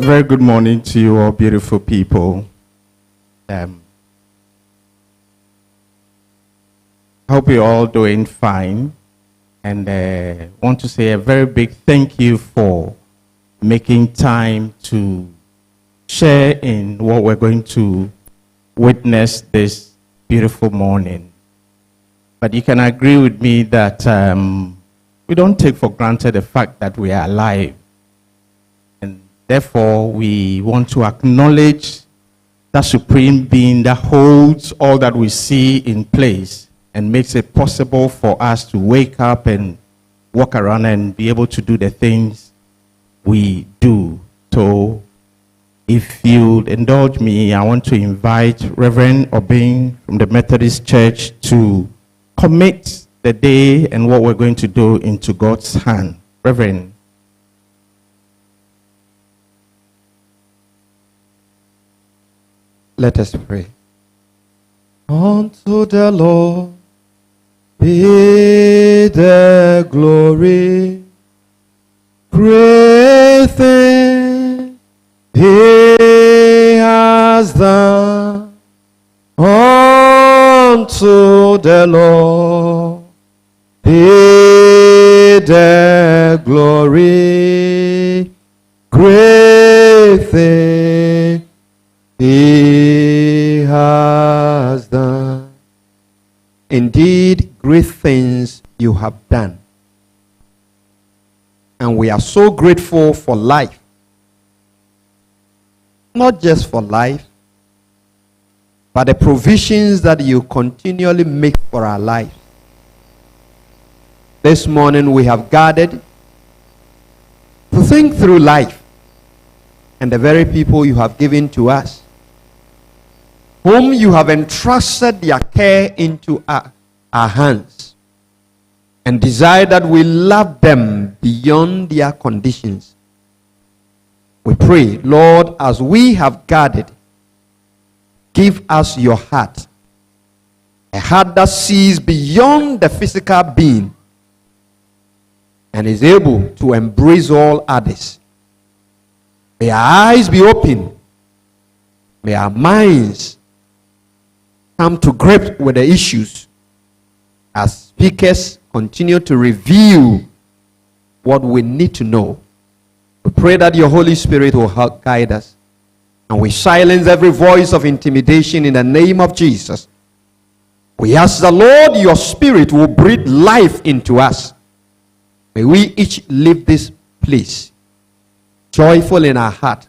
Very good morning to you all, beautiful people. I hope you're all doing fine, and want to say a very big thank you for making time to share in what we're going to witness this beautiful morning. But you can agree with me that we don't take for granted the fact that we are alive. Therefore, we want to acknowledge that supreme being that holds all that we see in place and makes it possible for us to wake up and walk around and be able to do the things we do. So, if you'd indulge me, I want to invite Reverend Obeng from the Methodist Church to commit the day and what we're going to do into God's hand. Reverend. Let us pray. Unto the Lord be the glory, great things He has done. Unto the Lord be the glory, great things He has done. Indeed, great things you have done. And we are so grateful for life. Not just for life, but the provisions that you continually make for our life. This morning we have gathered to think through life and the very people you have given to us, whom you have entrusted their care into our hands, and desire that we love them beyond their conditions. We pray, Lord, as we have gathered, give us your heart, a heart that sees beyond the physical being and is able to embrace all others. May our eyes be open. May our minds come to grips with the issues as speakers continue to reveal what we need to know. We pray that your Holy Spirit will help guide us, and we silence every voice of intimidation in the name of Jesus. We ask the Lord, your Spirit will breathe life into us. May we each leave this place joyful in our heart,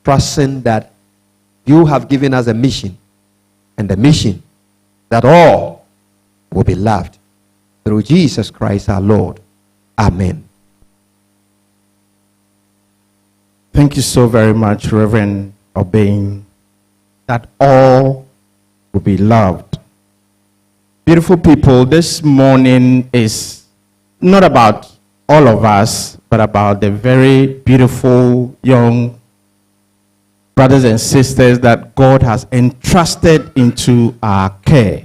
trusting that you have given us a mission, and the mission that all will be loved through Jesus Christ our Lord. Amen. Thank you so very much, Reverend Obeng, that all will be loved. Beautiful people, this morning is not about all of us, but about the very beautiful young brothers and sisters that God has entrusted into our care.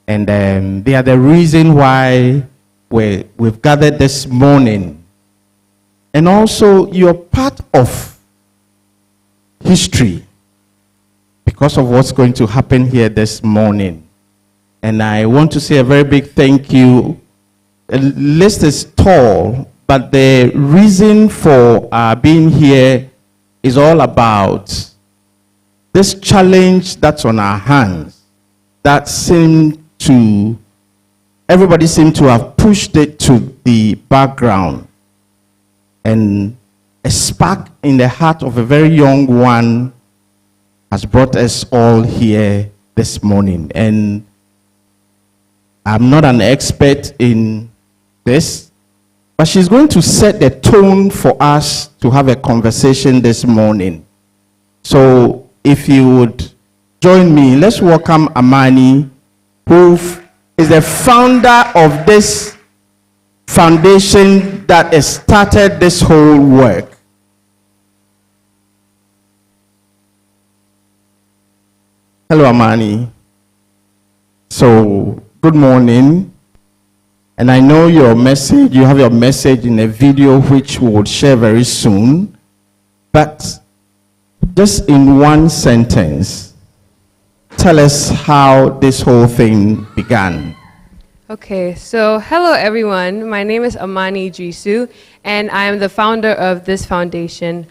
And they are the reason why we've gathered this morning. And also, you're part of history because of what's going to happen here this morning. And I want to say a very big thank you. The list is tall, but the reason for being here is all about this challenge that's on our hands, that everybody seemed to have pushed it to the background. And a spark in the heart of a very young one has brought us all here this morning. And I'm not an expert in this, but she's going to set the tone for us to have a conversation this morning. So if you would join me, let's welcome Amani, who is the founder of this foundation that has started this whole work. Hello, Amani. So, good morning. And I know you have your message in a video which we will share very soon. But just in one sentence, tell us how this whole thing began. Okay, so hello everyone. My name is Amani Jisu, and I am the founder of this foundation.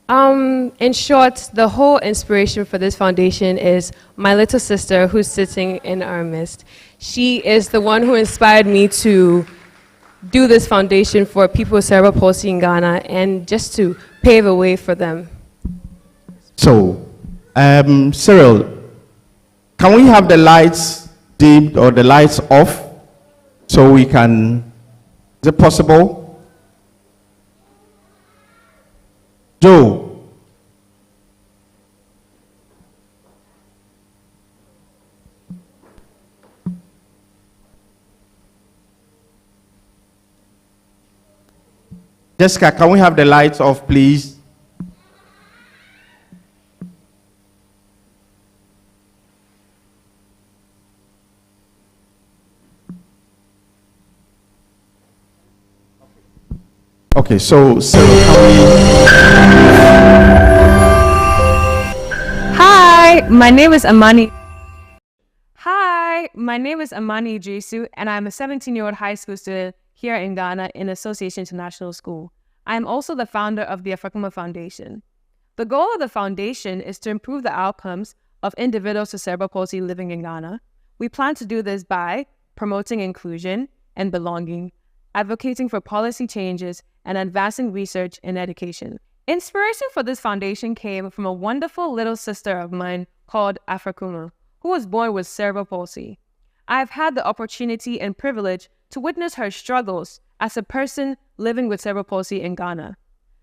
In short, the whole inspiration for this foundation is my little sister who's sitting in our midst. She is the one who inspired me to do this foundation for people with cerebral palsy in Ghana and just to pave the way for them. So, Cyril, can we have the lights dimmed or the lights off so we can, is it possible? Joe. Jessica, can we have the lights off, please? Okay, so Cyril, Hi, my name is Amani. Hi, my name is Amani Jesu, and I'm a 17-year-old high school student here in Ghana in Association International School. I am also the founder of the Afrakoma Foundation. The goal of the foundation is to improve the outcomes of individuals with cerebral palsy living in Ghana. We plan to do this by promoting inclusion and belonging, advocating for policy changes, and advancing research and education. Inspiration for this foundation came from a wonderful little sister of mine called Afrakoma, who was born with cerebral palsy. I have had the opportunity and privilege to witness her struggles as a person living with cerebral palsy in Ghana.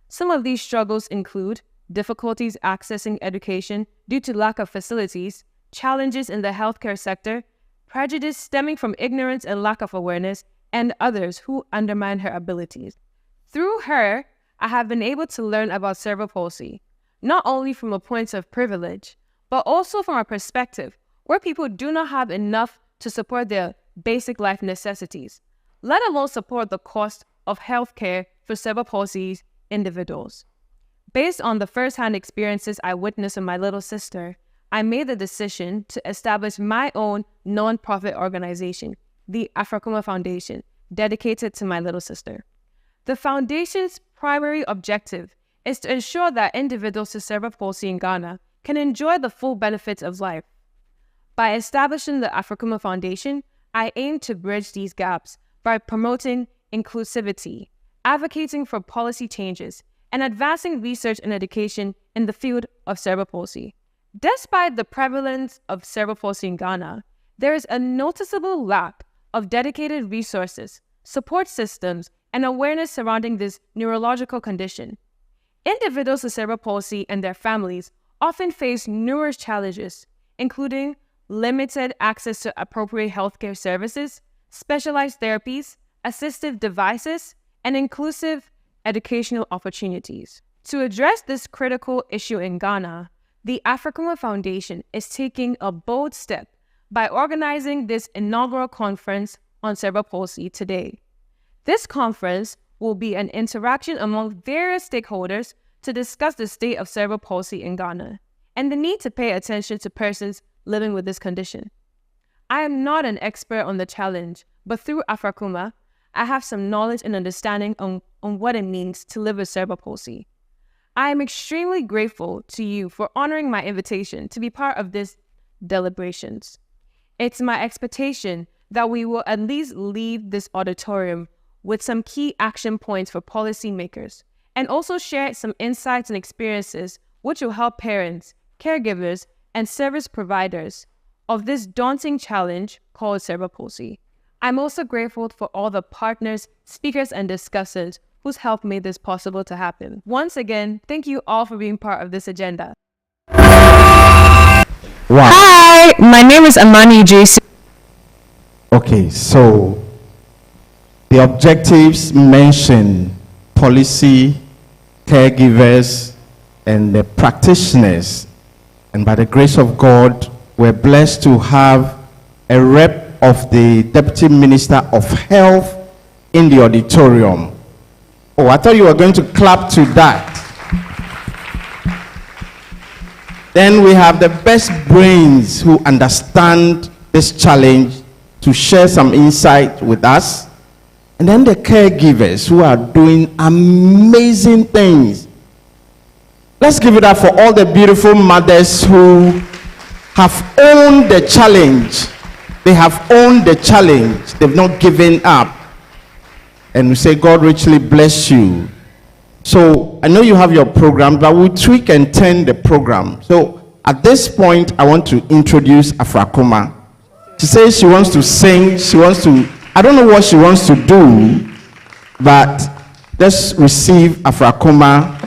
Some of these struggles include difficulties accessing education due to lack of facilities, challenges in the healthcare sector, prejudice stemming from ignorance and lack of awareness, and others who undermine her abilities. Through her, I have been able to learn about cerebral palsy, not only from a point of privilege, but also from a perspective where people do not have enough to support their basic life necessities, let alone support the cost of healthcare for cerebral palsy individuals. Based on the first-hand experiences I witnessed with my little sister, I made the decision to establish my own non-profit organization, the Afrakoma Foundation, dedicated to my little sister. The foundation's primary objective is to ensure that individuals with cerebral palsy in Ghana can enjoy the full benefits of life. By establishing the Afrakoma Foundation, I aim to bridge these gaps by promoting inclusivity, advocating for policy changes, and advancing research and education in the field of cerebral palsy. Despite the prevalence of cerebral palsy in Ghana, there is a noticeable lack of dedicated resources, support systems, and awareness surrounding this neurological condition. Individuals with cerebral palsy and their families often face numerous challenges, including limited access to appropriate healthcare services, specialized therapies, assistive devices, and inclusive educational opportunities. To address this critical issue in Ghana, the Afrakoma Foundation is taking a bold step by organizing this inaugural conference on cerebral palsy today. This conference will be an interaction among various stakeholders to discuss the state of cerebral palsy in Ghana and the need to pay attention to persons living with this condition. I am not an expert on the challenge, but through Afrakoma, I have some knowledge and understanding on what it means to live with cerebral palsy. I am extremely grateful to you for honoring my invitation to be part of this deliberations. It's my expectation that we will at least leave this auditorium with some key action points for policymakers and also share some insights and experiences which will help parents, caregivers, and service providers of this daunting challenge called cerebral palsy. I'm also grateful for all the partners, speakers, and discussants whose help made this possible to happen. Once again, thank you all for being part of this agenda. Wow. Hi, my name is Amani Jason. Okay, so the objectives mention policy, caregivers, and the practitioners. And by the grace of God, we're blessed to have a rep of the Deputy Minister of Health in the auditorium. Oh, I thought you were going to clap to that. Then we have the best brains who understand this challenge to share some insight with us. And then the caregivers who are doing amazing things. Let's give it up for all the beautiful mothers who have owned the challenge. They have owned the challenge. They've not given up. And we say, God richly bless you. So I know you have your program, but we'll tweak and turn the program. So at this point, I want to introduce Afrakoma. She says she wants to sing. She wants to, I don't know what she wants to do, but let's receive Afrakoma.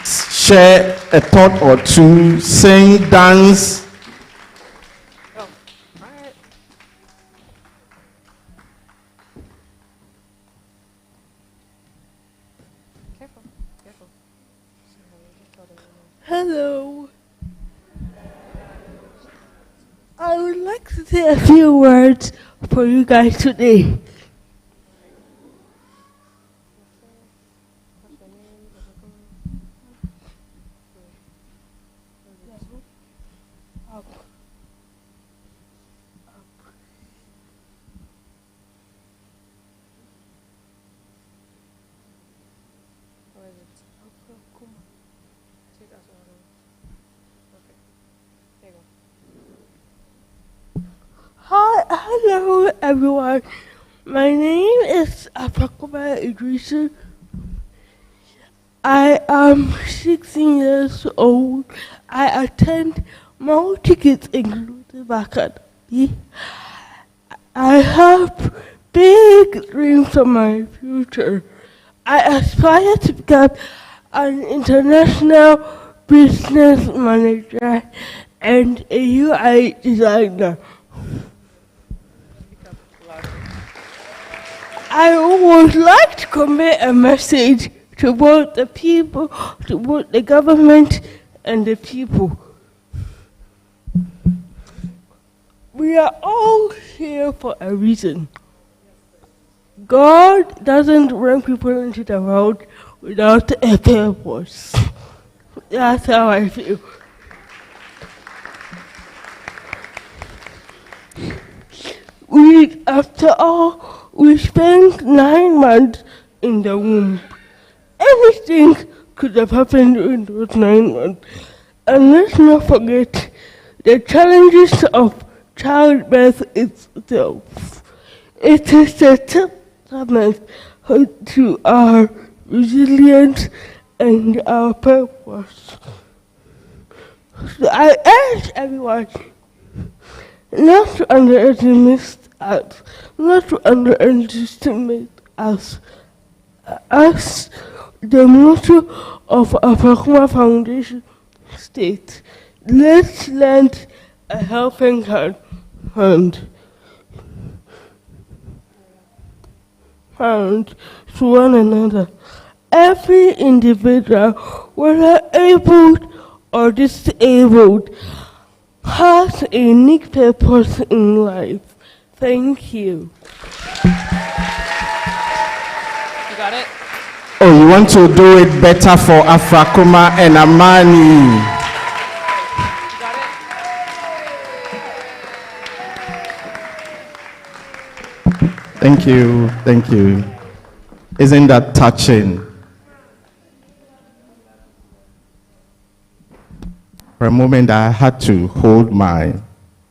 Share a thought or two, sing, dance. Hello. I would like to say a few words for you guys today. Hello everyone. My name is Afrakoma Idrisa. I am 16 years old. I attend multi-kids inclusive academy. I have big dreams for my future. I aspire to become an international business manager and a UI designer. I would like to convey a message to both the people, to both the government and the people. We are all here for a reason. God doesn't bring people into the world without a purpose. That's how I feel. After all, we spent 9 months in the womb. Anything could have happened in those 9 months. And let's not forget the challenges of childbirth itself. It is a testament to our resilience and our purpose. So I urge everyone not to underestimate us, not to underestimate us. As the motto of Afrakoma Foundation states, let's lend a helping hand to one another. Every individual, whether able or disabled, has a unique purpose in life. Thank you. You got it? Oh, you want to do it better for Afrakoma and Amani. You got it? Thank you, thank you. Isn't that touching? For a moment, I had to hold my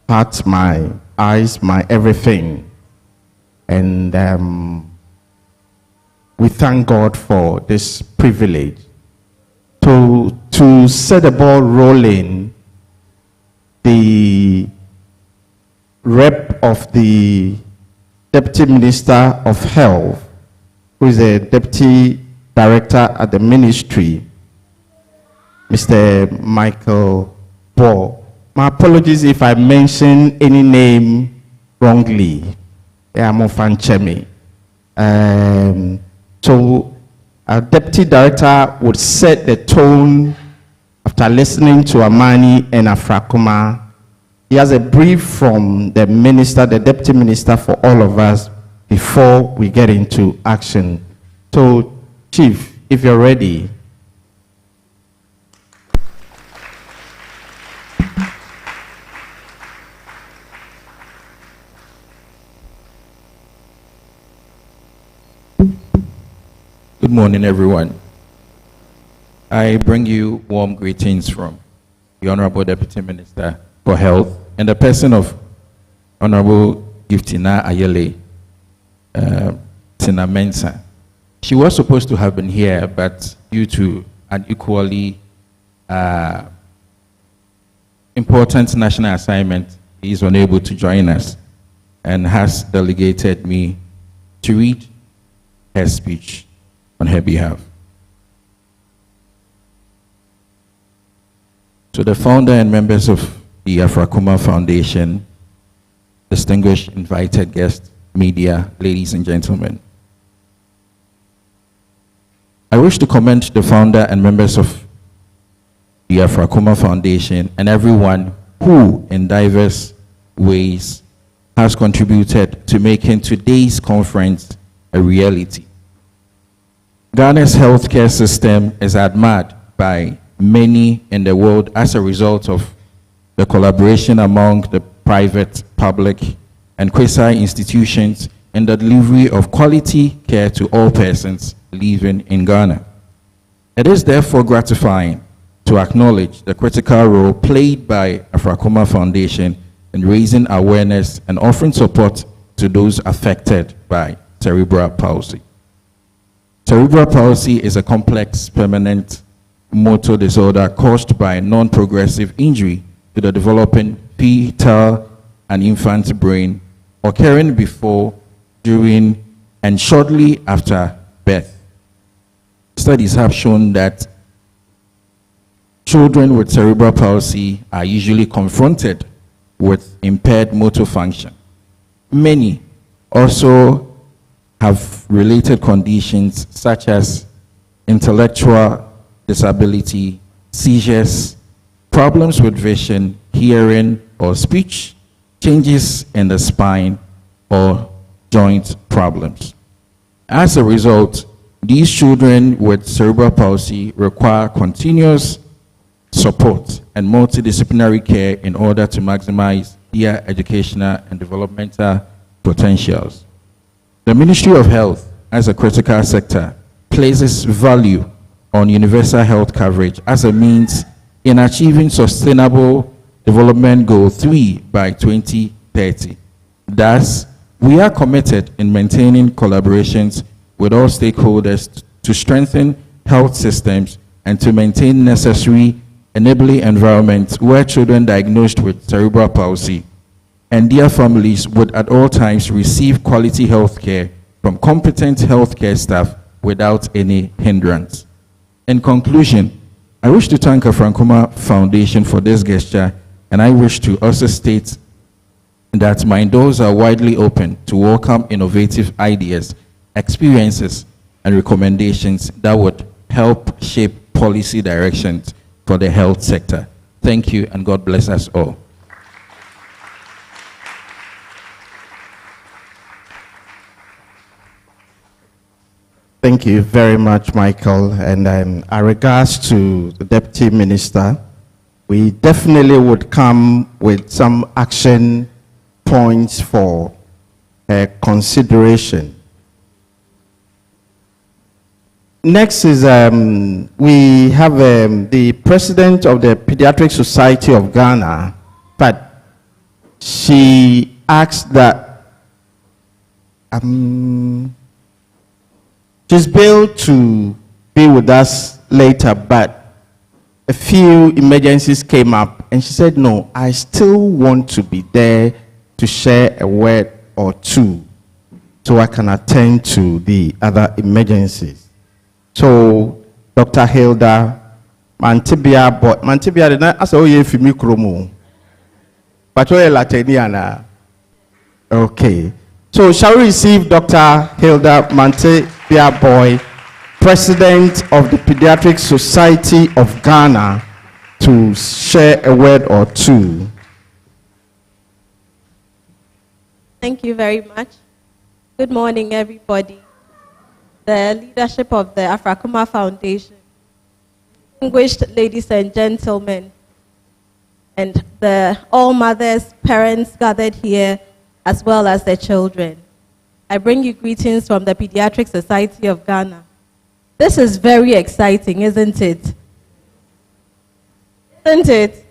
heart, my eyes, my everything. And we thank God for this privilege to set the ball rolling. The rep of the Deputy Minister of Health, who is a Deputy Director at the Ministry, Mr. Michael Paul. My apologies if I mention any name wrongly. I'm Chemi. So our Deputy Director would set the tone after listening to Amani and Afrakoma. He has a brief from the Minister, the Deputy Minister, for all of us before we get into action. So, Chief, if you're ready. morning, everyone. I bring you warm greetings from the Honorable Deputy Minister for Health and the person of Honorable Giftina Ayele, Tina Mensa. She was supposed to have been here, but due to an equally important national assignment, he is unable to join us and has delegated me to read her speech on her behalf. To the founder and members of the Afrakoma Foundation, distinguished invited guests, media, ladies and gentlemen, I wish to commend the founder and members of the Afrakoma Foundation and everyone who, in diverse ways, has contributed to making today's conference a reality. Ghana's healthcare system is admired by many in the world as a result of the collaboration among the private, public, and quasi institutions in the delivery of quality care to all persons living in Ghana. It is therefore gratifying to acknowledge the critical role played by Afrakoma Foundation in raising awareness and offering support to those affected by cerebral palsy. Cerebral palsy is a complex, permanent motor disorder caused by non-progressive injury to the developing fetal and infant brain, occurring before, during, and shortly after birth. Studies have shown that children with cerebral palsy are usually confronted with impaired motor function. Many also have related conditions such as intellectual disability, seizures, problems with vision, hearing, or speech, changes in the spine, or joint problems. As a result, these children with cerebral palsy require continuous support and multidisciplinary care in order to maximize their educational and developmental potentials. The Ministry of Health, as a critical sector, places value on universal health coverage as a means in achieving Sustainable Development Goal 3 by 2030. Thus, we are committed in maintaining collaborations with all stakeholders to strengthen health systems and to maintain necessary enabling environments where children diagnosed with cerebral palsy and their families would at all times receive quality health care from competent healthcare staff without any hindrance. In conclusion, I wish to thank Afrakoma Foundation for this gesture, and I wish to also state that my doors are widely open to welcome innovative ideas, experiences, and recommendations that would help shape policy directions for the health sector. Thank you, and God bless us all. Thank you very much, Michael. And in regards to the Deputy Minister, we definitely would come with some action points for consideration. Next is we have the President of the Pediatric Society of Ghana, but she asked that she's billed to be with us later, but a few emergencies came up, and she said, no, I still want to be there to share a word or two so I can attend to the other emergencies. So, Dr. Hilda Mantibia, Mantibia, I said, oh, yeah, for me, Kromo. But you're Latiniana. Okay. So, shall we receive Dr. Hilda Mantibia Boy, President of the Pediatric Society of Ghana, to share a word or two? Thank you very much. Good morning, everybody. The leadership of the Afrakoma Foundation, distinguished ladies and gentlemen, and all mothers, parents gathered here, as well as their children. I bring you greetings from the Pediatric Society of Ghana. This is very exciting, isn't it? Isn't it?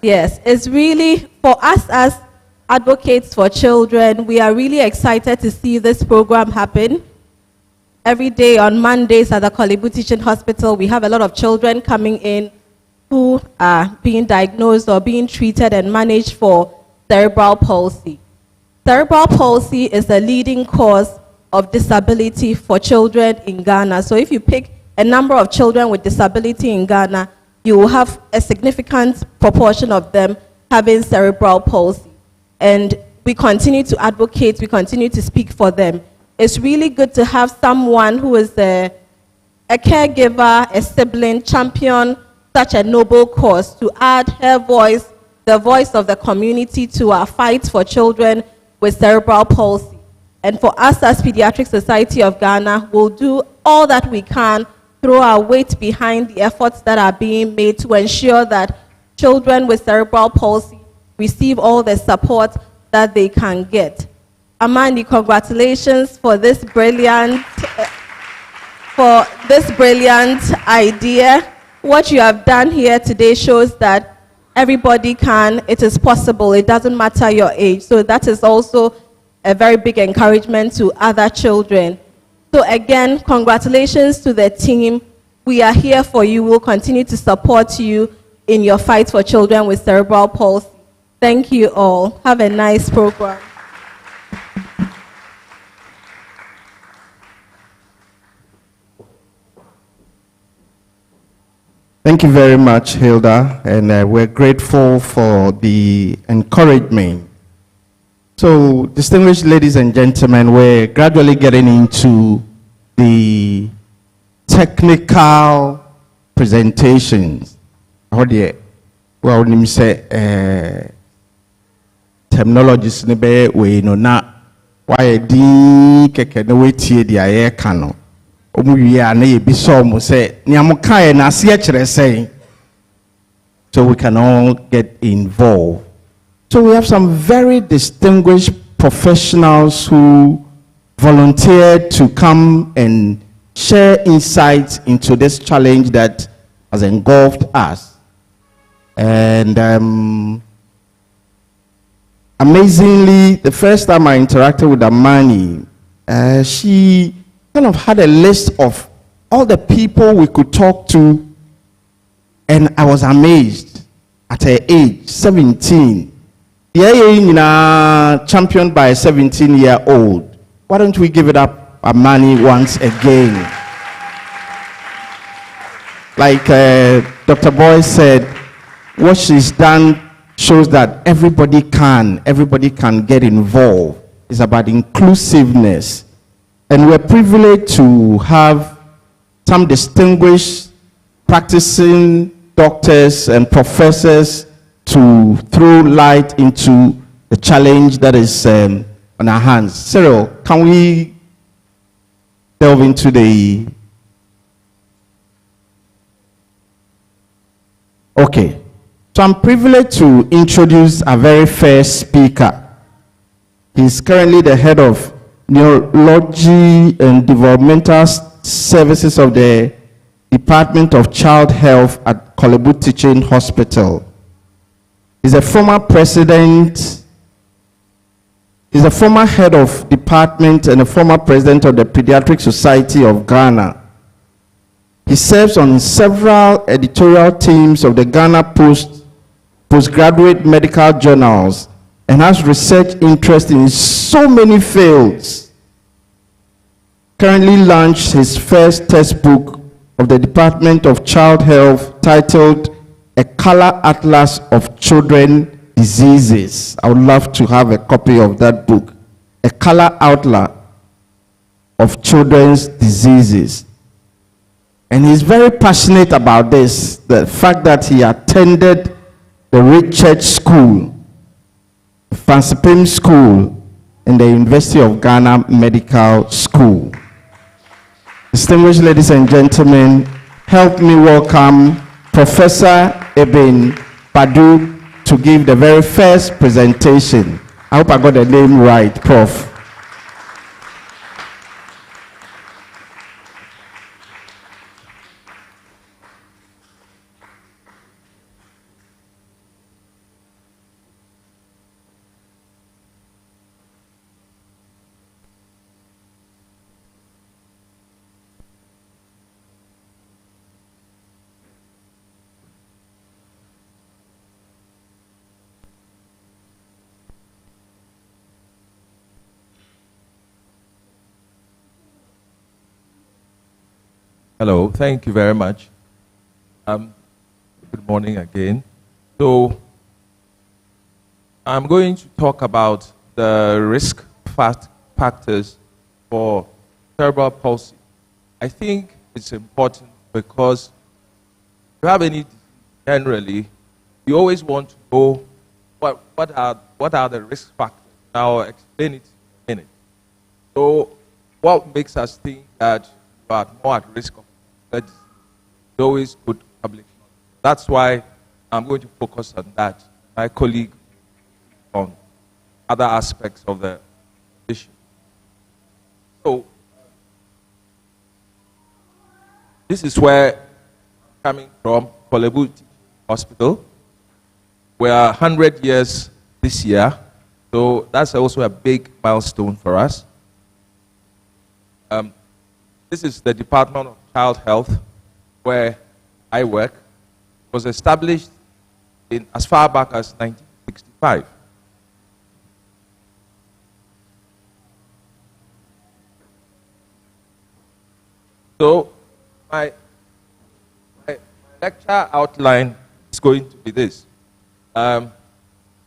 Yes, it's really, for us as advocates for children, we are really excited to see this program happen. Every day on Mondays at the Kolebu Teaching Hospital, we have a lot of children coming in who are being diagnosed or being treated and managed for cerebral palsy. Cerebral palsy is the leading cause of disability for children in Ghana. So if you pick a number of children with disability in Ghana, you will have a significant proportion of them having cerebral palsy. And we continue to advocate, we continue to speak for them. It's really good to have someone who is a caregiver, a sibling, champion such a noble cause, to add her voice, the voice of the community, to our fight for children with cerebral palsy. And for us as Pediatric Society of Ghana, we'll do all that we can, throw our weight behind the efforts that are being made to ensure that children with cerebral palsy receive all the support that they can get. Amani, congratulations for this brilliant idea. What you have done here today shows that everybody can, it is possible, it doesn't matter your age. So that is also a very big encouragement to other children. So again, congratulations to the team. We are here for you. We'll continue to support you in your fight for children with cerebral palsy. Thank you all. Have a nice program. Thank you very much, Hilda, and we're grateful for the encouragement. So, distinguished ladies and gentlemen, we're gradually getting into the technical presentations. Well, when you say terminologies, we know not why di keke no we tie di aye kano. So we can all get involved. So we have some very distinguished professionals who volunteered to come and share insights into this challenge that has engulfed us. And amazingly, the first time I interacted with Amani, she kind of had a list of all the people we could talk to, and I was amazed at her age, 17. Yeah, championed by a 17-year-old. Why don't we give it up, Amani, once again? Like Dr. Boy said, what she's done shows that everybody can get involved. It's about inclusiveness. And we're privileged to have some distinguished practicing doctors and professors to throw light into the challenge that is on our hands. Cyril, can we delve into the... Okay. So I'm privileged to introduce our very first speaker. He's currently the head of Neurology and Developmental Services of the Department of Child Health at Kolebu Teaching Hospital. He's a former president, he's a former head of department and a former president of the Pediatric Society of Ghana. He serves on several editorial teams of the Ghana postgraduate medical journals and has research interest in so many fields. Currently launched his first textbook of the Department of Child Health titled A Color Atlas of Children Diseases. I would love to have a copy of that book. A Color Atlas of Children's Diseases. And he's very passionate about this, the fact that he attended the Richard School, Fansipim School, and the University of Ghana Medical School. Distinguished ladies and gentlemen, help me welcome Professor Eben Padu to give the very first presentation. I hope I got the name right, Prof. Hello, thank you very much. Good morning again. So, I'm going to talk about the risk factors for cerebral palsy. I think it's important because if you have any disease generally, you always want to know what are the risk factors. I'll explain it in a minute. So, what makes us think that you are more at risk of that disease? It's always good public knowledge. That's why I'm going to focus on that. My colleague on other aspects of the issue. So, this is where I'm coming from, Kolebu Hospital. We are 100 years this year, so that's also a big milestone for us. This is the Department of Child Health, where I work. It was established as far back as 1965. So, my lecture outline is going to be this. The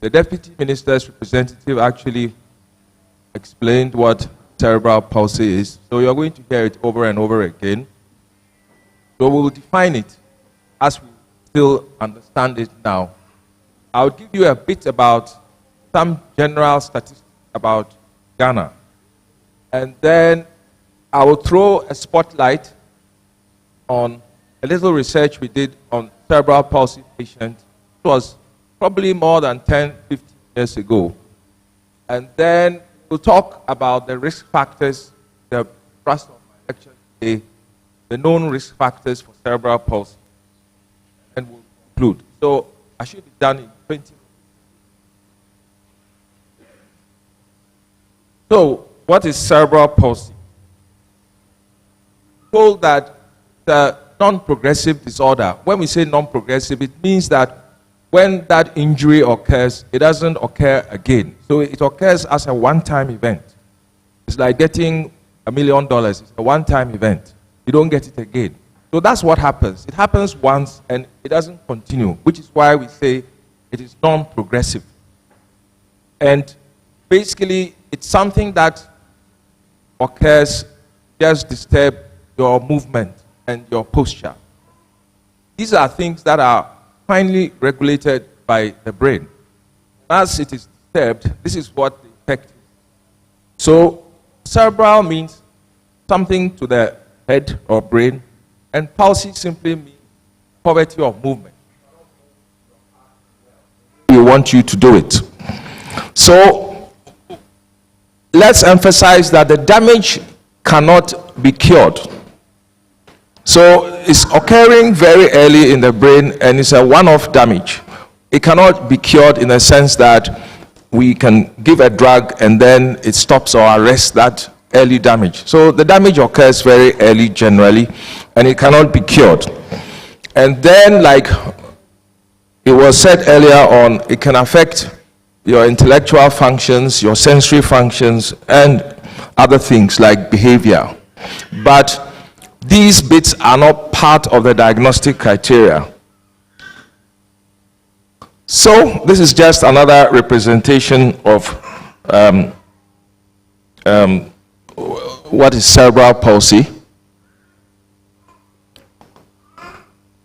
Deputy Minister's representative actually explained what cerebral palsy is. So you're going to hear it over and over again. So we'll define it as we still understand it now. I'll give you a bit about some general statistics about Ghana. And then I will throw a spotlight on a little research we did on cerebral palsy patients. It was probably more than 10, 15 years ago. And then we'll talk about the risk factors, the thrust of my lecture today, the known risk factors for cerebral palsy. And we'll conclude. So I should be done in 20 minutes. So, what is cerebral palsy? Told that the non-progressive disorder, when we say non-progressive, it means that when that injury occurs, it doesn't occur again. So it occurs as a one-time event. It's like getting $1 million. It's a one-time event. You don't get it again. So that's what happens. It happens once and it doesn't continue, which is why we say it is non-progressive. And basically, it's something that occurs, just disturb your movement and your posture. These are things that are finely regulated by the brain. As it is disturbed, this is what the effect is. So, cerebral means something to the head or brain, and palsy simply means poverty of movement. We want you to do it. So, let's emphasize that the damage cannot be cured. So it's occurring very early in the brain and it's a one-off damage. It cannot be cured in the sense that we can give a drug and then it stops or arrests that early damage. So the damage occurs very early generally and it cannot be cured. And then, like it was said earlier on, it can affect your intellectual functions, your sensory functions, and other things like behavior. But these bits are not part of the diagnostic criteria. So this is just another representation of what is cerebral palsy.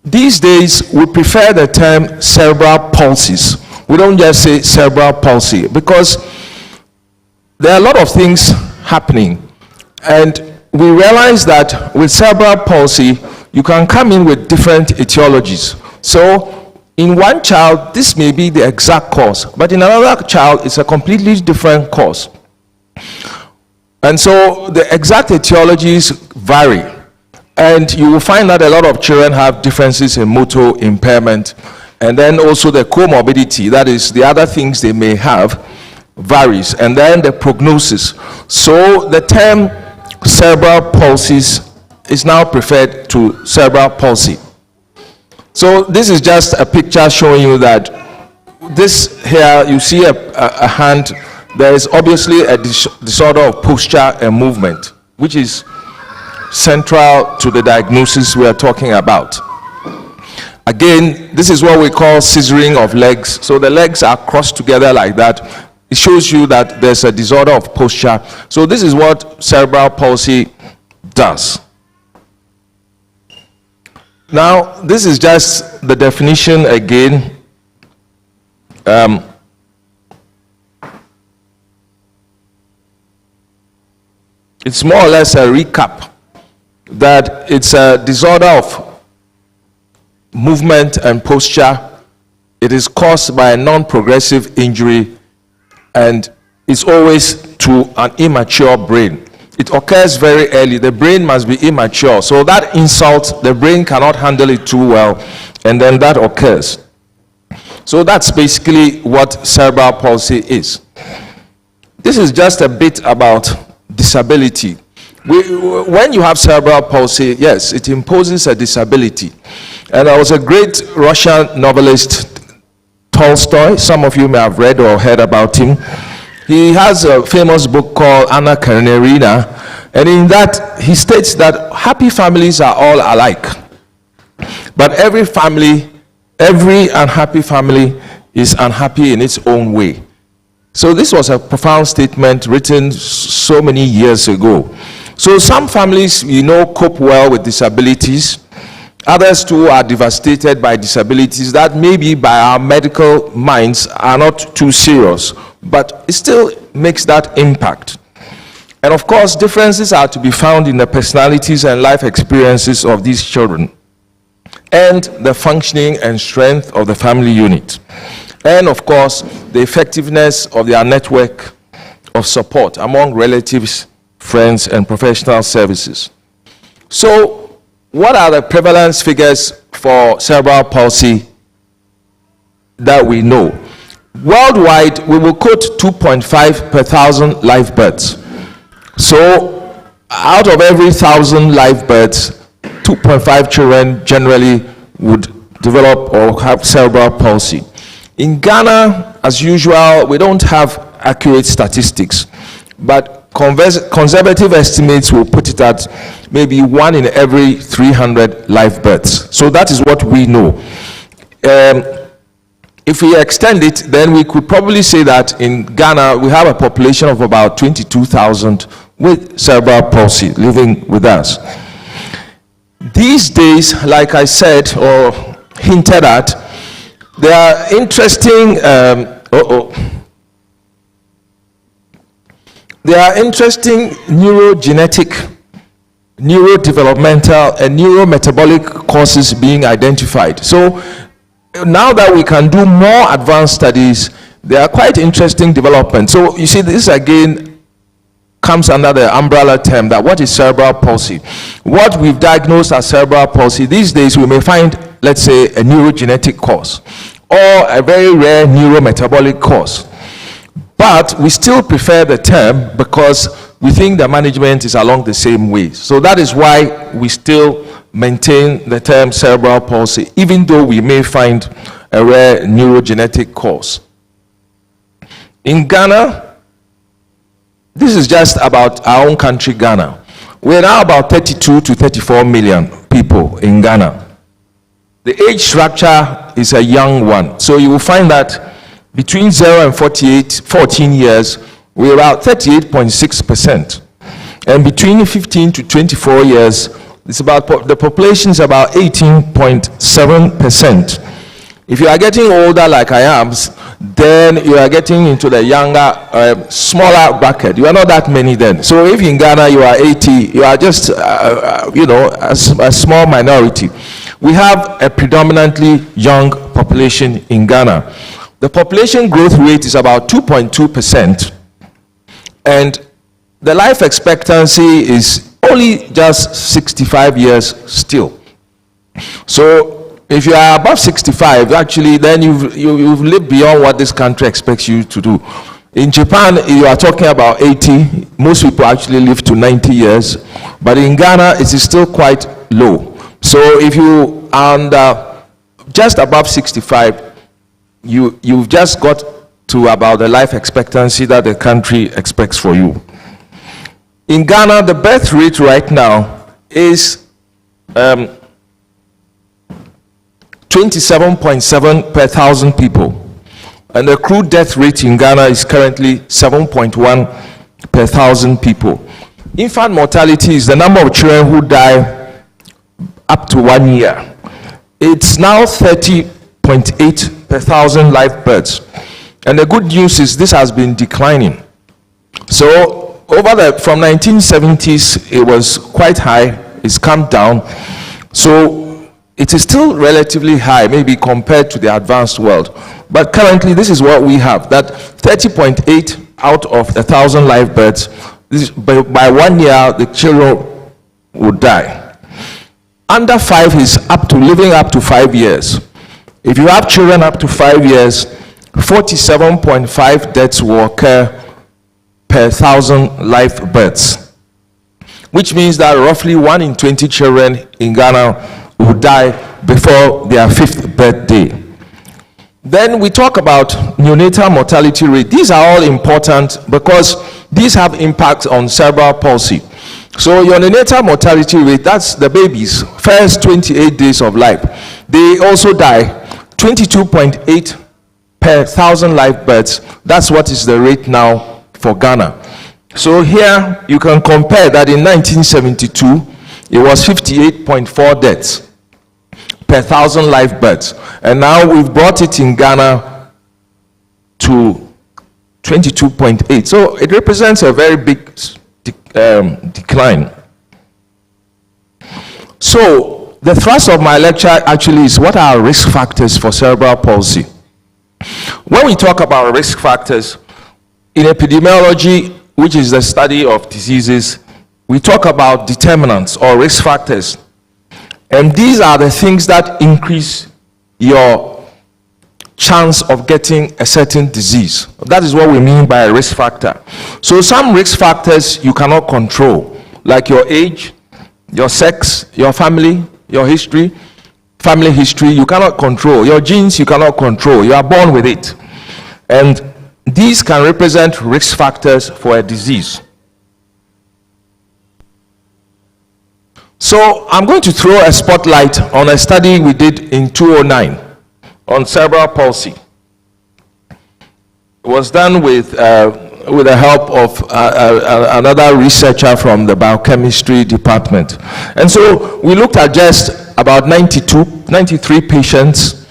These days, we prefer the term cerebral palsies. We don't just say cerebral palsy because there are a lot of things happening. And we realize that with cerebral palsy, you can come in with different etiologies. So, in one child, this may be the exact cause, but in another child, it's a completely different cause. And so, the exact etiologies vary. And you will find that a lot of children have differences in motor impairment, and then also the comorbidity, that is, the other things they may have, varies. And then the prognosis. So, the term cerebral palsies is now preferred to cerebral palsy. So this is just a picture showing you that this here, you see a hand, there is obviously a disorder of posture and movement, which is central to the diagnosis we are talking about. Again, this is what we call scissoring of legs. So the legs are crossed together like that. It shows you that there's a disorder of posture. So this is what cerebral palsy does. Now, this is just the definition again. It's more or less a recap that it's a disorder of movement and posture. It is caused by a non-progressive injury, and it's always to an immature brain. It occurs very early. The brain must be immature. So that insult, the brain cannot handle it too well, and then that occurs. So that's basically what cerebral palsy is. This is just a bit about disability. When you have cerebral palsy, yes, it imposes a disability. And there was a great Russian novelist, Tolstoy. Some of you may have read or heard about him. He has a famous book called Anna Karenina, and in that he states that happy families are all alike. But every family, every unhappy family is unhappy in its own way. So this was a profound statement written so many years ago. So some families, cope well with disabilities. Others too are devastated by disabilities that maybe by our medical minds are not too serious, but it still makes that impact. And of course, differences are to be found in the personalities and life experiences of these children, and the functioning and strength of the family unit. And of course, the effectiveness of their network of support among relatives, friends, and professional services. So, what are the prevalence figures for cerebral palsy that we know? Worldwide, we will quote 2.5 per 1,000 live births. So, out of every 1,000 live births, 2.5 children generally would develop or have cerebral palsy. In Ghana, as usual, we don't have accurate statistics, but conservative estimates will put it at maybe 1 in every 300 live births. So that is what we know. If we extend it, then we could probably say that in Ghana, we have a population of about 22,000 with cerebral palsy living with us. These days, like I said or hinted at, there are interesting neurogenetic, neurodevelopmental, and neurometabolic causes being identified. So now that we can do more advanced studies, there are quite interesting developments. So you see, this again comes under the umbrella term that what is cerebral palsy? What we've diagnosed as cerebral palsy, these days we may find, let's say, a neurogenetic cause or a very rare neurometabolic cause. But we still prefer the term because we think the management is along the same way. So that is why we still maintain the term cerebral palsy, even though we may find a rare neurogenetic cause. In Ghana, this is just about our own country, Ghana. We're now about 32 to 34 million people in Ghana. The age structure is a young one. So you will find that between 0 and 14 years, we're about 38.6%. And between 15 to 24 years, it's about the population is about 18.7%. If you are getting older like I am, then you are getting into the younger, smaller bracket. You are not that many then. So if in Ghana you are 80, you are just, a small minority. We have a predominantly young population in Ghana. The population growth rate is about 2.2%, and the life expectancy is only just 65 years still. So if you are above 65, actually, then you've lived beyond what this country expects you to do. In Japan, you are talking about 80. Most people actually live to 90 years, but in Ghana, it is still quite low. So if you are just above 65, you've just got to about the life expectancy that the country expects for you. In Ghana, the birth rate right now is 27.7 per thousand people. And the crude death rate in Ghana is currently 7.1 per thousand people. Infant mortality is the number of children who die up to 1 year. It's now 30.8 per thousand live births. And the good news is this has been declining. So from 1970s, it was quite high. It's come down. So it is still relatively high, maybe compared to the advanced world. But currently, this is what we have, that 30.8 out of 1,000 live births, by 1 year, the children would die. Under 5 is living up to 5 years. If you have children up to 5 years, 47.5 deaths will occur per 1,000 live births, which means that roughly 1 in 20 children in Ghana will die before their 5th birthday. Then we talk about neonatal mortality rate. These are all important because these have impact on cerebral palsy. So your neonatal mortality rate, that's the babies, first 28 days of life. They also die 22.8 per 1,000 live births. That's what is the rate now for Ghana. So here you can compare that in 1972, it was 58.4 deaths per 1,000 live births. And now we've brought it in Ghana to 22.8. So it represents a very big decline. So the thrust of my lecture actually is what are risk factors for cerebral palsy. When we talk about risk factors, in epidemiology, which is the study of diseases, we talk about determinants or risk factors. And these are the things that increase your chance of getting a certain disease. That is what we mean by a risk factor. So some risk factors you cannot control, like your age, your sex, your family, your history, family history, you cannot control. Your genes you cannot control. You are born with it. And these can represent risk factors for a disease. So I'm going to throw a spotlight on a study we did in 2009 on cerebral palsy. It was done with the help of another researcher from the biochemistry department. And so we looked at just about 93 patients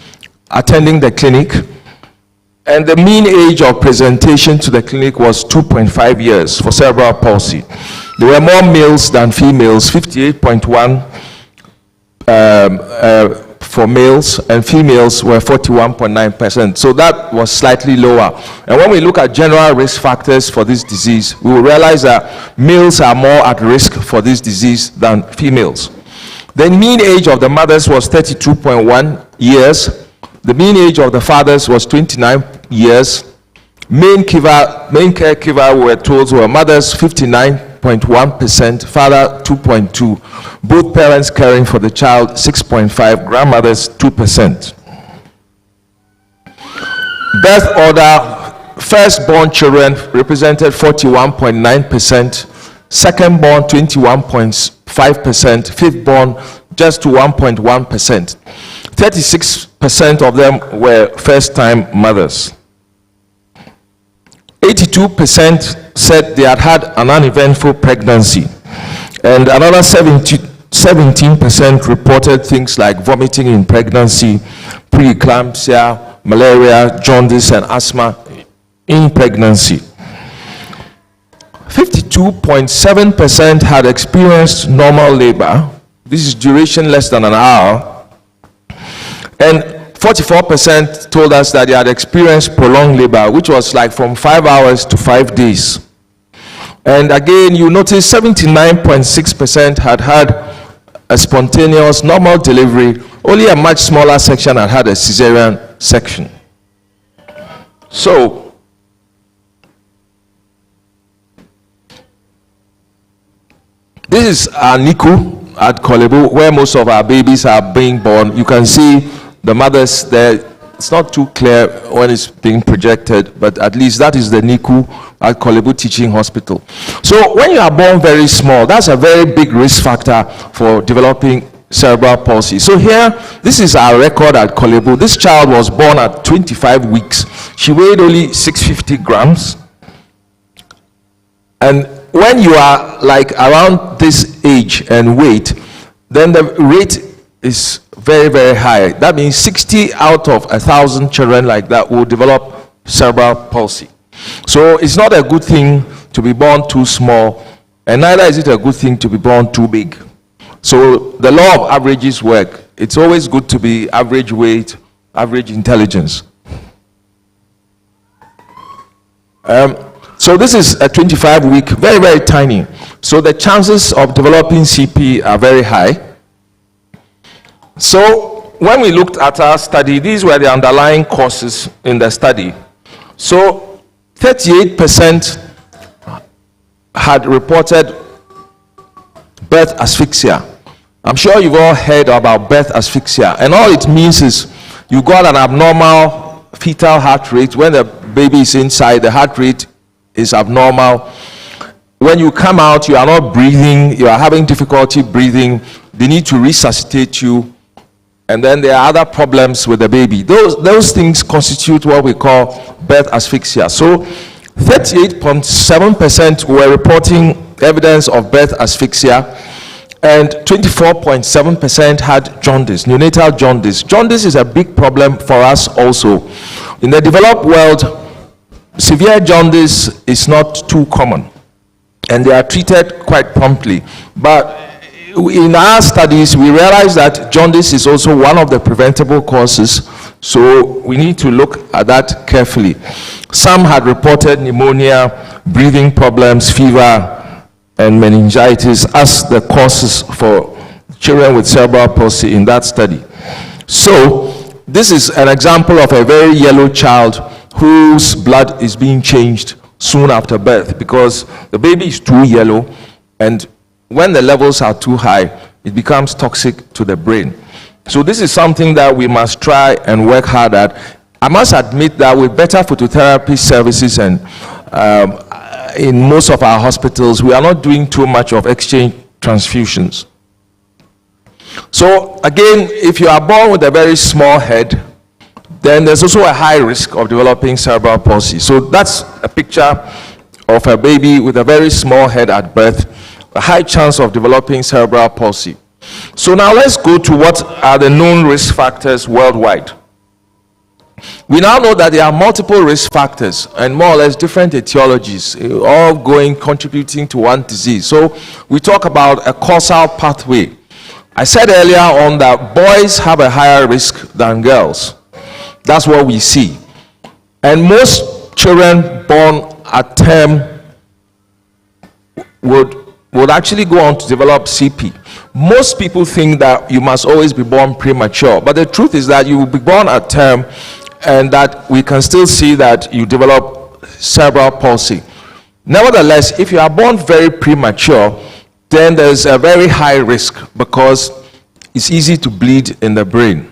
attending the clinic, and the mean age of presentation to the clinic was 2.5 years for cerebral palsy. There were more males than females, 58.1 for males, and females were 41.9%. So that was slightly lower. And when we look at general risk factors for this disease, we will realize that males are more at risk for this disease than females. The mean age of the mothers was 32.1 years. The mean age of the fathers was 29 years. Main caregiver were told were mothers 59.1%, father 2.2%. Both parents caring for the child 6.5%, grandmothers 2%. Birth order, firstborn children represented 41.9%, secondborn 21.5%, fifthborn just to 1.1%. 36% of them were first-time mothers. 82% said they had had an uneventful pregnancy, and another 17% reported things like vomiting in pregnancy, preeclampsia, malaria, jaundice, and asthma in pregnancy. 52.7% had experienced normal labor. This is duration less than an hour. And 44% told us that they had experienced prolonged labor, which was like from 5 hours to 5 days. And again, you notice 79.6% had had a spontaneous normal delivery. Only a much smaller section had had a cesarean section. So, this is our NICU at Kolebu, where most of our babies are being born. You can see the mothers there It's not too clear when it's being projected, but at least that is the NICU at Kolebu Teaching Hospital. So when you are born very small, that's a very big risk factor for developing cerebral palsy. So here, this is our record at Kolebu. This child was born at 25 weeks. She weighed only 650 grams. And when you are like around this age and weight, then the rate is very, very high. That means 60 out of 1,000 children like that will develop cerebral palsy. So it's not a good thing to be born too small, and neither is it a good thing to be born too big. So the law of averages work. It's always good to be average weight, average intelligence. So this is a 25-week, very, very tiny. So the chances of developing CP are very high. So when we looked at our study, these were the underlying causes in the study. So 38% had reported birth asphyxia. I'm sure you've all heard about birth asphyxia, and all it means is you got an abnormal fetal heart rate. When the baby is inside, the heart rate is abnormal. When you come out, you are not breathing, you are having difficulty breathing, they need to resuscitate you, and then there are other problems with the baby. Those things constitute what we call birth asphyxia. So 38.7% were reporting evidence of birth asphyxia, and 24.7% had jaundice, neonatal jaundice. Jaundice is a big problem for us also. In the developed world, severe jaundice is not too common, and they are treated quite promptly. But in our studies, we realized that jaundice is also one of the preventable causes, so we need to look at that carefully. Some had reported pneumonia, breathing problems, fever, and meningitis as the causes for children with cerebral palsy in that study. So this is an example of a very yellow child whose blood is being changed soon after birth because the baby is too yellow, and when the levels are too high, it becomes toxic to the brain. So this is something that we must try and work hard at. I must admit that with better phototherapy services and in most of our hospitals, we are not doing too much of exchange transfusions. So again, if you are born with a very small head, then there's also a high risk of developing cerebral palsy. So that's a picture of a baby with a very small head at birth, a high chance of developing cerebral palsy. So now let's go to what are the known risk factors worldwide. We now know that there are multiple risk factors and more or less different etiologies, all contributing to one disease. So we talk about a causal pathway. I said earlier on that boys have a higher risk than girls. That's what we see. And most children born at term would actually go on to develop CP. Most people think that you must always be born premature, but the truth is that you will be born at term and that we can still see that you develop cerebral palsy. Nevertheless, if you are born very premature, then there's a very high risk because it's easy to bleed in the brain.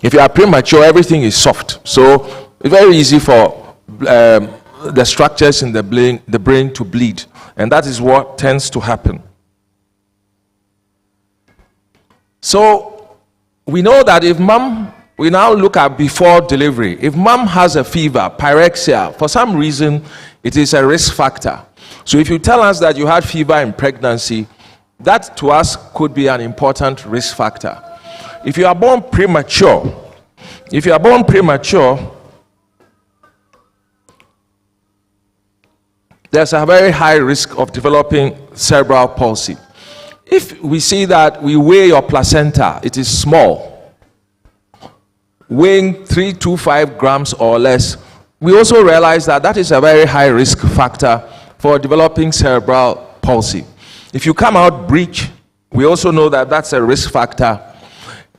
If you are premature, everything is soft, so it's very easy for the structures in the brain to bleed, and that is what tends to happen. So we know that if we now look at before delivery. If mom has a fever, pyrexia, for some reason, it is a risk factor. So if you tell us that you had fever in pregnancy, that to us could be an important risk factor. If you are born premature, there's a very high risk of developing cerebral palsy. If we see that we weigh your placenta, it is small, weighing 325 grams or less, we also realize that that is a very high risk factor for developing cerebral palsy. If you come out breech, we also know that that's a risk factor.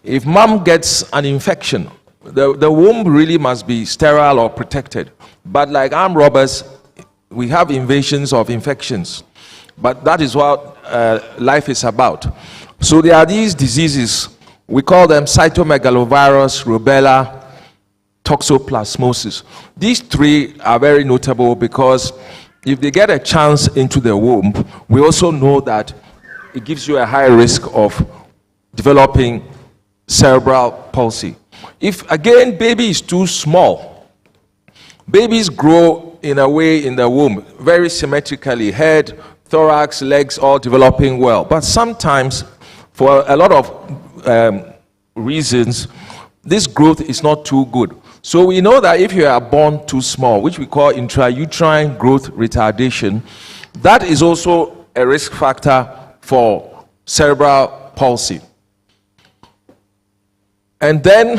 If mom gets an infection, the womb really must be sterile or protected. But like armed robbers, we have invasions of infections. But that is what life is about. So there are these diseases. We call them cytomegalovirus, rubella, toxoplasmosis. These three are very notable because if they get a chance into the womb, we also know that it gives you a high risk of developing cerebral palsy. If, again, baby is too small, babies grow in a way in the womb, very symmetrically, head, thorax, legs, all developing well. But sometimes, for a lot of reasons, this growth is not too good. So we know that if you are born too small, which we call intrauterine growth retardation, that is also a risk factor for cerebral palsy. And then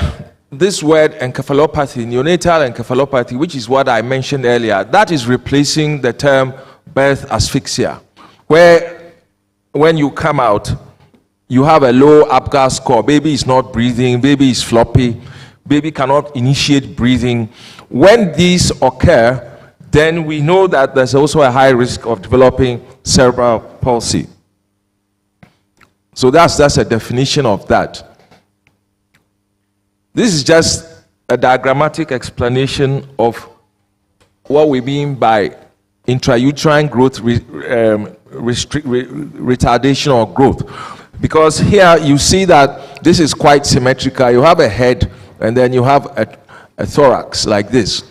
this word encephalopathy, neonatal encephalopathy, which is what I mentioned earlier, that is replacing the term birth asphyxia, where when you come out, you have a low APGAR score. Baby is not breathing, baby is floppy, baby cannot initiate breathing. When these occur, then we know that there's also a high risk of developing cerebral palsy. So that's a definition of that. This is just a diagrammatic explanation of what we mean by intrauterine growth retardation or growth. Because here you see that this is quite symmetrical. You have a head and then you have a thorax like this.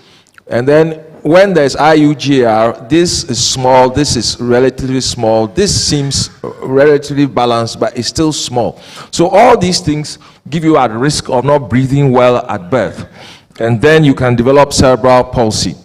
And then when there's IUGR, this is small, this is relatively small, this seems relatively balanced, but it's still small. So all these things give you at risk of not breathing well at birth. And then you can develop cerebral palsy.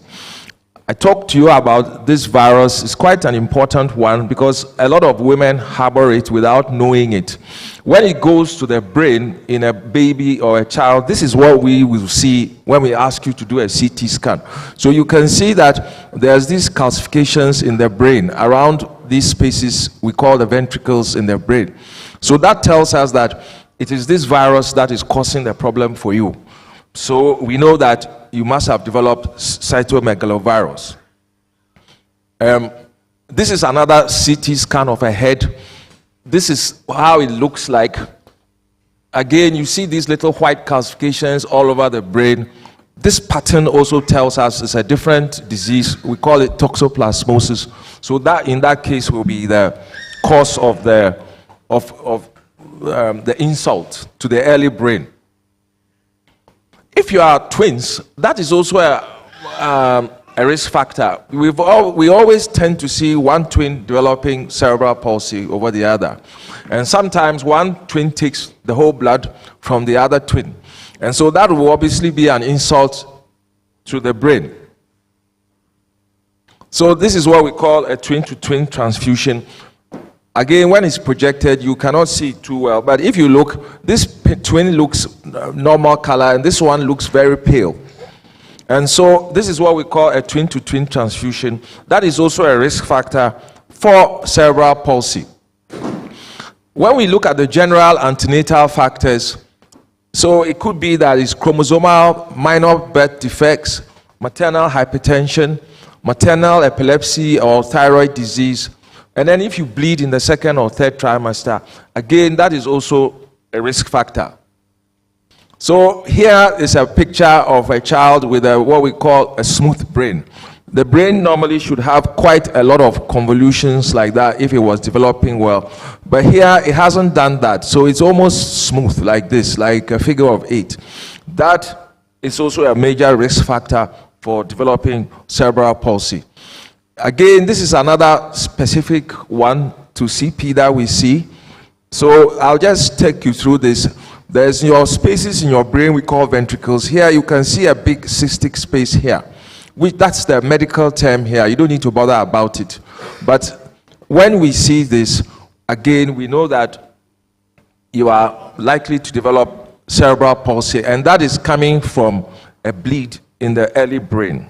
I talked to you about this virus. It's quite an important one because a lot of women harbor it without knowing it. When it goes to the brain in a baby or a child, this is what we will see when we ask you to do a CT scan. So you can see that there's these calcifications in the brain around these spaces we call the ventricles in the brain. So that tells us that it is this virus that is causing the problem for you. So we know that you must have developed cytomegalovirus. This is another CT scan of a head. This is how it looks like. Again, you see these little white calcifications all over the brain. This pattern also tells us it's a different disease. We call it toxoplasmosis. So that in that case will be the cause of the insult to the early brain. If you are twins, that is also a risk factor. We always tend to see one twin developing cerebral palsy over the other. And sometimes one twin takes the whole blood from the other twin. And so that will obviously be an insult to the brain. So this is what we call a twin-to-twin transfusion. Again, when it's projected, you cannot see it too well. But if you look, this twin looks normal color, and this one looks very pale. And so this is what we call a twin-to-twin transfusion. That is also a risk factor for cerebral palsy. When we look at the general antenatal factors, so it could be that it's chromosomal minor birth defects, maternal hypertension, maternal epilepsy or thyroid disease. And then if you bleed in the second or third trimester, again, that is also a risk factor. So here is a picture of a child with what we call a smooth brain. The brain normally should have quite a lot of convolutions like that if it was developing well. But here it hasn't done that. So it's almost smooth like this, like a figure of 8. That is also a major risk factor for developing cerebral palsy. Again, this is another specific one to CP that we see. So I'll just take you through this. There's your spaces in your brain we call ventricles. Here you can see a big cystic space here. That's the medical term here. You don't need to bother about it. But when we see this, again, we know that you are likely to develop cerebral palsy, and that is coming from a bleed in the early brain.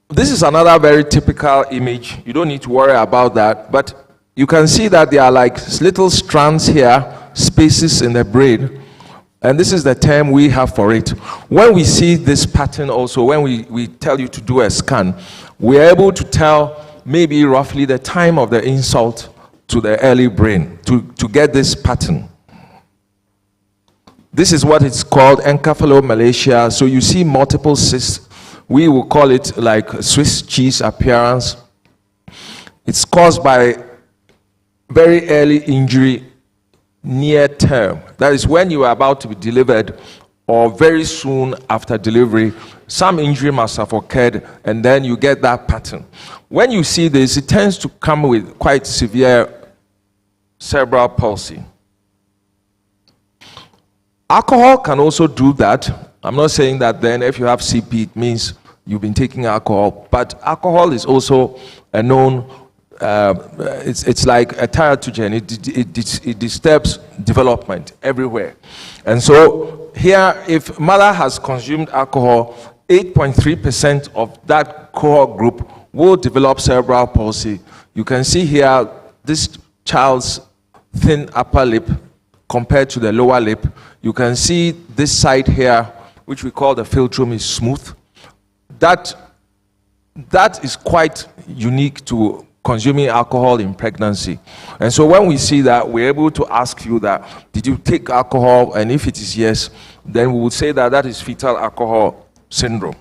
This is another very typical image. You don't need to worry about that, but you can see that there are like little strands here, spaces in the brain, and this is the term we have for it. When we see this pattern also, when we tell you to do a scan, we are able to tell maybe roughly the time of the insult to the early brain to get this pattern. This is what it's called, encephalomalacia. So you see multiple cysts. We will call it like Swiss cheese appearance. It's caused by very early injury near term. That is when you are about to be delivered or very soon after delivery. Some injury must have occurred, and then you get that pattern. When you see this, it tends to come with quite severe cerebral palsy. Alcohol can also do that. I'm not saying that then if you have CP, it means you've been taking alcohol, but alcohol is also a known, it's like a teratogen. It disturbs development everywhere. And so here, if mother has consumed alcohol, 8.3% of that cohort group will develop cerebral palsy. You can see here this child's thin upper lip compared to the lower lip. You can see this side here, which we call the philtrum, is smooth. That is quite unique to consuming alcohol in pregnancy. And so when we see that, we're able to ask you that, did you take alcohol? And if it is yes, then we would say that that is fetal alcohol syndrome.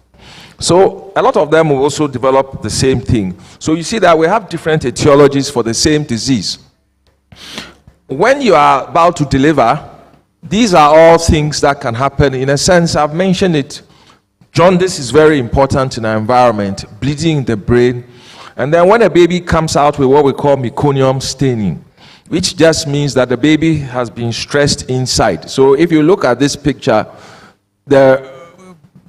So a lot of them will also develop the same thing. So you see that we have different etiologies for the same disease. When you are about to deliver, these are all things that can happen. In a sense, I've mentioned it. Jaundice is very important in our environment, bleeding in the brain. And then when a baby comes out with what we call meconium staining, which just means that the baby has been stressed inside. So if you look at this picture, the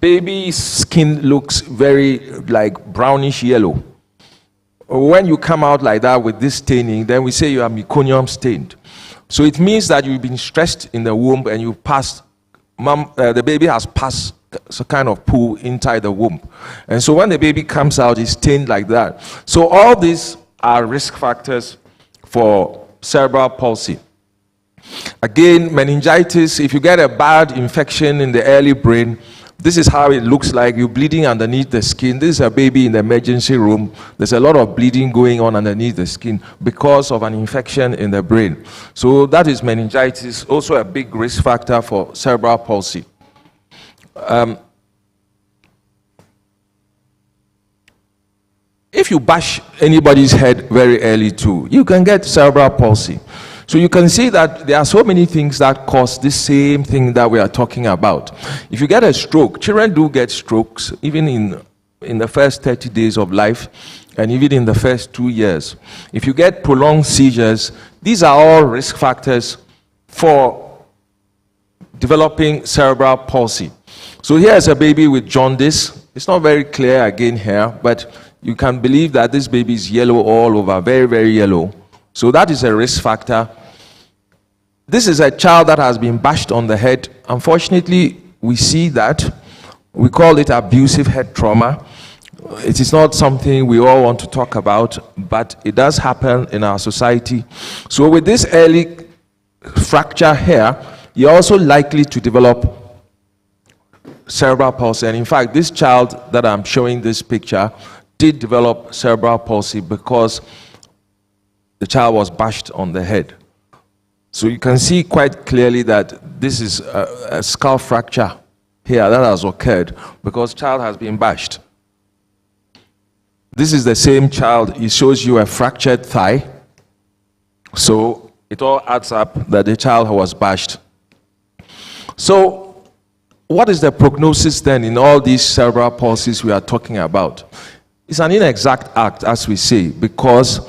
baby's skin looks very like brownish yellow. When you come out like that with this staining, then we say you are meconium stained. So it means that you've been stressed in the womb and you passed, the baby has passed a kind of pool inside the womb. And so when the baby comes out, it's stained like that. So all these are risk factors for cerebral palsy. Again, meningitis, if you get a bad infection in the early brain, this is how it looks like. You're bleeding underneath the skin. This is a baby in the emergency room. There's a lot of bleeding going on underneath the skin because of an infection in the brain. So that is meningitis, also a big risk factor for cerebral palsy. If you bash anybody's head very early too, you can get cerebral palsy. So you can see that there are so many things that cause this same thing that we are talking about. If you get a stroke, children do get strokes, even in the first 30 days of life, and even in the first 2 years. If you get prolonged seizures, these are all risk factors for developing cerebral palsy. So here's a baby with jaundice. It's not very clear again here, but you can believe that this baby is yellow all over, very, very yellow. So that is a risk factor. This is a child that has been bashed on the head. Unfortunately, we see that. We call it abusive head trauma. It is not something we all want to talk about, but it does happen in our society. So with this early fracture here, you're also likely to develop cerebral palsy. And in fact, this child that I'm showing this picture did develop cerebral palsy because the child was bashed on the head. So you can see quite clearly that this is a skull fracture here that has occurred because child has been bashed. This is the same child. It shows you a fractured thigh. So it all adds up that the child was bashed. So what is the prognosis then in all these cerebral palsies we are talking about? It's an inexact act, as we say, because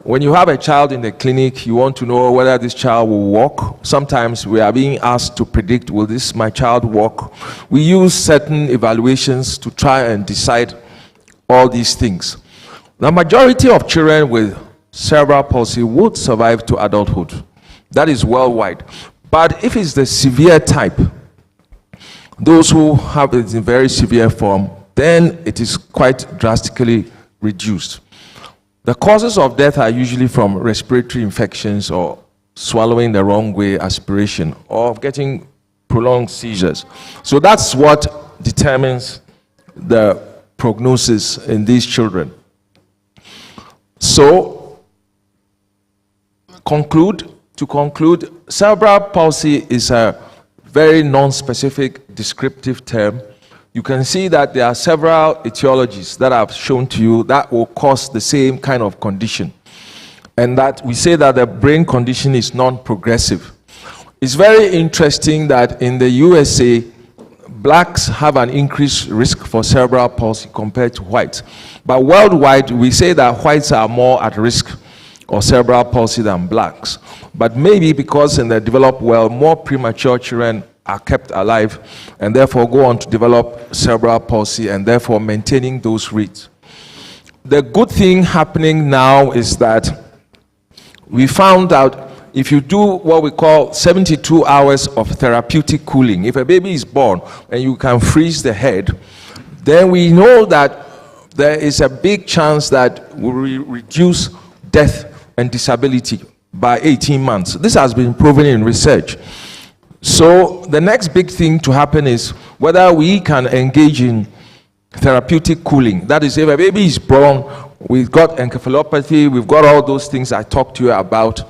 when you have a child in the clinic, you want to know whether this child will walk. Sometimes we are being asked to predict, will my child walk? We use certain evaluations to try and decide all these things. The majority of children with cerebral palsy would survive to adulthood. That is worldwide. But if it's the severe type, those who have it in very severe form, then it is quite drastically reduced. The causes of death are usually from respiratory infections or swallowing the wrong way, aspiration, or getting prolonged seizures. So that's what determines the prognosis in these children. So, to conclude, cerebral palsy is a very non-specific descriptive term, you can see that there are several etiologies that I've shown to you that will cause the same kind of condition. And that we say that the brain condition is non-progressive. It's very interesting that in the USA, blacks have an increased risk for cerebral palsy compared to whites. But worldwide, we say that whites are more at risk of cerebral palsy than blacks. But maybe because in the developed world, more premature children are kept alive and therefore go on to develop cerebral palsy and therefore maintaining those rates. The good thing happening now is that we found out if you do what we call 72 hours of therapeutic cooling, if a baby is born and you can freeze the head, then we know that there is a big chance that we will reduce death and disability by 18 months. This has been proven in research. So the next big thing to happen is whether we can engage in therapeutic cooling. That is, if a baby is born, we've got encephalopathy, we've got all those things I talked to you about,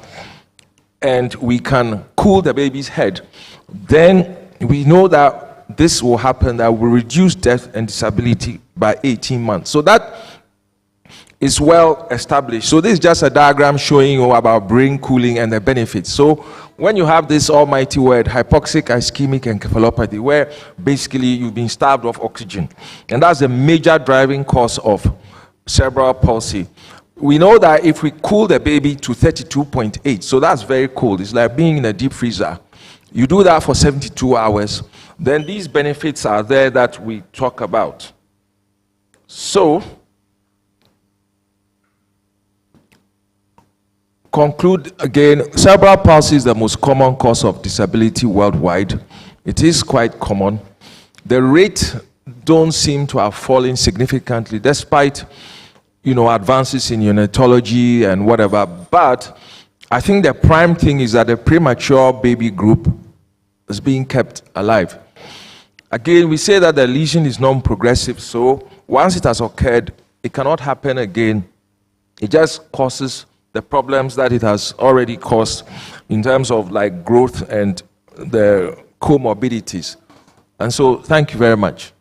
and we can cool the baby's head, then we know that this will happen, that will reduce death and disability by 18 months. So that is well established. So this is just a diagram showing you about brain cooling and the benefits. So when you have this almighty word, hypoxic ischemic encephalopathy, where basically you've been starved of oxygen, and that's a major driving cause of cerebral palsy. We know that if we cool the baby to 32.8, so that's very cold, it's like being in a deep freezer. You do that for 72 hours, then these benefits are there that we talk about. So, conclude again, cerebral palsy is the most common cause of disability worldwide. It is quite common. The rate don't seem to have fallen significantly despite advances in neonatology and whatever, but I think the prime thing is that the premature baby group is being kept alive. Again, we say that the lesion is non-progressive, so once it has occurred, it cannot happen again. It just causes the problems that it has already caused in terms of like growth and the comorbidities. And so, thank you very much.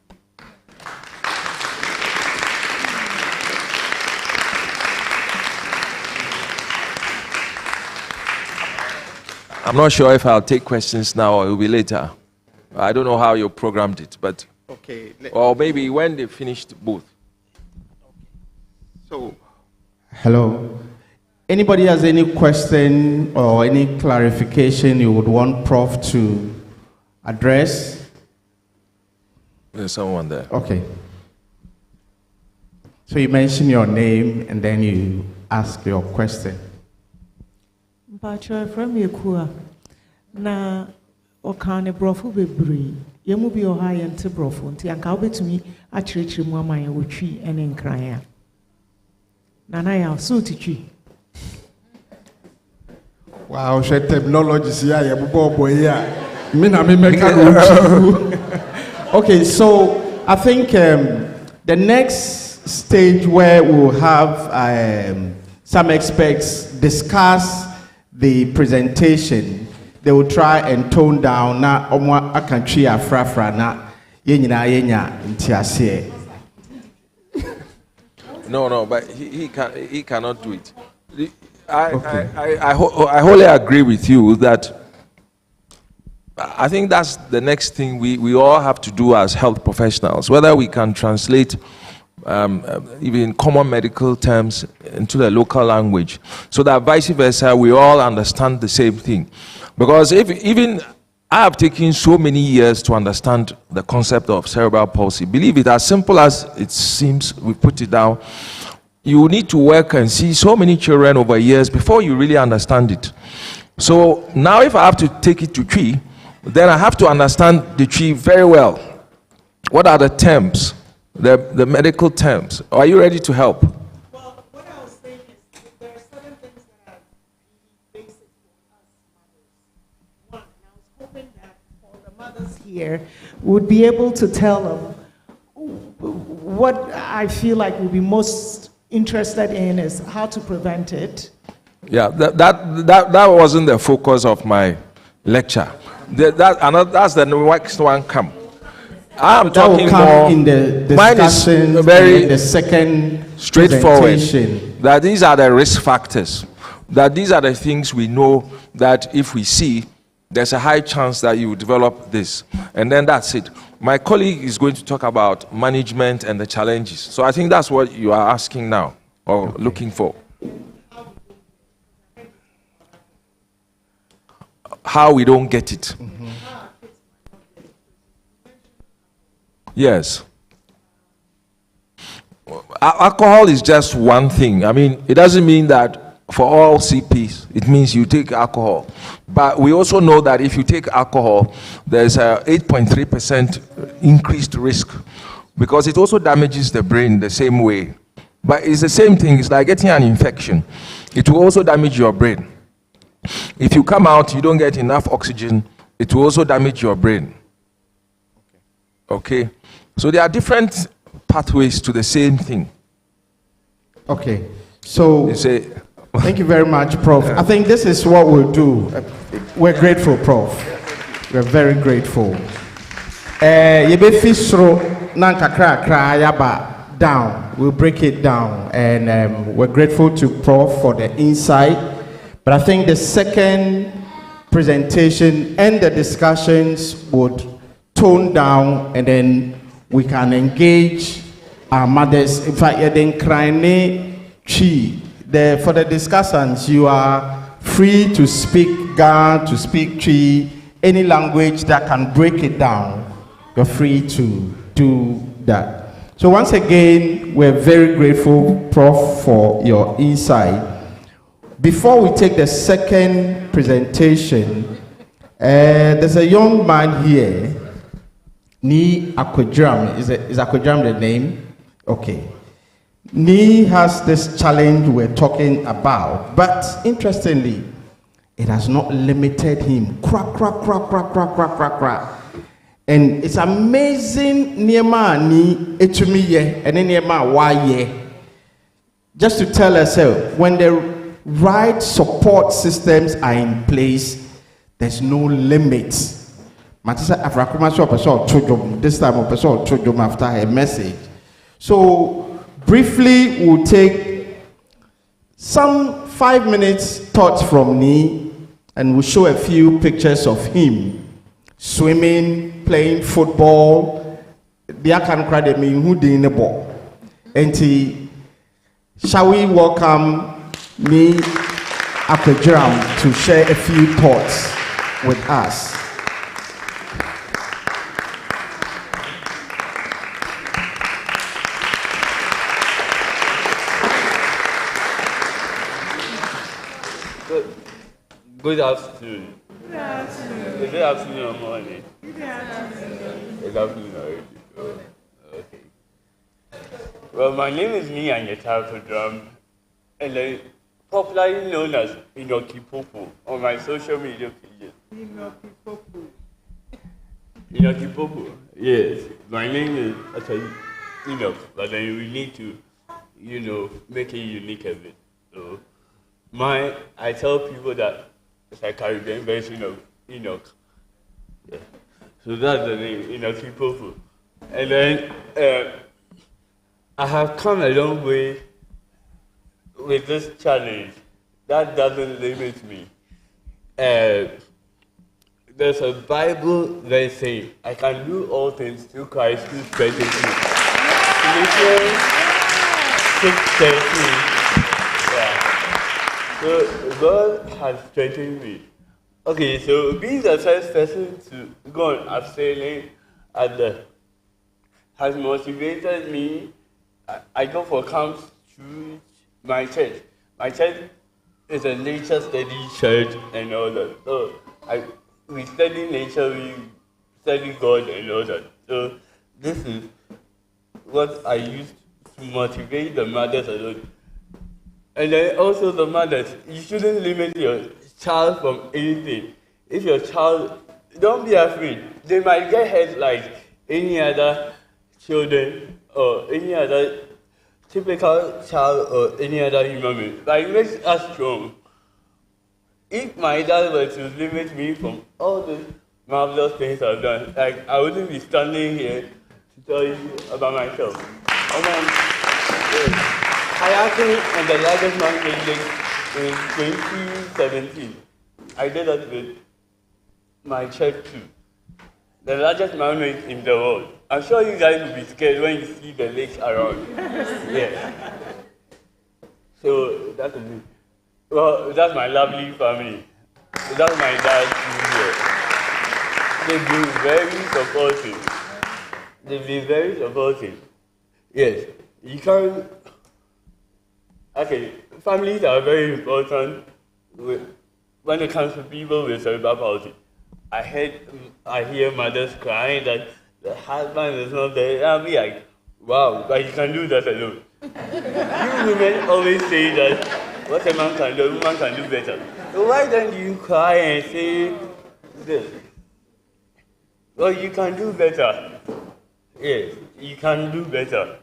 I'm not sure if I'll take questions now or it will be later. I don't know how you programmed it, but Okay. or maybe when they finished both. So, hello. Anybody has any question or any clarification you would want Prof to address? There's someone there. Okay. So you mention your name and then you ask your question. Mpacho from Yekua na okane brofo bebre yemu bi oha yente brofo nti anka obetumi a chirechire mu amanye wotwi ene nkran ya na ya so titwi. Wow, she technology see ya bobo here. Me na me make Okay, so I think the next stage where we'll have some experts discuss the presentation, they will try and tone down na omwa akantri afrafra na yenyina yenya ntiase. No, but he cannot do it. I wholly agree with you that I think that's the next thing we all have to do as health professionals, whether we can translate even common medical terms into the local language, so that vice versa, we all understand the same thing. Because even I have taken so many years to understand the concept of cerebral palsy. Believe it, as simple as it seems, we put it down, you need to work and see so many children over years before you really understand it. So now if I have to take it to tree, then I have to understand the tree very well. What are the terms? The medical terms. Are you ready to help? Well, what I was saying is there are certain things that are basic for us mothers. One, and I was hoping that for the mothers here would be able to tell them what I feel like we'll be most interested in is how to prevent it. Yeah, that wasn't the focus of my lecture. That's the next one come. I'm That will talking come more. in the Mine is discussion, very the second straightforward. presentation. That these are the risk factors. That these are the things we know that if we see, there's a high chance that you will develop this. And then that's it. My colleague is going to talk about management and the challenges. So I think that's what you are asking now or looking for. How we don't get it. Mm-hmm. Yes. Alcohol is just one thing. I mean, it doesn't mean that for all CPs, it means you take alcohol. But we also know that if you take alcohol, there's a 8.3% increased risk because it also damages the brain the same way. But it's the same thing. It's like getting an infection. It will also damage your brain. If you come out, you don't get enough oxygen, it will also damage your brain. Okay? So there are different pathways to the same thing. Okay. So, You say, thank you very much, Prof. I think this is what we'll do. We're grateful, Prof. We're very grateful. Down. We'll break it down. And we're grateful to Prof for the insight. But I think the second presentation and the discussions would tone down, and then we can engage our mothers. In fact, for the discussants, you are free to speak Ga, to speak Chi, any language that can break it down. You're free to do that. So once again, we're very grateful, Prof, for your insight. Before we take the second presentation, there's a young man here, Ni Akwadram. Is Akwadram the name? Okay. Ni has this challenge we're talking about, but interestingly, it has not limited him. Crack, crack, crack, crack, crack, crack, crack, crack. And it's amazing Niema ni etumiye and Niema waye. Just to tell ourselves, when the right support systems are in place, there's no limit. Matisa Afrakoma this time of person after her message. So briefly, we'll take some 5 minutes thoughts from Ni, and we'll show a few pictures of him swimming, playing football. They can cry the me who did in the ball. And shall we welcome Ni Akwadram to share a few thoughts with us? Good afternoon. Good afternoon. Is it afternoon or morning? Good afternoon. It's afternoon already. Oh, okay. Well, my name is Anyeta Akwadram, and I'm popularly known as Inoki Popo on my social media pages. Inoki Popo. Inoki Popo. Yes, my name is actually Enoch, but then we need to, make it unique a bit. So, I tell people that it's a Caribbean version of Enoch. Yeah. So that's the name, Inoki Popo. And then I have come a long way with this challenge. That doesn't limit me. There's a Bible that says, I can do all things through Christ who strengthens me. Philippians 6:13. So God has strengthened me. Okay, so being the first person to go on abseiling has motivated me. I go for camps through my church. My church is a nature study church and all that. So we study nature, we study God and all that. So this is what I use to motivate the mothers alone. And then also the mothers, you shouldn't limit your child from anything. If your child, don't be afraid. They might get hurt like any other children or any other typical child or any other human being. But it makes us strong. If my dad were to limit me from all this marvelous things I've done. Like, I wouldn't be standing here to tell you about myself. And then, kayaking in the largest mountain lake in 2017. I did that with my church too. The largest mountain in the world. I'm sure you guys will be scared when you see the lakes around. Yeah. So that's me. Well, that's my lovely family. That's my dad too. They've been very supportive. They've been very supportive. Yes. You can't. Okay, families are very important when it comes to people with cerebral palsy. I hear mothers crying that the husband is not there. I'll be like, wow, but you can do that alone. You women always say that what a man can do, a woman can do better. So why don't you cry and say this? Well, you can do better. Yes, you can do better.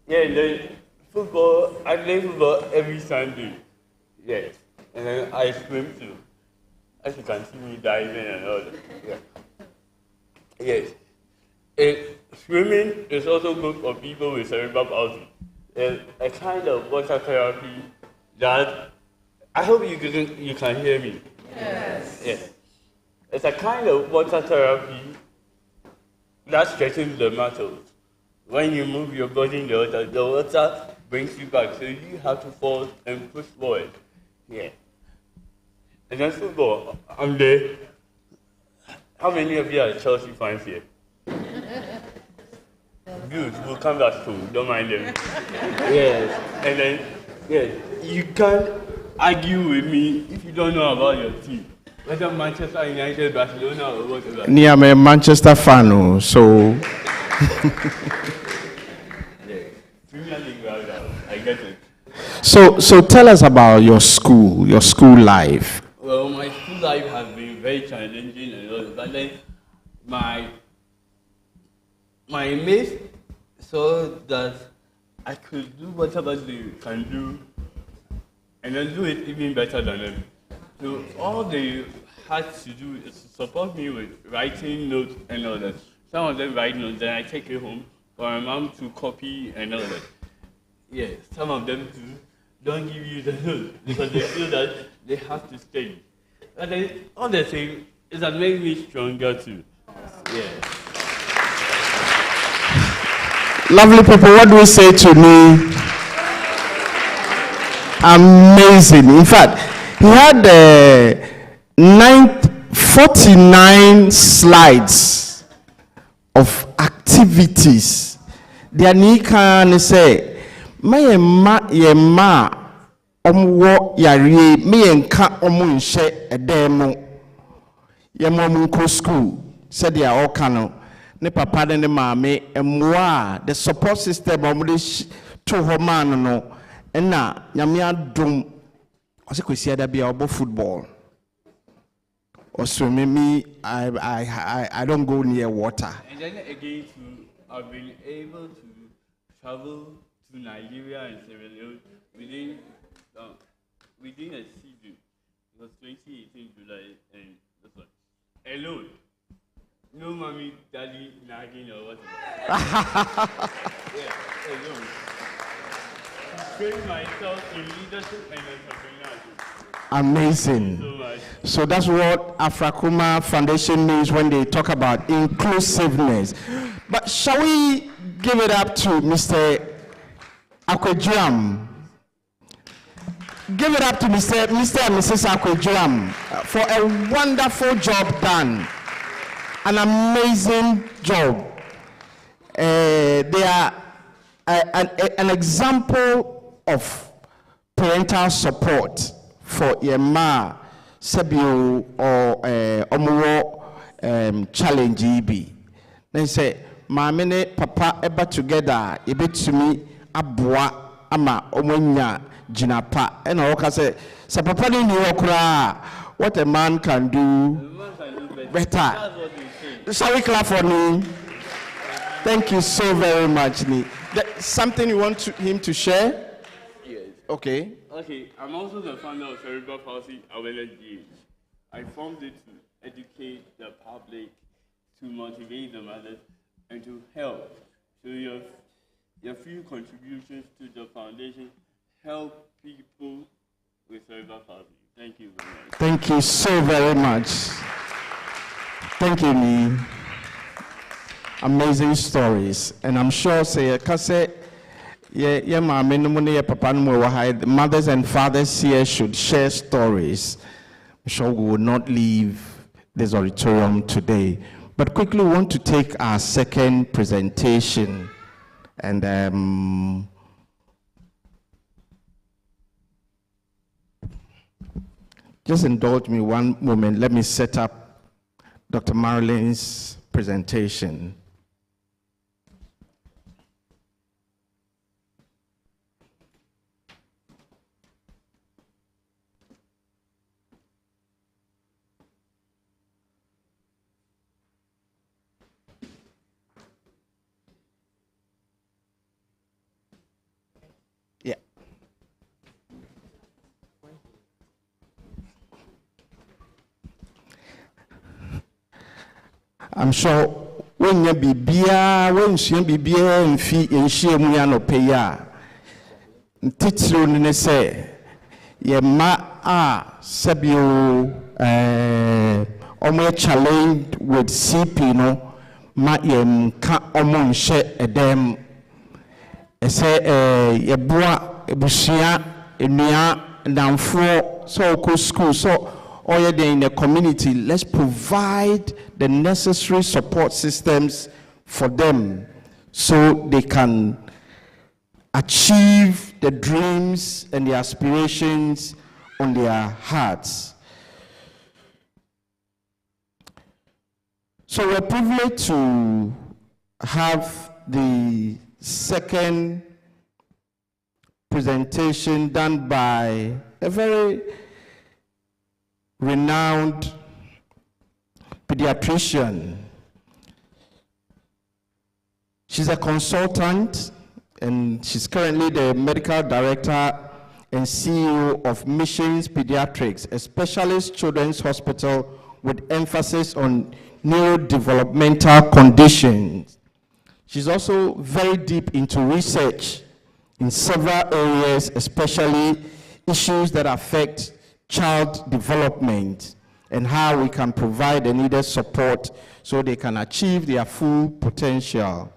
Yeah, then football, I play football every Sunday. Yes, and then I swim too. As you can see me diving and all that. Yeah. Yes. Swimming is also good for people with cerebral palsy. It's a kind of water therapy that I hope you can hear me. Yes. Yes. It's a kind of water therapy that stretches the muscles. When you move your body in the water brings you back, so you have to fall and push forward. Yeah. And then football, I'm there. How many of you are Chelsea fans here? Good, we'll come back soon, don't mind them. Yes, and then, yes, you can't argue with me if you don't know about your team. Whether Manchester United, Barcelona, or whatever. I'm a Manchester fan, so. Yeah, Premier League, I get it. So tell us about your school life. Well, my school life has been very challenging and all, but then my mates saw that I could do whatever they can do and then do it even better than them. So all they had to do is to support me with writing notes and all that. Some of them write notes, then I take it home for my mom to copy and all that. Yeah, some of them too don't give you the notes because they feel that they have to study. And then all the thing is that makes me stronger too. Yeah. Lovely people, what do we say to me? Amazing. In fact, he had 49 slides of activities. The Anika say, "My ma omwo yare me enka omunhye edemo. Ye mom ko school said they are all kano. Ne papa ne maame emwa the support system omde to ho man no na nyame adom ose kwesi ada bia obo football or swimming. Me I don't go near water. And then again too, I've been able to travel to Nigeria and Sierra Leone within a season. It was 2018 July and this one alone. No mommy, daddy, nagging or whatever. Yeah, alone. Train myself in leadership and entrepreneurship. Amazing. Thank you so much. So that's what Afrakoma Foundation means when they talk about inclusiveness. But shall we give it up to Mr. Akwejuam? Give it up to Mr. and Mrs. Akwejuam for a wonderful job done. An amazing job. They are an example of parental support for Yema, Sebio, or Omuro challenge EB. They say, Mamene, Papa, eba together, ebe to me, abwa, ama, omwenya, jinapa. And I say, so Papa ni okra, what a man can do better. Shall we clap for me? Thank you so very much, Ni. Something you want him to share? Yes. Okay. Okay, I'm also the founder of Cerebral Palsy Awareness GH. I formed it to educate the public, to motivate the mothers, and to help. So your few contributions to the foundation help people with cerebral palsy. Thank you very much. Thank you so very much. Thank you, Nee. Amazing stories. And I'm sure, say, mothers and fathers here should share stories. I'm sure we will not leave this auditorium today. But quickly, we want to take our second presentation. And just indulge me one moment. Let me set up Dr. Marilyn's presentation. Yeah. I'm sure when you be beer, when you be beer and fee and she no paya. Titro ne say, ye ma sabio omo challenged with CP no ma ye ka omo she edem. Say ye boa ebusia enua damfo so ko school so all in the community. Let's provide the necessary support systems for them so they can achieve the dreams and the aspirations on their hearts. So we're privileged to have the second presentation done by a very renowned pediatrician. She's a consultant and she's currently the medical director and CEO of Missions Pediatrics, a specialist children's hospital with emphasis on neurodevelopmental conditions. She's also very deep into research in several areas, especially issues that affect child development and how we can provide the needed support so they can achieve their full potential.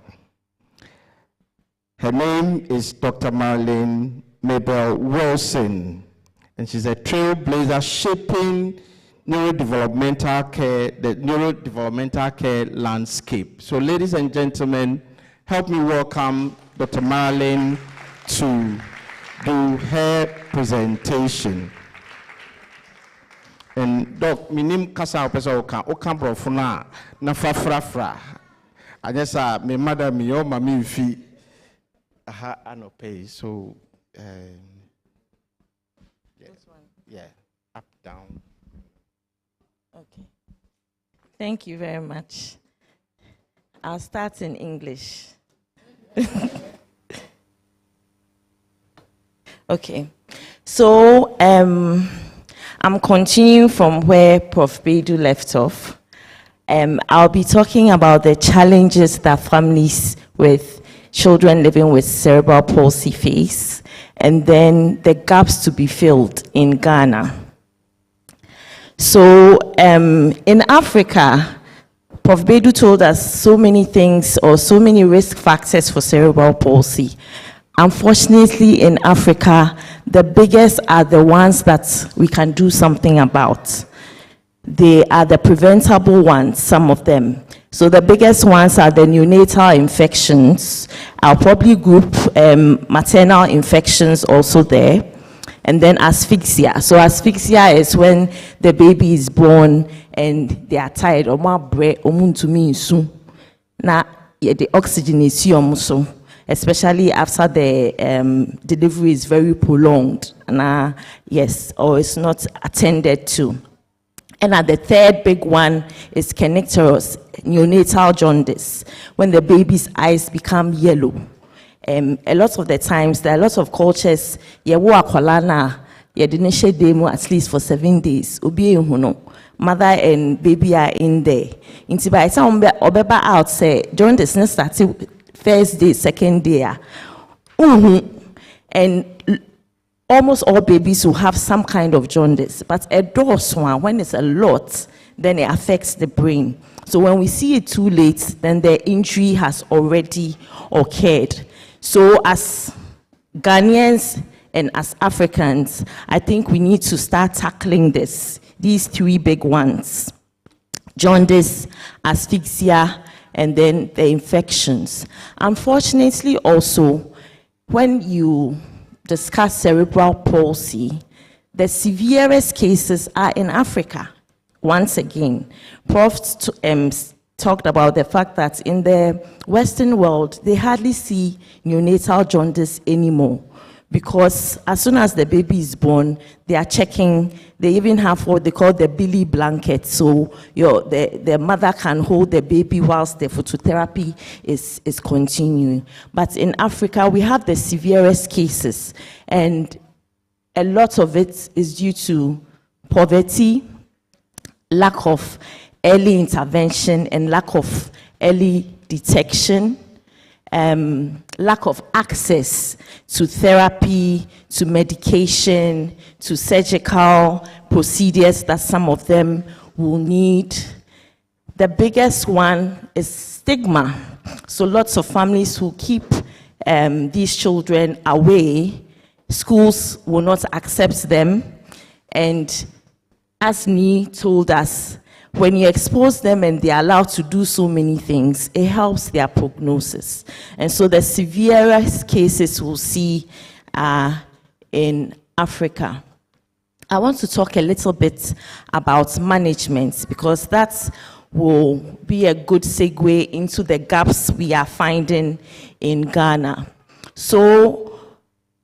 Her name is Dr. Marilyn Mabel Wilson, and she's a trailblazer shaping neurodevelopmental care, the neurodevelopmental care landscape. So ladies and gentlemen, help me welcome Dr. Marilyn to do her presentation. And Doc, minim kasa opesa oka brofuna na fra. Anyesa me madam me o mami mfi aha anope. So yeah, up down. Okay. Thank you very much. I'll start in English. Okay. So I'm continuing from where Prof. Bedu left off. I'll be talking about the challenges that families with children living with cerebral palsy face, and then the gaps to be filled in Ghana. So in Africa, Prof. Bedu told us so many things or so many risk factors for cerebral palsy. Unfortunately, in Africa, the biggest are the ones that we can do something about. They are the preventable ones, some of them. So the biggest ones are the neonatal infections. I'll probably group maternal infections also there. And then asphyxia. So asphyxia is when the baby is born and they are tired. Now the oxygen is so. Especially after the delivery is very prolonged, yes, or it's not attended to. And the third big one is kernicterus, neonatal jaundice, when the baby's eyes become yellow. A lot of the times, there are lots of cultures, You didn't share demo at least for 7 days. Obi no. Mother and baby are in there. Into by the time obeba out say during the semester started first day, second day. And almost all babies will have some kind of jaundice. But a dose one, when it's a lot, then it affects the brain. So when we see it too late, then the injury has already occurred. So as Ghanaians and as Africans, I think we need to start tackling these 3 big ones: jaundice, asphyxia, and then the infections. Unfortunately also, when you discuss cerebral palsy, the severest cases are in Africa. Once again, Prof talked about the fact that in the Western world, they hardly see neonatal jaundice anymore, because as soon as the baby is born, they are checking. They even have what they call the Billy blanket, so the mother can hold the baby whilst the phototherapy is continuing. But in Africa, we have the severest cases, and a lot of it is due to poverty, lack of early intervention, and lack of early detection. Lack of access to therapy, to medication, to surgical procedures that some of them will need. The biggest one is stigma. So lots of families who keep these children away, schools will not accept them. And as Ni told us, when you expose them and they're allowed to do so many things, it helps their prognosis. And so the severest cases we'll see are in Africa. I want to talk a little bit about management, because that will be a good segue into the gaps we are finding in Ghana. So,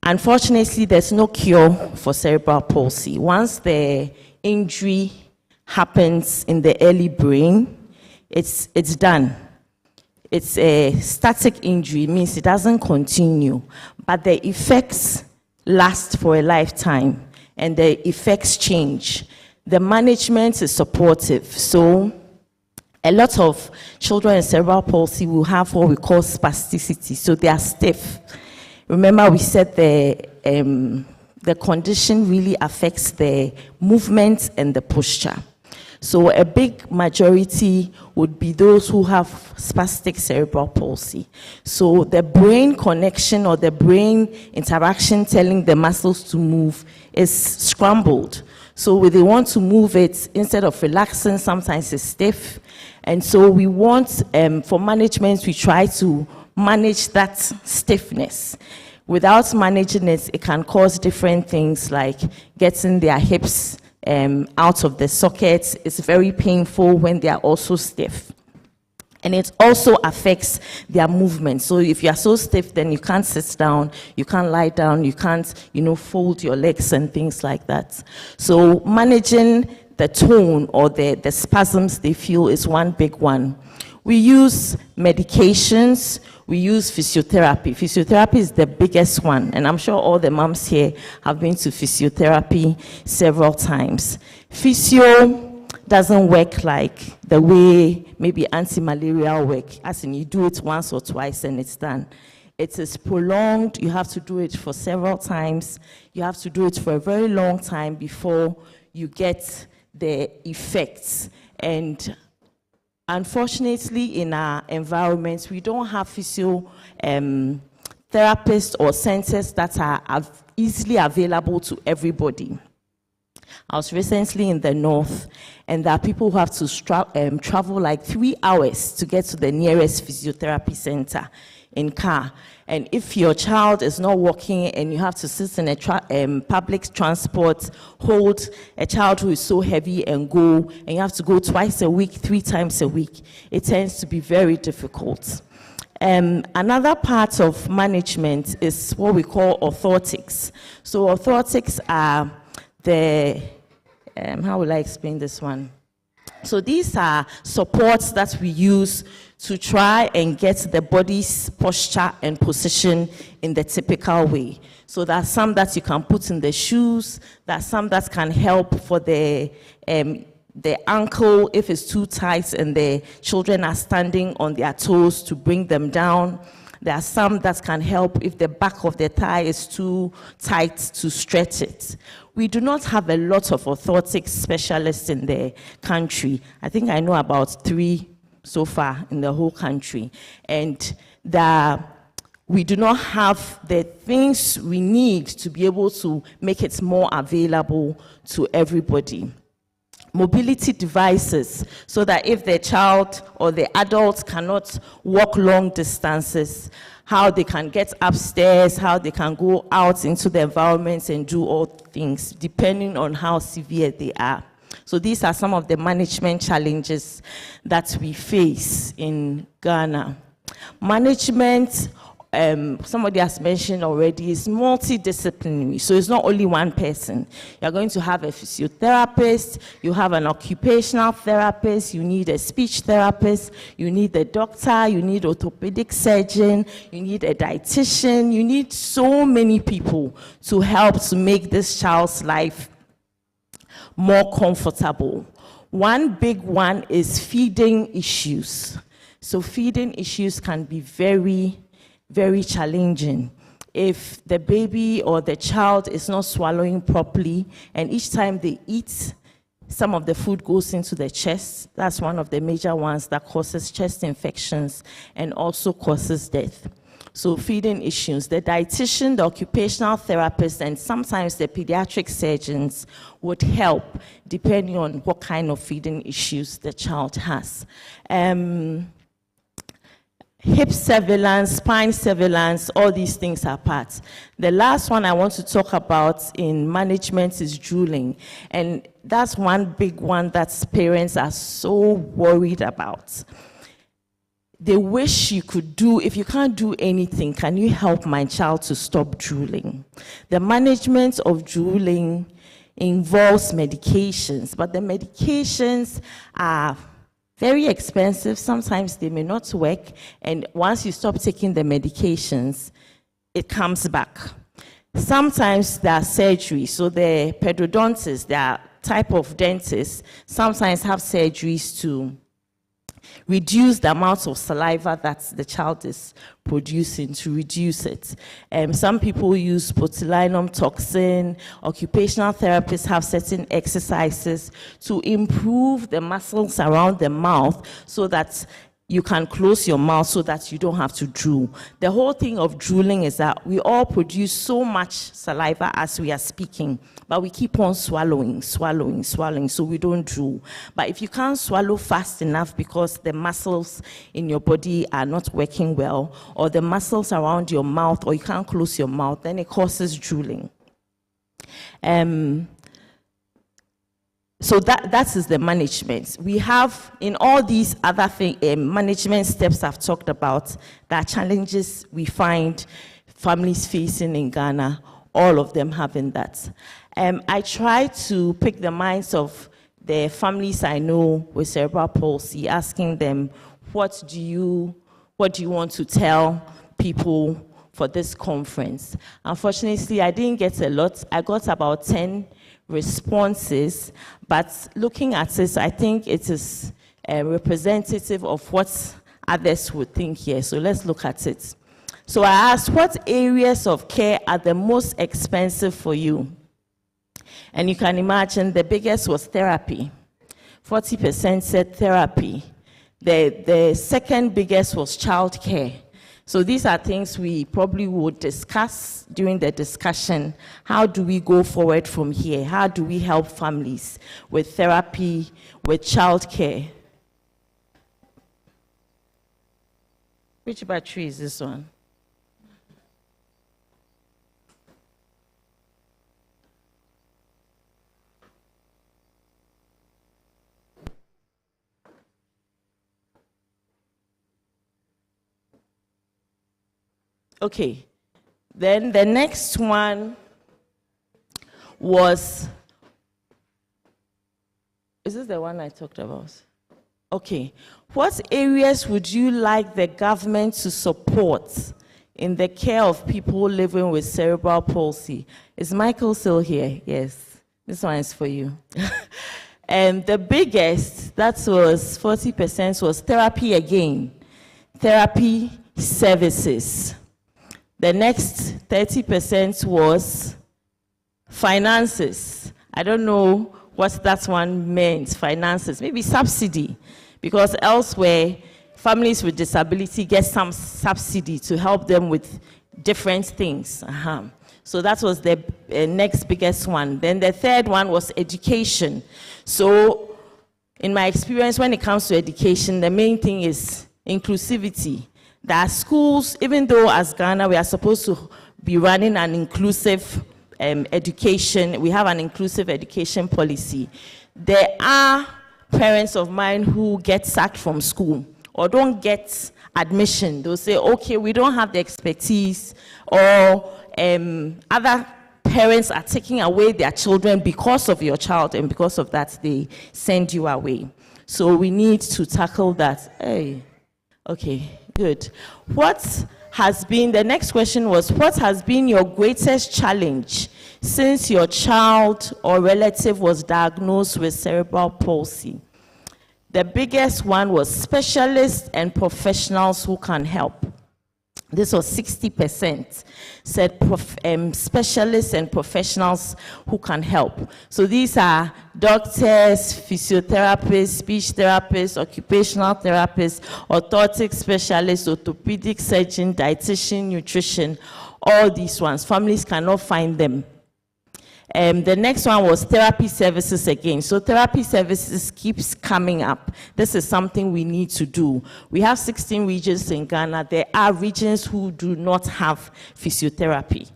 unfortunately, there's no cure for cerebral palsy. Once the injury happens in the early brain, it's done. It's a static injury, means it doesn't continue, but the effects last for a lifetime, and the effects change. The management is supportive, so a lot of children with cerebral palsy will have what we call spasticity, so they are stiff. Remember, we said the condition really affects the movement and the posture. So a big majority would be those who have spastic cerebral palsy. So the brain connection or the brain interaction telling the muscles to move is scrambled. So when they want to move it, instead of relaxing, sometimes it's stiff. And so we want, for management, we try to manage that stiffness. Without managing it, it can cause different things like getting their hips out of the sockets. It's very painful when they are also stiff. And it also affects their movement. So if you are so stiff, then you can't sit down, you can't lie down, you can't, fold your legs and things like that. So managing the tone or the spasms they feel is one big one. We use medications, we use physiotherapy. Physiotherapy is the biggest one, and I'm sure all the moms here have been to physiotherapy several times. Physio doesn't work like the way maybe anti-malarial work, as in you do it once or twice and it's done. It is prolonged, you have to do it for several times, you have to do it for a very long time before you get the effects. And unfortunately, in our environments, we don't have physio therapists or centers that are easily available to everybody. I was recently in the north, and there are people who have to travel like 3 hours to get to the nearest physiotherapy center in car. And if your child is not walking and you have to sit in a public transport, hold a child who is so heavy and you have to go twice a week, 3 times a week, it tends to be very difficult. Another part of management is what we call orthotics. So orthotics are how will I explain this one? So these are supports that we use to try and get the body's posture and position in the typical way. So there's some that you can put in the shoes, there's some that can help for the ankle if it's too tight and the children are standing on their toes to bring them down. There are some that can help if the back of the thigh is too tight to stretch it. We do not have a lot of orthotic specialists in the country. I think I know about 3 so far in the whole country. And we do not have the things we need to be able to make it more available to everybody. Mobility devices, so that if the child or the adult cannot walk long distances, how they can get upstairs, how they can go out into the environment and do all things, depending on how severe they are. So these are some of the management challenges that we face in Ghana. Management, somebody has mentioned already, is multidisciplinary. So it's not only one person. You're going to have a physiotherapist, you have an occupational therapist, you need a speech therapist, you need a doctor, you need an orthopedic surgeon, you need a dietitian, you need so many people to help to make this child's life more comfortable. One big one is feeding issues. So feeding issues can be very challenging. If the baby or the child is not swallowing properly, and each time they eat, some of the food goes into the chest, that's one of the major ones that causes chest infections and also causes death. So feeding issues, the dietitian, the occupational therapist, and sometimes the pediatric surgeons would help depending on what kind of feeding issues the child has. Hip surveillance, spine surveillance, all these things are part. The last one I want to talk about in management is drooling. And that's one big one that parents are so worried about. They wish you could do, if you can't do anything, can you help my child to stop drooling? The management of drooling involves medications, but the medications are very expensive. Sometimes they may not work, and once you stop taking the medications, it comes back. Sometimes there are surgeries. So the periodontists, their type of dentists, sometimes have surgeries to reduce the amount of saliva that the child is producing, to reduce it. Some people use botulinum toxin. Occupational therapists have certain exercises to improve the muscles around the mouth so that you can close your mouth so that you don't have to drool. The whole thing of drooling is that we all produce so much saliva as we are speaking, but we keep on swallowing, so we don't drool. But if you can't swallow fast enough because the muscles in your body are not working well, or the muscles around your mouth, or you can't close your mouth, then it causes drooling. So that is the management. We have, in all these other management steps I've talked about, there are challenges we find families facing in Ghana, all of them having that. I try to pick the minds of the families I know with cerebral palsy, asking them, what do you want to tell people for this conference? Unfortunately, I didn't get a lot. I got about 10 responses, but looking at this, I think it is representative of what others would think here. So let's look at it. So I asked, what areas of care are the most expensive for you? And you can imagine the biggest was therapy. 40% said therapy. The second biggest was childcare. So these are things we probably would discuss during the discussion. How do we go forward from here? How do we help families with therapy, with childcare? Which battery is this one? Okay, then the next one was, is this the one I talked about? Okay. What areas would you like the government to support in the care of people living with cerebral palsy? Is Michael still here? Yes. This one is for you. And the biggest, that was 40%, was therapy again. Therapy services. The next 30% was finances. I don't know what that one meant, finances. Maybe subsidy, because elsewhere, families with disability get some subsidy to help them with different things. So that was the next biggest one. Then the third one was education. So in my experience, when it comes to education, the main thing is inclusivity. That schools, even though as Ghana we are supposed to be running an inclusive education, we have an inclusive education policy, there are parents of mine who get sacked from school or don't get admission. They'll say, okay, we don't have the expertise, or other parents are taking away their children because of your child, and because of that they send you away. So we need to tackle that. Hey, okay, good. What has been, the next question was, what has been your greatest challenge since your child or relative was diagnosed with cerebral palsy? The biggest one was specialists and professionals who can help. This was 60%, said specialists and professionals who can help. So these are doctors, physiotherapists, speech therapists, occupational therapists, orthotic specialists, orthopedic surgeon, dietitian, nutrition, all these ones. Families cannot find them. The next one was therapy services again. So therapy services keeps coming up. This is something we need to do. We have 16 regions in Ghana. There are regions who do not have physiotherapy.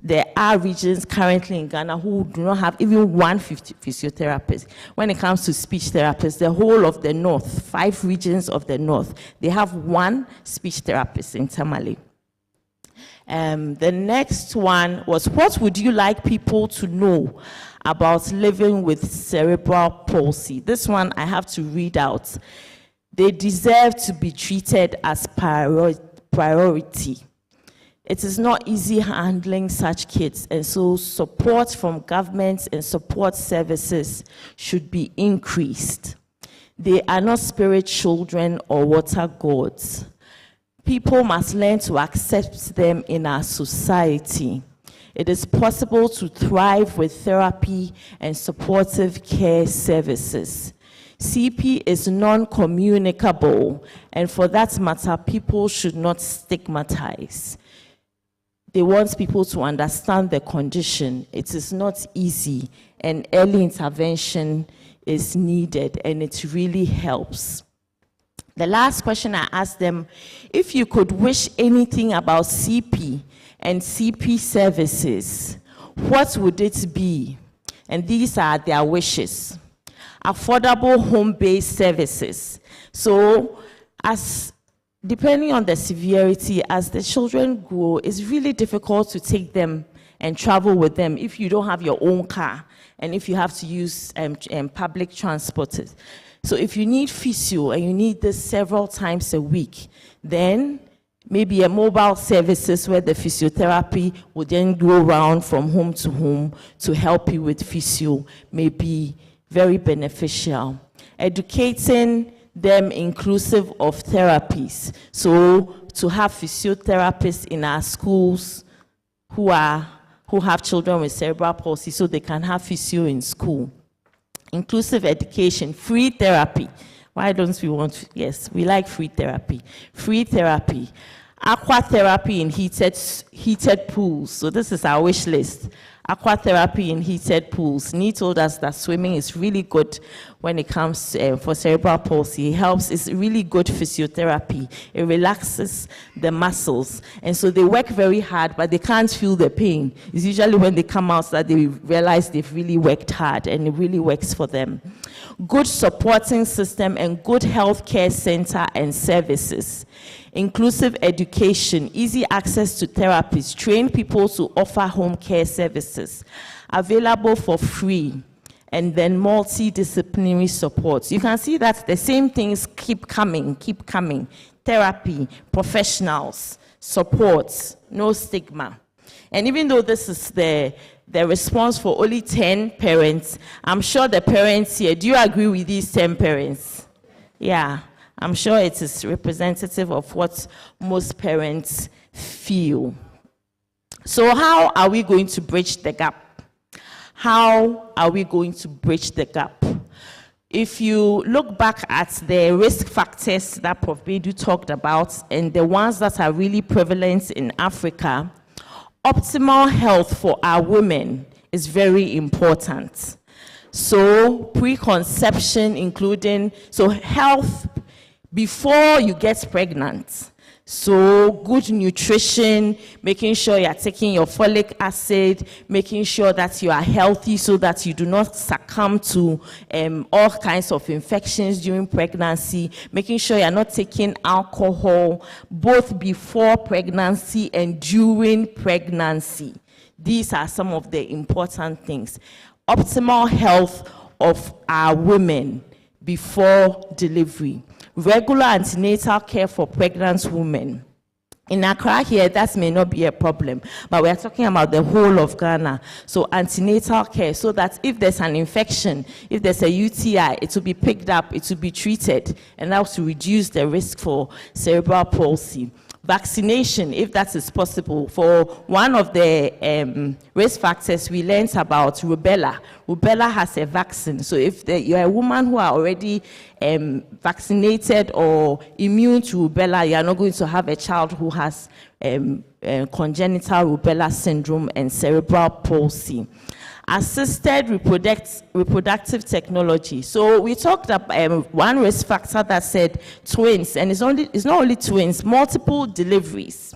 There are regions currently in Ghana who do not have even one physiotherapist. When it comes to speech therapists, the whole of the north, 5 regions of the north, they have one speech therapist in Tamale. The next one was, what would you like people to know about living with cerebral palsy? This one I have to read out. They deserve to be treated as priority. It is not easy handling such kids, and so support from governments and support services should be increased. They are not spirit children or water gods. People must learn to accept them in our society. It is possible to thrive with therapy and supportive care services. CP is non-communicable, and for that matter, people should not stigmatize. They want people to understand the condition. It is not easy, and early intervention is needed, and it really helps. The last question I asked them, if you could wish anything about CP and CP services, what would it be? And these are their wishes. Affordable home-based services. So, depending on the severity, as the children grow, it's really difficult to take them and travel with them if you don't have your own car and if you have to use public transport. So if you need physio and you need this several times a week, then maybe a mobile services where the physiotherapy would then go around from home to home to help you with physio may be very beneficial. Educating them inclusive of therapies. So to have physiotherapists in our schools who have children with cerebral palsy so they can have physio in school. Inclusive education, free therapy. Why don't we want to? Yes, we like free therapy. Free therapy. Aqua therapy in heated pools. So this is our wish list. Aqua therapy in heated pools. Nee told us that swimming is really good when it comes for cerebral palsy. It helps. It's really good physiotherapy. It relaxes the muscles. And so they work very hard, but they can't feel the pain. It's usually when they come out that they realize they've really worked hard and it really works for them. Good supporting system and good healthcare center and services. Inclusive education, easy access to therapists, train people to offer home care services, available for free, and then multidisciplinary support. You can see that the same things keep coming. Therapy, professionals, support, no stigma. And even though this is the response for only 10 parents, I'm sure the parents here, do you agree with these 10 parents? Yeah, I'm sure it is representative of what most parents feel. So how are we going to bridge the gap? How are we going to bridge the gap? If you look back at the risk factors that Prof. Bedu talked about and the ones that are really prevalent in Africa, optimal health for our women is very important. So preconception, including, so health before you get pregnant. So good nutrition, making sure you're taking your folic acid, making sure that you are healthy so that you do not succumb to all kinds of infections during pregnancy, making sure you're not taking alcohol both before pregnancy and during pregnancy. These are some of the important things. Optimal health of our women before delivery. Regular antenatal care for pregnant women. In Accra here, that may not be a problem, but we are talking about the whole of Ghana. So antenatal care, so that if there's an infection, if there's a UTI, it will be picked up, it will be treated, and that will reduce the risk for cerebral palsy. Vaccination, if that is possible. For one of the risk factors, we learned about rubella. Rubella has a vaccine. So if you're a woman who are already vaccinated or immune to rubella, you are not going to have a child who has congenital rubella syndrome and cerebral palsy. Assisted reproductive technology. So we talked about one risk factor that said twins, and it's not only twins, multiple deliveries.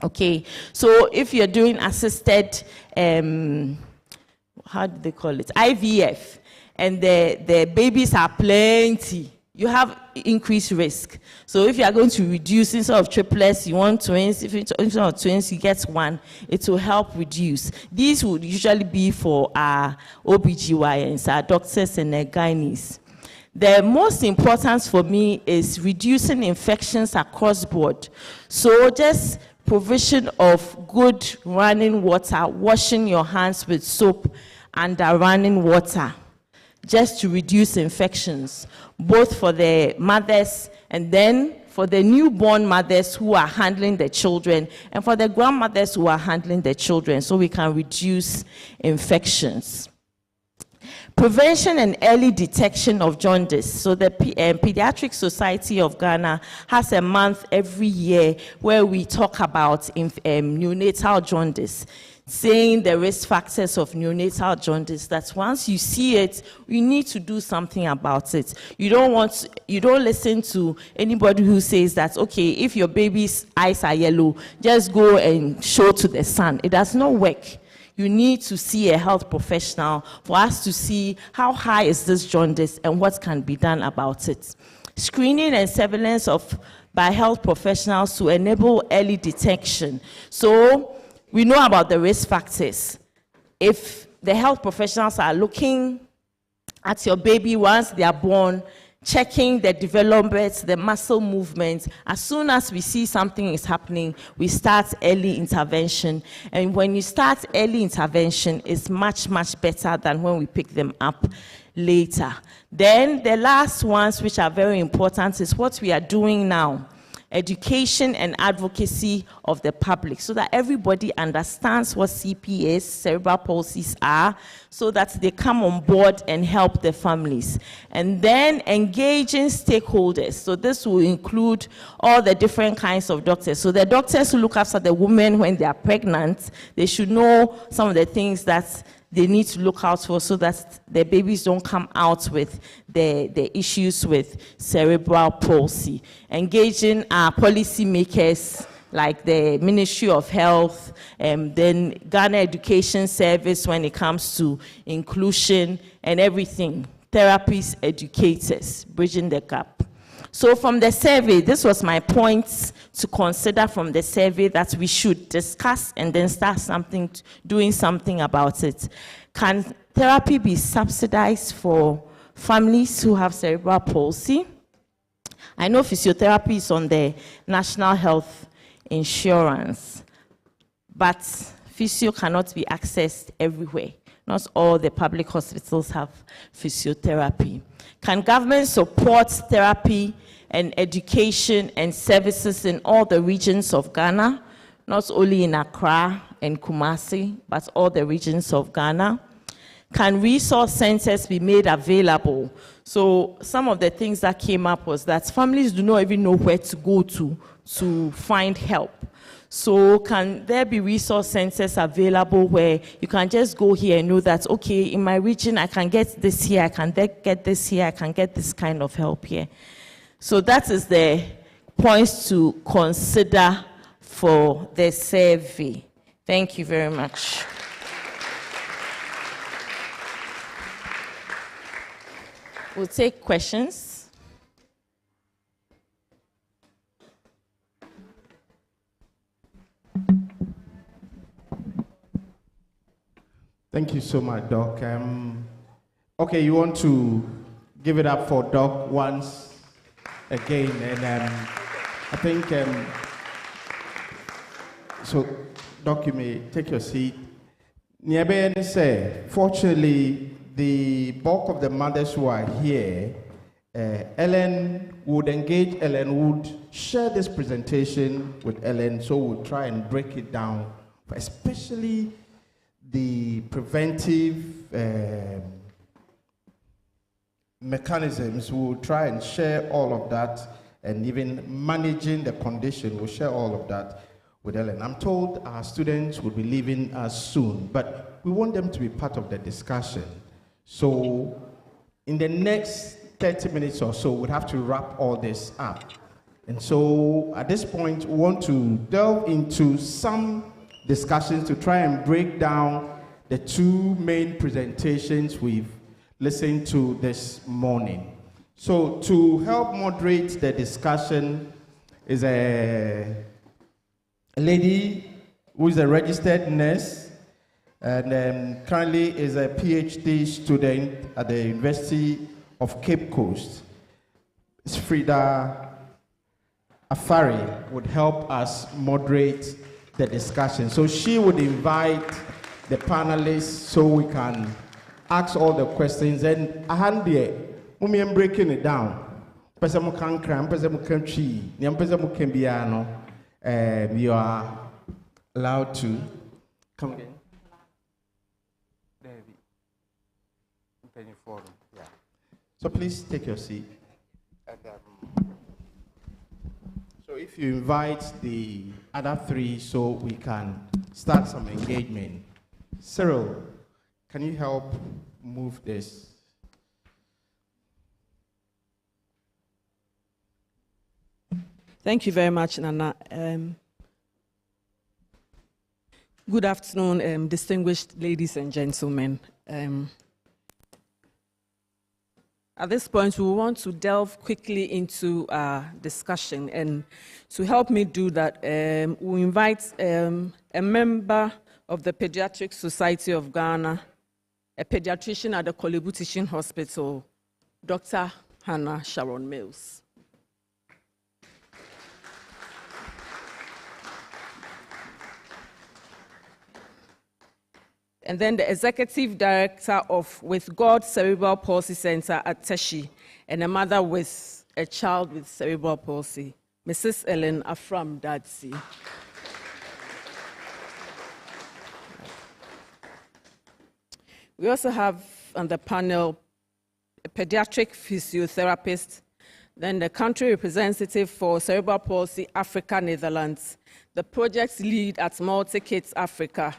Okay, so if you're doing assisted, how do they call it, IVF, and the babies are plenty, you have increased risk. So if you are going to reduce, instead of triplets, you want twins. If instead of twins, you get one, it will help reduce. These would usually be for our OBGYNs, our doctors and their gynaes. The most important for me is reducing infections across board. So just provision of good running water, washing your hands with soap under running water, just to reduce infections, both for the mothers and then for the newborn mothers who are handling the children and for the grandmothers who are handling the children, so we can reduce infections. Prevention and early detection of jaundice. So the Pediatric Society of Ghana has a month every year where we talk about neonatal jaundice, saying the risk factors of neonatal jaundice, that once you see it, you need to do something about it. You don't listen to anybody who says that, okay, if your baby's eyes are yellow, just go and show to the sun. It does not work. You need to see a health professional for us to see how high is this jaundice and what can be done about it. Screening and surveillance by health professionals to enable early detection. So we know about the risk factors. If the health professionals are looking at your baby once they are born, checking the development, the muscle movements, as soon as we see something is happening, we start early intervention. And when you start early intervention, it's much, much better than when we pick them up later. Then the last ones, which are very important, is what we are doing now. Education and advocacy of the public, so that everybody understands what CPS, cerebral palsies are, so that they come on board and help the families. And then engaging stakeholders. So this will include all the different kinds of doctors. So the doctors who look after the women when they are pregnant, they should know some of the things that they need to look out for so that the babies don't come out with the issues with cerebral palsy. Engaging our policy makers like the Ministry of Health, then Ghana Education Service when it comes to inclusion and everything. Therapists, educators, bridging the gap. So from the survey, this was my points to consider from the survey that we should discuss and then start doing something about it. Can therapy be subsidized for families who have cerebral palsy? I know physiotherapy is on the National Health Insurance, but physio cannot be accessed everywhere. Not all the public hospitals have physiotherapy. Can government support therapy and education and services in all the regions of Ghana, not only in Accra and Kumasi, but all the regions of Ghana? Can resource centers be made available? So some of the things that came up was that families do not even know where to go to find help. So can there be resource centers available where you can just go here and know that, okay, in my region, I can get this here, I can get this here, I can get this kind of help here. So that is the points to consider for the survey. Thank you very much. We'll take questions. Thank you so much, Doc. Okay, you want to give it up for Doc once again, and I think so. Doc, you may take your seat. Niabene say, fortunately, the bulk of the mothers who are here, Ellen would engage. Ellen would share this presentation with Ellen, so we'll try and break it down, especially the preventive mechanisms. We'll try and share all of that, and even managing the condition, we'll share all of that with Ellen. I'm told our students will be leaving us soon, but we want them to be part of the discussion. So in the next 30 minutes or so, we'll have to wrap all this up. And so at this point, we want to delve into some discussions to try and break down the two main presentations we've listened to this morning. So to help moderate the discussion is a lady who is a registered nurse and currently is a PhD student at the University of Cape Coast. It's Frida Afari would help us moderate the discussion. So she would invite the panelists so we can ask all the questions. And I hand there, I'm breaking it down. Person can cram, person can tree, the person can be you are allowed to come again. Yeah. So please take your seat. And, so if you invite the other three so we can start some engagement. Cyril, can you help move this? Thank you very much, Nana. Good afternoon, distinguished ladies and gentlemen. At this point, we want to delve quickly into our discussion, and to help me do that, we invite a member of the Pediatric Society of Ghana, a pediatrician at the Kolebu Teaching Hospital, Dr. Hannah Sharon Mills. And then the executive director of With God Cerebral Palsy Center at Teshi, and a mother with a child with cerebral palsy, Mrs. Ellen Afram Dadsi. We also have on the panel a pediatric physiotherapist, then the country representative for Cerebral Palsy Africa, Netherlands, the project lead at Multi-Kids Africa,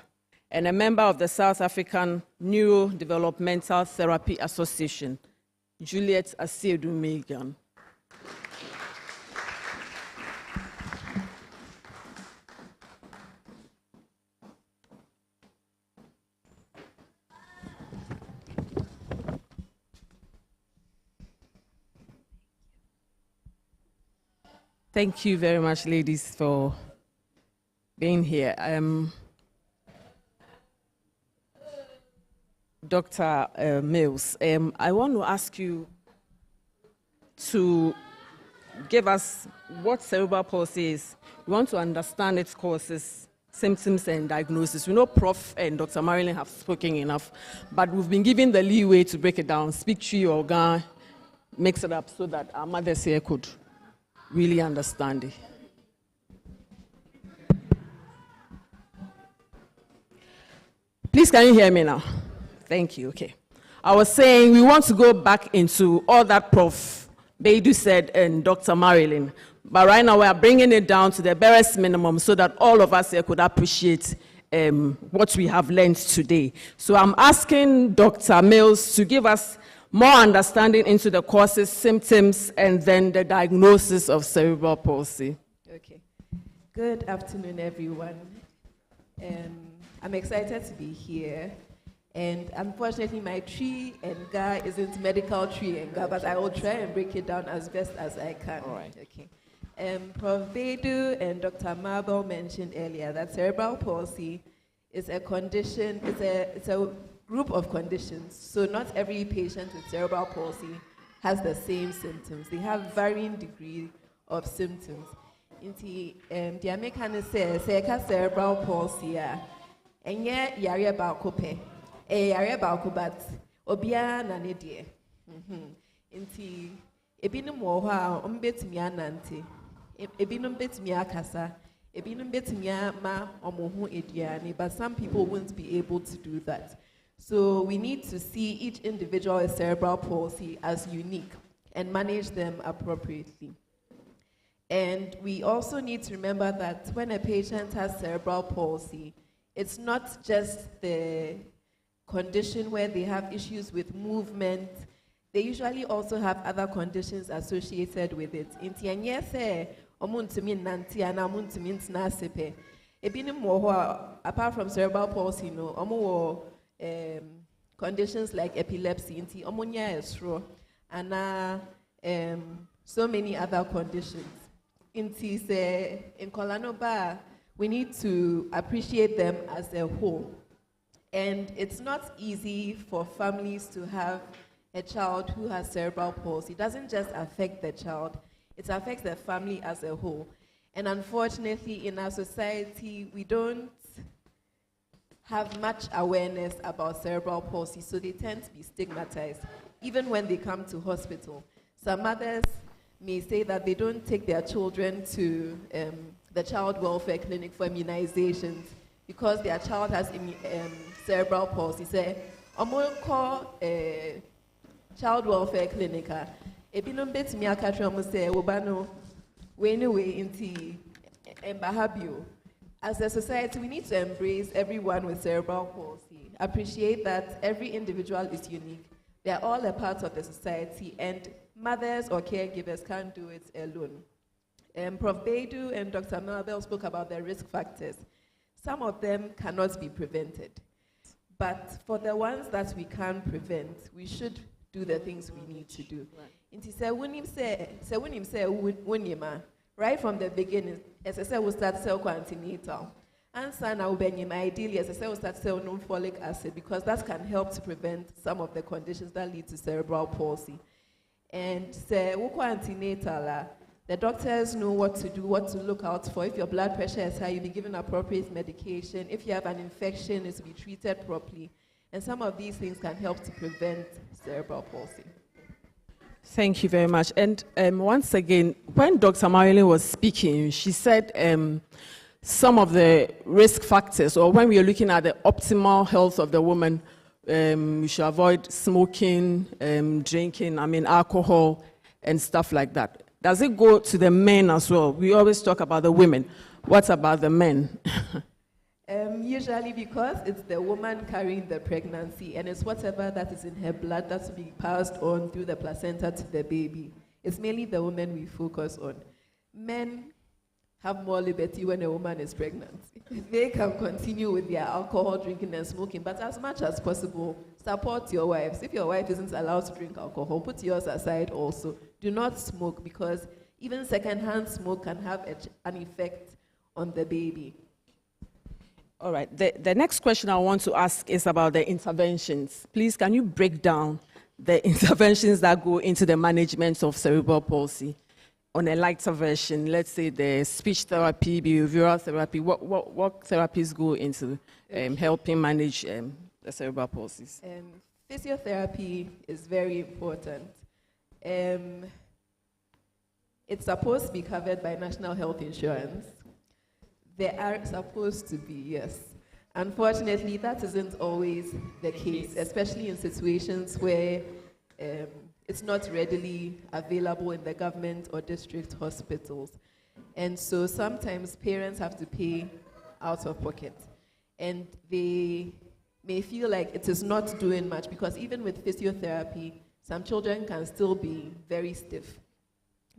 and a member of the South African Neurodevelopmental Therapy Association, Juliet Asiedu Megan. Thank you very much, ladies, for being here. Dr. Mills. I want to ask you to give us what cerebral palsy is. We want to understand its causes, symptoms, and diagnosis. We know Prof. and Dr. Marilyn have spoken enough, but we've been given the leeway to break it down, speak to your organ, mix it up so that our mothers here could really understand it. Please, can you hear me now? Thank you. Okay. I was saying we want to go back into all that Prof. Beidu said and Dr. Marilyn, but right now we are bringing it down to the barest minimum so that all of us here could appreciate what we have learned today. So I'm asking Dr. Mills to give us more understanding into the causes, symptoms, and then the diagnosis of cerebral palsy. Okay. Good afternoon, everyone. I'm excited to be here. And unfortunately, my tree and GA isn't medical tree and GA, but I will try and break it down as best as I can. All right. Okay. Prof. Beidu and Dr. Marble mentioned earlier that cerebral palsy is a condition, it's a group of conditions. So not every patient with cerebral palsy has the same symptoms. They have varying degree of symptoms. The American says, cerebral palsy, and yet yare bakope. Yare bako, but obia na ne de. Inti ebinum wo ha ombetumi anante. Ebinum betumi akasa. Ebinum betumi ma omo ho eduane, but some people won't be able to do that. So we need to see each individual with cerebral palsy as unique and manage them appropriately. And we also need to remember that when a patient has cerebral palsy, it's not just the condition where they have issues with movement. They usually also have other conditions associated with it. Apart from cerebral palsy, conditions like epilepsy, and so many other conditions. In Kolanoba, we need to appreciate them as a whole. And it's not easy for families to have a child who has cerebral palsy. It doesn't just affect the child, it affects the family as a whole. And unfortunately, in our society, we don't have much awareness about cerebral palsy, so they tend to be stigmatized, even when they come to hospital. Some mothers may say that they don't take their children to the child welfare clinic for immunizations because their child has cerebral palsy. Say, call child welfare clinic. Ebinum bet me akatram say wobano way into embahabio. As a society, we need to embrace everyone with cerebral palsy. Appreciate that every individual is unique. They are all a part of the society, and mothers or caregivers can't do it alone. Prof. Beidu and Dr. Mabel spoke about the risk factors. Some of them cannot be prevented. But for the ones that we can prevent, we should do the things we need to do. Right from the beginning, as I said, we'll start cell antenatal. And so now, ideally, as I said, we'll start cell non-folic acid because that can help to prevent some of the conditions that lead to cerebral palsy. And so, antenatal, the doctors know what to do, what to look out for. If your blood pressure is high, you'll be given appropriate medication. If you have an infection, it's to be treated properly. And some of these things can help to prevent cerebral palsy. Thank you very much. And once again, when Dr. Marilyn was speaking, she said some of the risk factors, or when we are looking at the optimal health of the woman, we should avoid smoking, drinking, alcohol, and stuff like that. Does it go to the men as well? We always talk about the women. What about the men? Usually because it's the woman carrying the pregnancy, and it's whatever that is in her blood that's being passed on through the placenta to the baby. It's mainly the women we focus on. Men have more liberty when a woman is pregnant. They can continue with their alcohol drinking and smoking, but as much as possible, support your wives. If your wife isn't allowed to drink alcohol, put yours aside also. Do not smoke, because even secondhand smoke can have an effect on the baby. All right. The next question I want to ask is about the interventions. Please, can you break down the interventions that go into the management of cerebral palsy on a lighter version? Let's say the speech therapy, behavioral therapy. What therapies go into helping manage the cerebral palsies? Physiotherapy is very important. It's supposed to be covered by National Health Insurance. There are supposed to be, yes. Unfortunately, that isn't always the case, especially in situations where it's not readily available in the government or district hospitals. And so sometimes parents have to pay out of pocket. And they may feel like it is not doing much, because even with physiotherapy, some children can still be very stiff.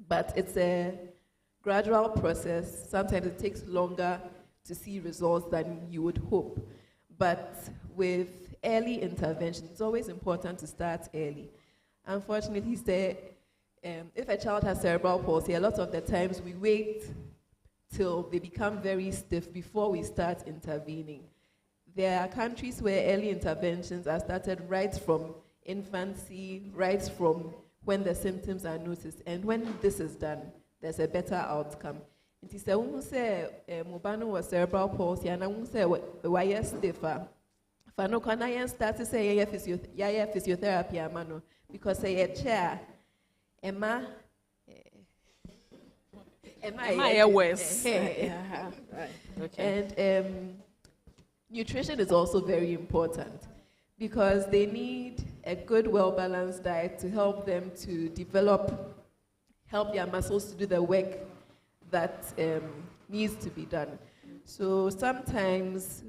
But it's a gradual process. Sometimes it takes longer to see results than you would hope. But with early intervention, it's always important to start early. Unfortunately, if a child has cerebral palsy, a lot of the times we wait till they become very stiff before we start intervening. There are countries where early interventions are started right from infancy, right from when the symptoms are noticed. And when this is done, there's a better outcome. It is a woman say Mubano was cerebral palsy, and I won't say why you're stiffer. Fano can I start to say physiotherapy, amano, because a chair, Emma worse. And nutrition is also very important, because they need a good, well-balanced diet to help them to help their muscles to do the work that needs to be done. So sometimes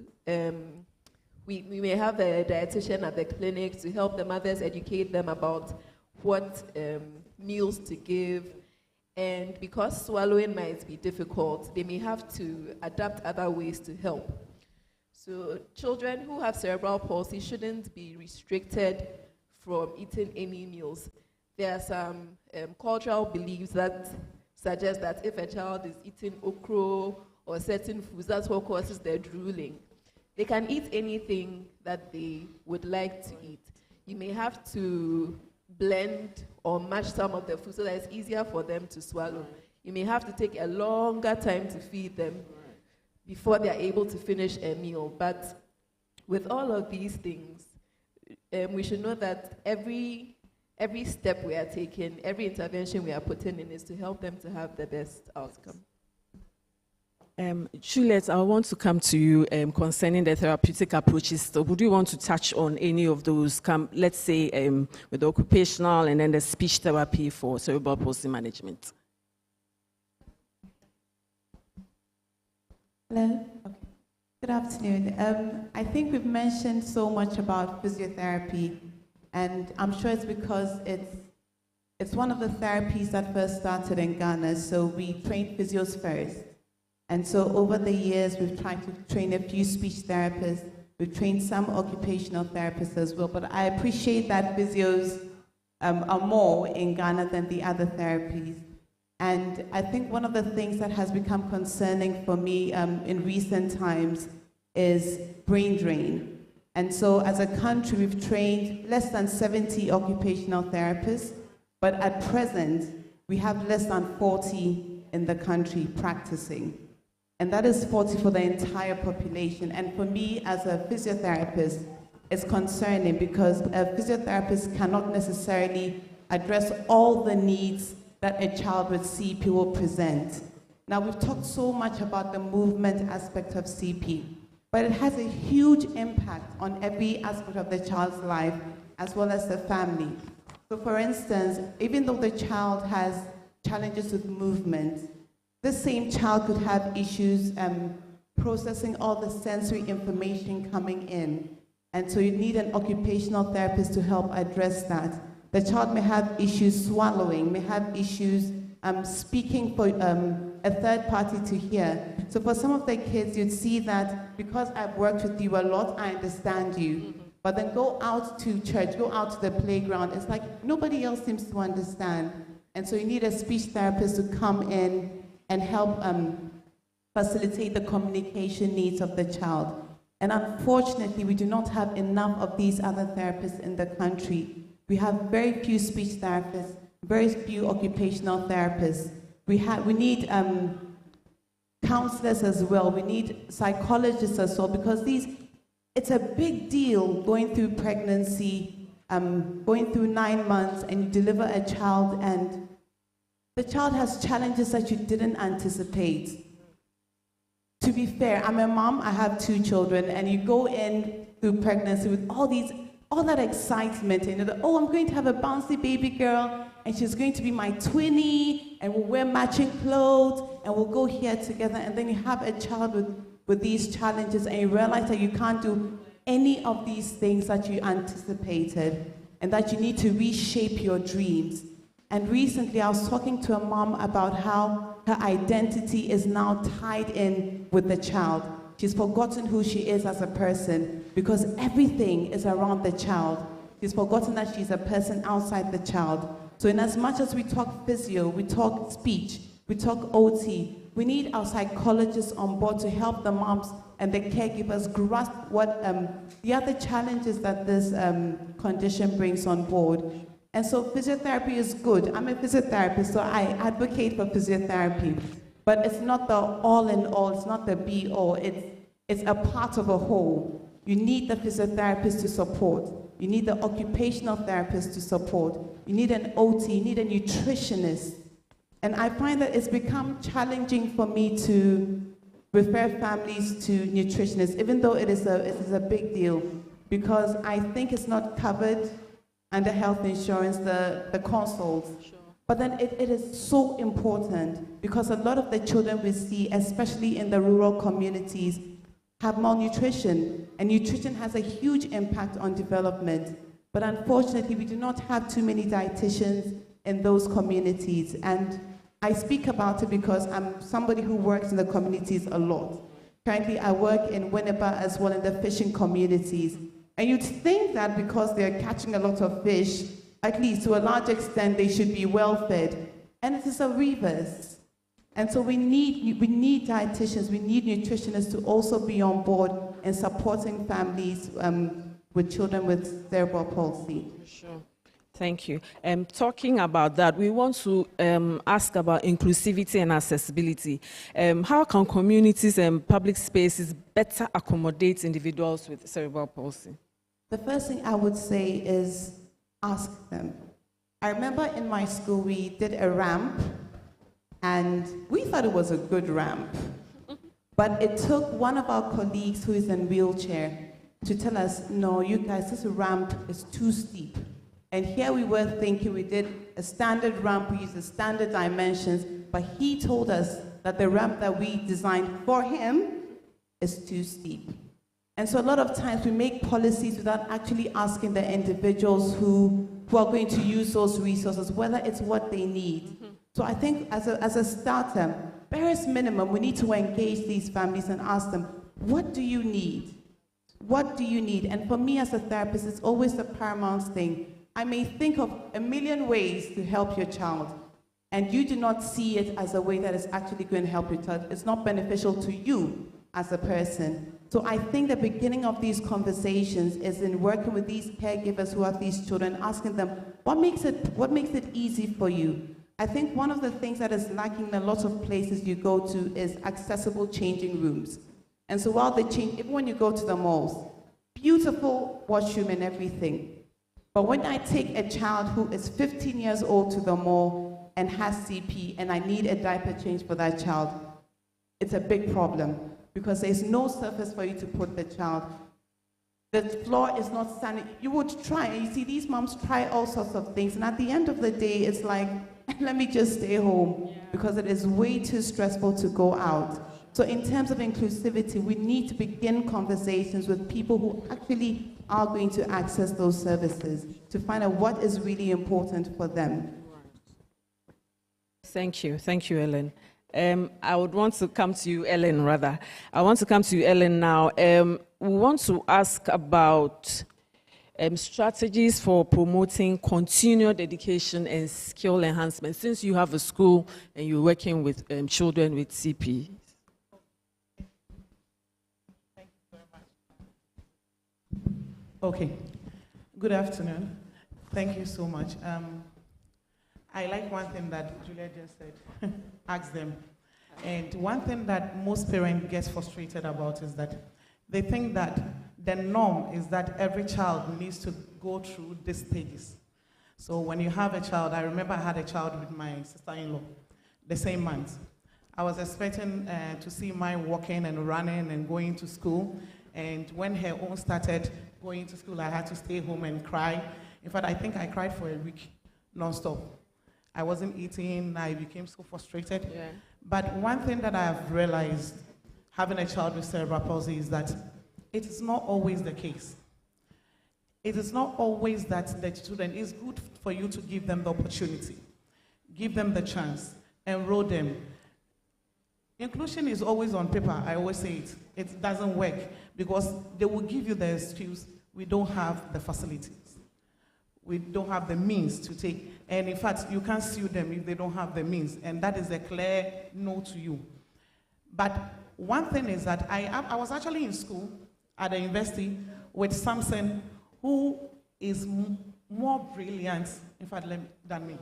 we may have a dietitian at the clinic to help the mothers educate them about what meals to give. And because swallowing might be difficult, they may have to adapt other ways to help. So children who have cerebral palsy shouldn't be restricted from eating any meals. There are some cultural beliefs that suggest that if a child is eating okra or certain foods, that's what causes their drooling. They can eat anything that they would like to eat. You may have to blend or mash some of the food so that it's easier for them to swallow. You may have to take a longer time to feed them before they're able to finish a meal. But with all of these things, we should know that every step we are taking, every intervention we are putting in is to help them to have the best outcome. Juliet, I want to come to you concerning the therapeutic approaches. So would you want to touch on any of those, let's say with the occupational and then the speech therapy for cerebral palsy management? Hello. Okay. Good afternoon. I think we've mentioned so much about physiotherapy, and I'm sure it's because it's one of the therapies that first started in Ghana, so we trained physios first. And so over the years, we've tried to train a few speech therapists, we've trained some occupational therapists as well, but I appreciate that physios are more in Ghana than the other therapies. And I think one of the things that has become concerning for me in recent times is brain drain. And so as a country, we've trained less than 70 occupational therapists, but at present, we have less than 40 in the country practicing. And that is 40 for the entire population. And for me, as a physiotherapist, it's concerning because a physiotherapist cannot necessarily address all the needs that a child with CP will present. Now, we've talked so much about the movement aspect of CP, but it has a huge impact on every aspect of the child's life, as well as the family. So for instance, even though the child has challenges with movement, this same child could have issues processing all the sensory information coming in. And so you need an occupational therapist to help address that. The child may have issues swallowing, may have issues speaking for a third party to hear. So for some of the kids, you'd see that because I've worked with you a lot, I understand you. But then go out to church, go out to the playground, it's like nobody else seems to understand. And so you need a speech therapist to come in and help facilitate the communication needs of the child. And unfortunately, we do not have enough of these other therapists in the country. We have very few speech therapists, very few occupational therapists. We need counselors as well. We need psychologists as well, because it's a big deal going through pregnancy, going through 9 months, and you deliver a child, and the child has challenges that you didn't anticipate. To be fair, I'm a mom, I have 2 children, and you go in through pregnancy with all that excitement, and oh, I'm going to have a bouncy baby girl, and she's going to be my twinnie, and we'll wear matching clothes, and we'll go here together, and then you have a child with these challenges, and you realize that you can't do any of these things that you anticipated, and that you need to reshape your dreams. And recently, I was talking to a mom about how her identity is now tied in with the child. She's forgotten who she is as a person because everything is around the child. She's forgotten that she's a person outside the child. So in as much as we talk physio, we talk speech, we talk OT, we need our psychologists on board to help the moms and the caregivers grasp what the other challenges that this condition brings on board. And so physiotherapy is good. I'm a physiotherapist, so I advocate for physiotherapy. But it's not the all in all, it's not the be all, it's a part of a whole. You need the physiotherapist to support. You need the occupational therapist to support. You need an OT, you need a nutritionist. And I find that it's become challenging for me to refer families to nutritionists, even though it is a big deal, because I think it's not covered under health insurance, the consults. Sure. But then it is so important, because a lot of the children we see, especially in the rural communities, have malnutrition, and nutrition has a huge impact on development. But unfortunately, we do not have too many dietitians in those communities. And I speak about it because I'm somebody who works in the communities a lot. Currently, I work in Winneba as well in the fishing communities. And you'd think that because they're catching a lot of fish, at least to a large extent, they should be well fed. And it is a reverse. And so we need dietitians, we need nutritionists to also be on board in supporting families with children with cerebral palsy. Sure. Thank you. Talking about that, we want to ask about inclusivity and accessibility. How can communities and public spaces better accommodate individuals with cerebral palsy? The first thing I would say is ask them. I remember in my school we did a ramp, and we thought it was a good ramp. But it took one of our colleagues who is in a wheelchair to tell us, no, you guys, this ramp is too steep. And here we were thinking we did a standard ramp, we used the standard dimensions, but he told us that the ramp that we designed for him is too steep. And so a lot of times we make policies without actually asking the individuals who are going to use those resources, whether it's what they need. Mm-hmm. So I think as a starter, barest minimum, we need to engage these families and ask them, what do you need? What do you need? And for me as a therapist, it's always the paramount thing. I may think of a million ways to help your child, and you do not see it as a way that is actually going to help your child. It's not beneficial to you as a person. So I think the beginning of these conversations is in working with these caregivers who have these children, asking them, what makes it easy for you? I think one of the things that is lacking in a lot of places you go to is accessible changing rooms. And so while they change, even when you go to the malls, beautiful washroom and everything. But when I take a child who is 15 years old to the mall and has CP, and I need a diaper change for that child, it's a big problem, because there's no surface for you to put the child. The floor is not sanitary. You would try, and you see these moms try all sorts of things, and at the end of the day, it's like, let me just stay home, because it is way too stressful to go out. So in terms of inclusivity, we need to begin conversations with people who actually are going to access those services to find out what is really important for them. Thank you, Ellen. I would want to come to you, Ellen, rather. I want to come to you, Ellen, now. We want to ask about strategies for promoting continued education and skill enhancement, since you have a school and you're working with children with CP. Okay. Good afternoon. Thank you so much. I like one thing that Julia just said. Ask them. And one thing that most parents get frustrated about is that they think that the norm is that every child needs to go through these stages. So when you have a child, I remember I had a child with my sister-in-law the same month. I was expecting to see mine walking and running and going to school. And when her own started going to school, I had to stay home and cry. In fact, I think I cried for a week non-stop. I wasn't eating, I became so frustrated. Yeah. But one thing that I have realized having a child with cerebral palsy is that it is not always the case. It is not always that the children, it's good for you to give them the opportunity, give them the chance, enroll them. Inclusion is always on paper, I always say it. It doesn't work because they will give you the excuse, we don't have the facilities. We don't have the means to take, and in fact, you can't sue them if they don't have the means, and that is a clear no to you. But one thing is that I was actually in school at the university with Samson, who is more brilliant, in fact, than me.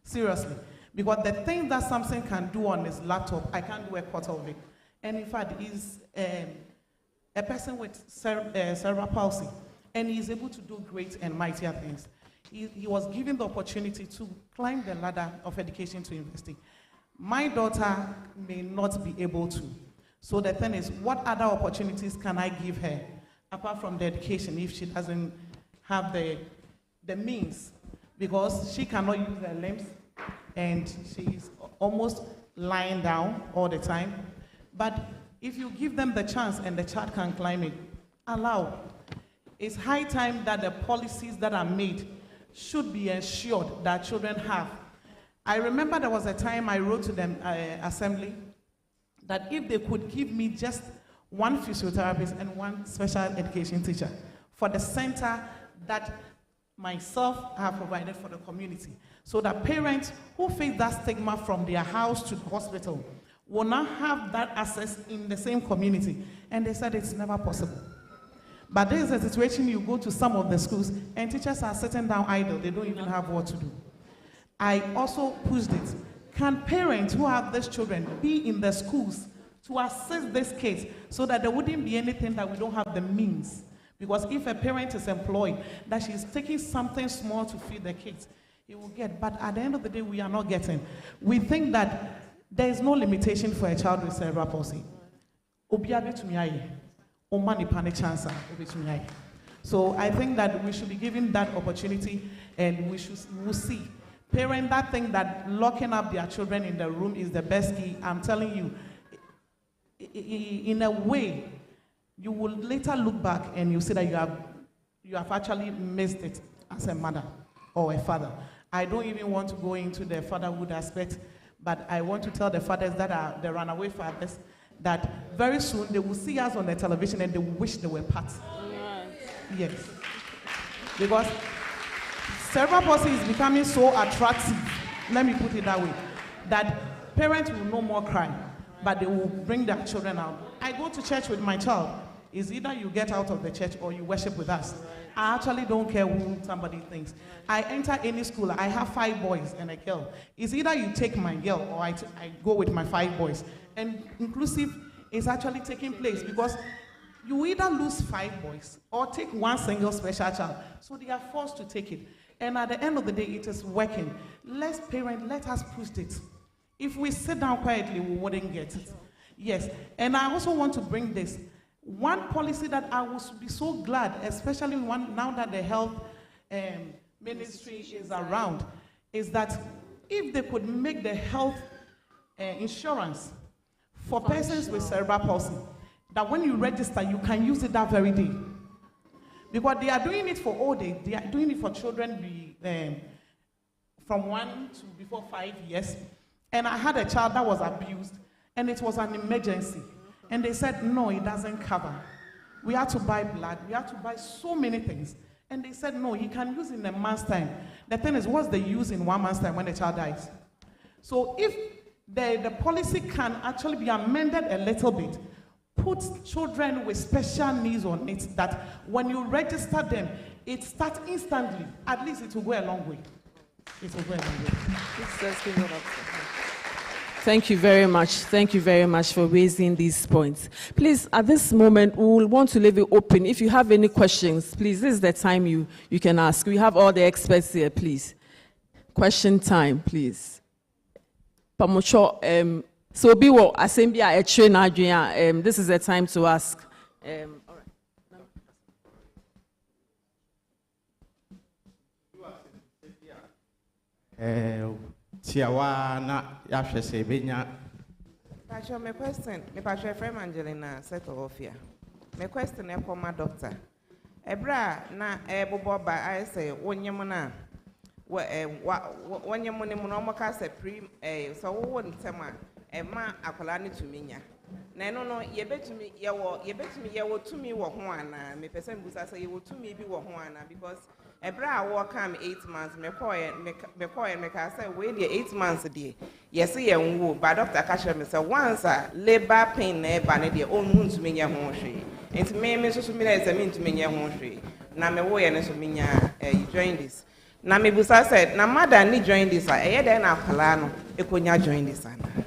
Seriously. Because the thing that Samson can do on his laptop, I can't do a quarter of it. And in fact, he's a person with cerebral palsy, and he's able to do great and mightier things. He was given the opportunity to climb the ladder of education to university. My daughter may not be able to. So the thing is, what other opportunities can I give her, apart from the education, if she doesn't have the means? Because she cannot use her limbs, and she's almost lying down all the time. But if you give them the chance and the child can climb it, allow. It's high time that the policies that are made should be ensured that children have. I remember there was a time I wrote to the assembly that if they could give me just one physiotherapist and one special education teacher for the center that myself have provided for the community, so that parents who face that stigma from their house to the hospital will not have that access in the same community. And they said it's never possible. But there is a situation, you go to some of the schools and teachers are sitting down idle, they don't even have what to do. I also pushed it. Can parents who have these children be in the schools to assist these kids so that there wouldn't be anything that we don't have the means? Because if a parent is employed, that she's taking something small to feed the kids, he will get. But at the end of the day, we are not getting. We think that there is no limitation for a child with cerebral palsy. So I think that we should be given that opportunity, and we'll see. Parents that think that locking up their children in the room is the best key, I'm telling you, in a way, you will later look back and you see that you have actually missed it as a mother or a father. I don't even want to go into the fatherhood aspect, but I want to tell the fathers that are the runaway fathers that very soon they will see us on the television and they will wish they were part. Yes. Because cerebral palsy is becoming so attractive, let me put it that way, that parents will no more cry, but they will bring their children out. I go to church with my child. It's either you get out of the church or you worship with us. I actually don't care who somebody thinks. I enter any school, I have 5 boys and a girl. It's either you take my girl or I go with my 5 boys. And inclusive is actually taking place because you either lose 5 boys or take one single special child. So they are forced to take it. And at the end of the day, it is working. Let's parent, let us push it. If we sit down quietly, we wouldn't get it. Yes, and I also want to bring this. One policy that I would be so glad, especially now that the health ministry is around, is that if they could make the health insurance for persons with cerebral palsy, that when you register, you can use it that very day. Because they are doing it for old age, they are doing it for children from 1 to before 5 years. And I had a child that was abused, and it was an emergency. And they said, no, it doesn't cover. We had to buy blood, we had to buy so many things. And they said, no, he can use it in a month's time. The thing is, what's the use in 1 month's time when the child dies? So if the policy can actually be amended a little bit, put children with special needs on it that when you register them, it starts instantly. At least it will go a long way. It will go a long way. Thank you very much. Thank you very much for raising these points. Please, at this moment, we will want to leave it open. If you have any questions, please, this is the time you can ask. We have all the experts here, please. Question time, please. Pamocho, so be what assembly a train this is the time to ask. All right. Tiawana Yasha Sebenya. Pacho, my question, my Pacho friend Angelina settle off here. My question is for my doctor. Ebra na boba I say when you mona when you money monomoka se pre so won tema ma akolani to minya. Na no ye betumi ye wo tumi wo ho ana me person busa say ye wo tumi bi wo ho ana because Ebra I come 8 months, me call say wait the 8 months de. Yes, ye nwo, but doctor catch me say once labor pain na eba ne de onu ntumi nya ho hwe. Enti me so me na say me ntumi nya ho hwe. Na me wo ye ne so me nya join this. Na me busa said na mother ni join this e ye den akala no ekonya join this ana.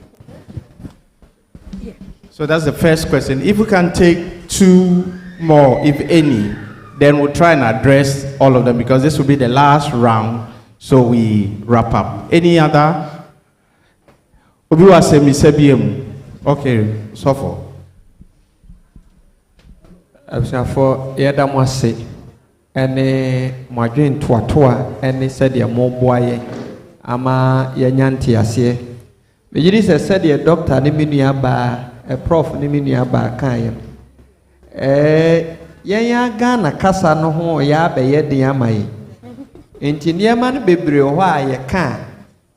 Yeah. So that's the first question. If we can take 2 more, if any, then we'll try and address all of them because this will be the last round, so we wrap up. Any other? Okay, so far. For Yadamwase, and Margin Twatua, and said your moboye, Ama Yanyanti Asie. Majidis said your doctor, Niminia ba, a prof, Niminia ba, Kayam. Yaya Ghana kasa no ho ya be ye de amai enti niema no bebre ho a ye ka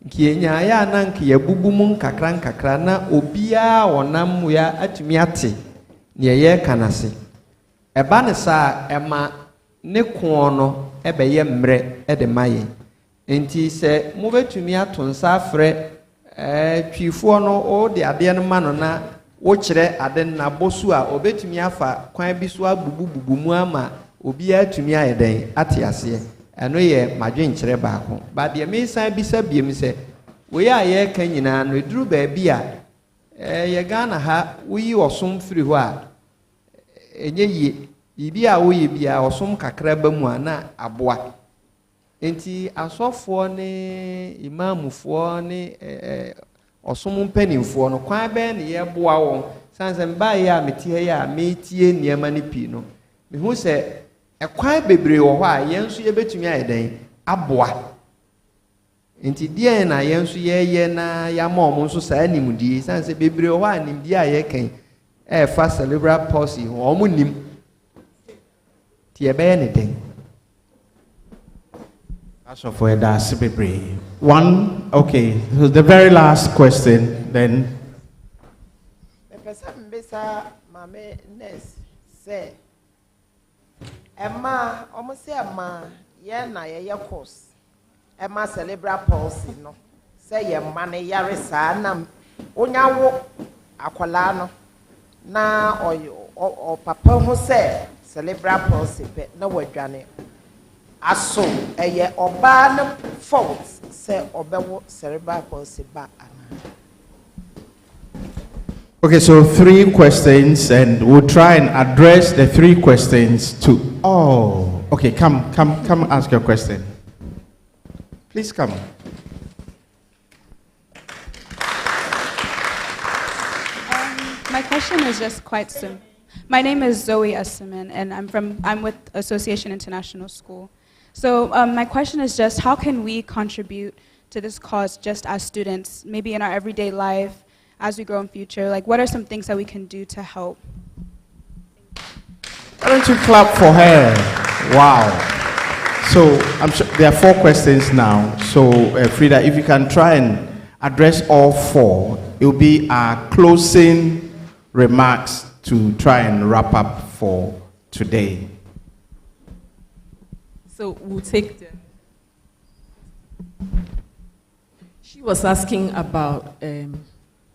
kienya ya na nka ya bubu mu nkakra na obia wonam ya atumi ate ne ye kanase eba ne sa ema ne ko no ebe ye mre de maye enti se mo betumi ato nsa afre twifo no o de ade no ma no na wo kire ade na bosu a obetumi afa kwan bi so abubububu mu ama obi atumi ayeden ate ase eno ye madwen kire baako ba de me san bi sabiem se we ya ye kan nyina no eduru ba bia ye Ghana ha wuyi osom firi ho a enye yie bibi a wo ye bia osom kakra ba mu ana aboa enti asofo ne imamufo ne osom mpanimfo no kwan be ne ye boa won sansem ba ya metie ya metie niema ne pi no me hu se ekwan bebre wo ho a yenso ye betumi ayeden aboa enti die na yenso ye na ya ma omo nso saa nimdie sanse bebre wo ho a nimdie a ye kan fa cerebral palsy omo nim tie be ne den. So for that's one, okay. So the very last question, then. The person besa mame nurse say, Emma, almost say Emma, na ye course. Emma cerebral palsy no. Say ye money yarisa na onyawo akwala no na or papa who say cerebral palsy pe na wadwane. Aso eye oba no fault say obewo cerebral palsy ba ana. Okay, so 3 questions, and we'll try and address the 3 questions too. Oh, okay, come ask your question. Please come. My question is just quite simple. My name is Zoe Estiman, and I'm with Association International School. So my question is just, how can we contribute to this cause just as students, maybe in our everyday life, as we grow in future? Like, what are some things that we can do to help? Why don't you clap for her? Wow. So I'm sure there are 4 questions now. So Frida, if you can try and address all 4, it will be our closing remarks to try and wrap up for today. So we'll take them. She was asking about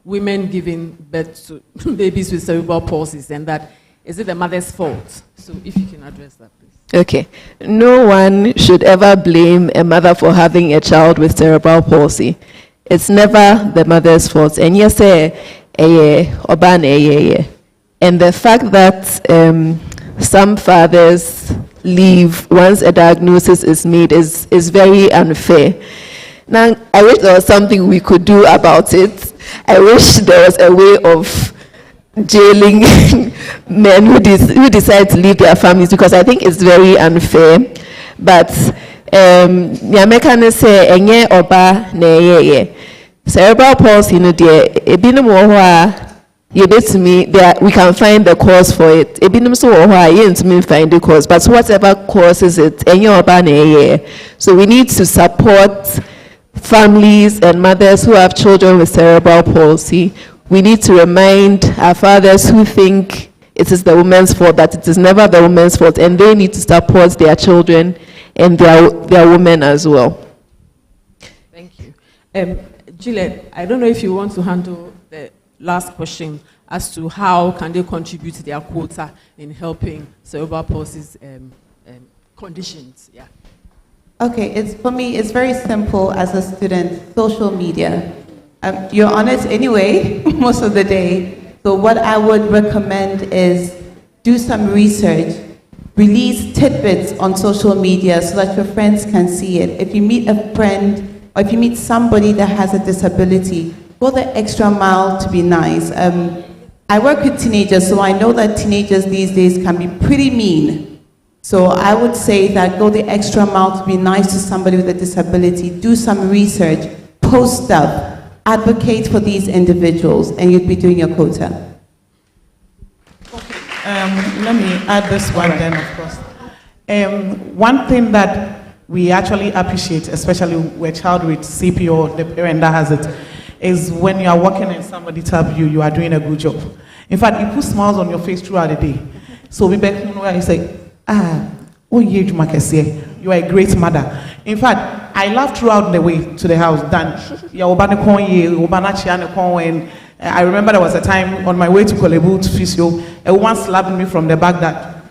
women giving birth to babies with cerebral palsy, and that is it the mother's fault? So if you can address that, please. Okay. No one should ever blame a mother for having a child with cerebral palsy. It's never the mother's fault. And yes, and the fact that some fathers leave once a diagnosis is made is very unfair. Now, I wish there was something we could do about it. I wish there was a way of jailing men who decide to leave their families, because I think it's very unfair. But Nyameka say enye oba na eyeye. Cerebral palsy no dear ebinom wo ho a yebetumi there we can find the cause for it. Ebinom so wo ho a yentumi find the cause, but whatever causes it enye oba na eyeye. So we need to support families and mothers who have children with cerebral palsy. We need to remind our fathers who think it is the woman's fault that it is never the woman's fault, and they need to support their children and their women as well. Thank you. Juliet, I don't know if you want to handle the last question as to how can they contribute to their quota in helping cerebral palsy conditions. Yeah. Okay, for me, it's very simple as a student. Social media. You're on it anyway, most of the day. So what I would recommend is do some research, release tidbits on social media so that your friends can see it. If you meet a friend or if you meet somebody that has a disability, go the extra mile to be nice. I work with teenagers, so I know that teenagers these days can be pretty mean. So I would say that go the extra mile to be nice to somebody with a disability, do some research, post stuff, advocate for these individuals, and you'd be doing your quota. Let me add this one then, of course. One thing that we actually appreciate, especially with a child with CP or the parent that has it, is when you are working and somebody tells you are doing a good job. In fact, you put smiles on your face throughout the day. So we back home and you say, you are a great mother. In fact, I laughed throughout the way to the house. And I remember there was a time on my way to Kolebu to physio, a woman slapped me from the back that,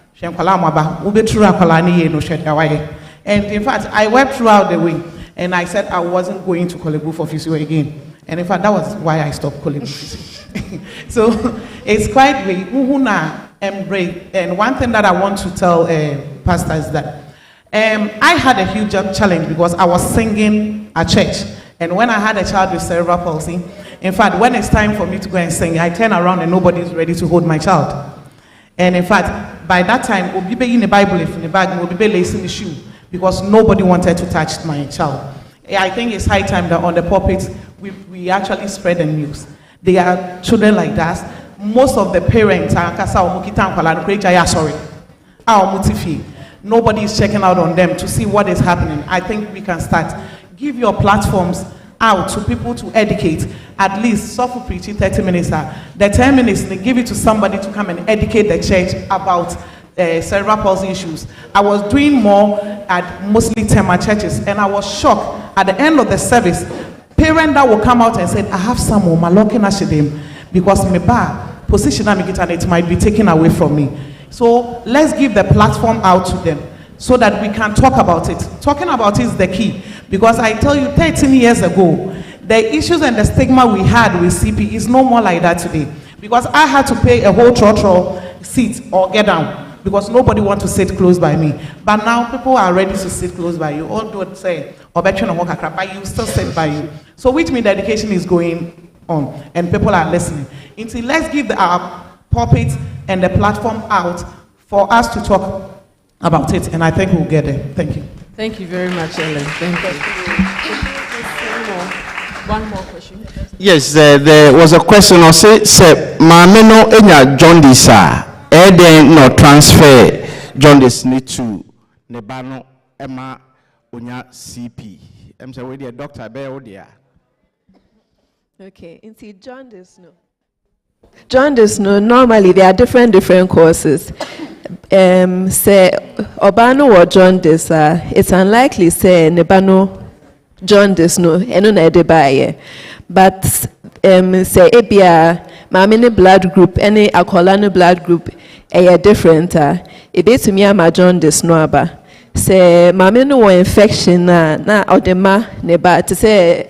and in fact, I wept throughout the way, and I said I wasn't going to Kolebu for physio again. And in fact, that was why I stopped Kolebu physio. So it's quite big. And one thing that I want to tell Pastor is that I had a huge challenge because I was singing at church. And when I had a child with cerebral palsy, in fact, when it's time for me to go and sing, I turn around and nobody is ready to hold my child. And in fact, by that time, we'll be in the Bible in the bag, we'll be lacing the shoe because nobody wanted to touch my child. I think it's high time that on the pulpit, we actually spread the news. They are children like that. Most of the parents are sorry. Nobody is checking out on them to see what is happening. I think we can start. Give your platforms out to people to educate. At least, suffer preaching 30 minutes. The 10 minutes, they give it to somebody to come and educate the church about cerebral palsy issues. I was doing more at mostly Tema churches, and I was shocked. At the end of the service, parents that will come out and say, I have some more malokin ashidim because my position it might be taken away from me. So let's give the platform out to them so that we can talk about it. Talking about it is the key, because I tell you 13 years ago, the issues and the stigma we had with CP is no more like that today, because I had to pay a whole trotro seat or get down because nobody wants to sit close by me. But now people are ready to sit close by you. All don't say, but you still sit by you. So which means the education is going on and people are listening. Until let's give our pulpit and the platform out for us to talk about it, and I think we'll get there. Thank you. Thank you very much, Ellen. Thank you. One more question. Yes, there was a question. I say, Mameno enya jaundice, then no transfer jaundice need to nebano Emma unya CP. I'm saying, where doctor be there. Okay, into jaundice no. Jaundice no. Normally there are different causes. Say obano or jaundice, it's unlikely say nebano jaundice no eno na de baye. But say ebia maame blood group any akola no blood group different ebetumi ama jaundice no aba say maame no infection na odema ne ba to say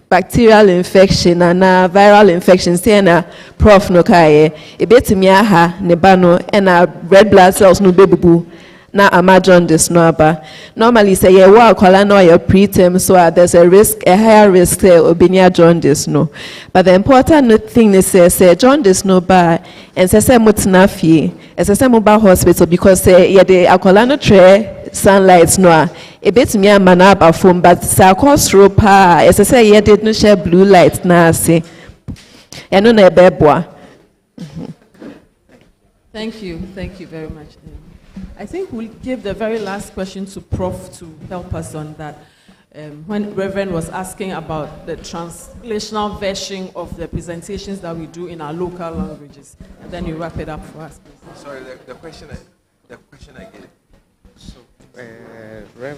bacterial infection and viral infection say na prof no kai ebetumi aha ne ba no na red blood cells no bebubu na ama jaundice no aba. Normally say you wa akola no your preterm, so there's a higher risk obinia jaundice no. But the important thing is say jaundice no ba and say mutna fie say mobile hospital because say yeah the akola no tre sunlight no ebetumi ama na aba phone but say cause pa say yeah did no share blue light na say eno na ebeboa. Thank you very much. I think we'll give the very last question to Prof to help us on that. When Reverend was asking about the translational version of the presentations that we do in our local languages, and then you wrap it up for us, please. Sorry, the question again. So, Rev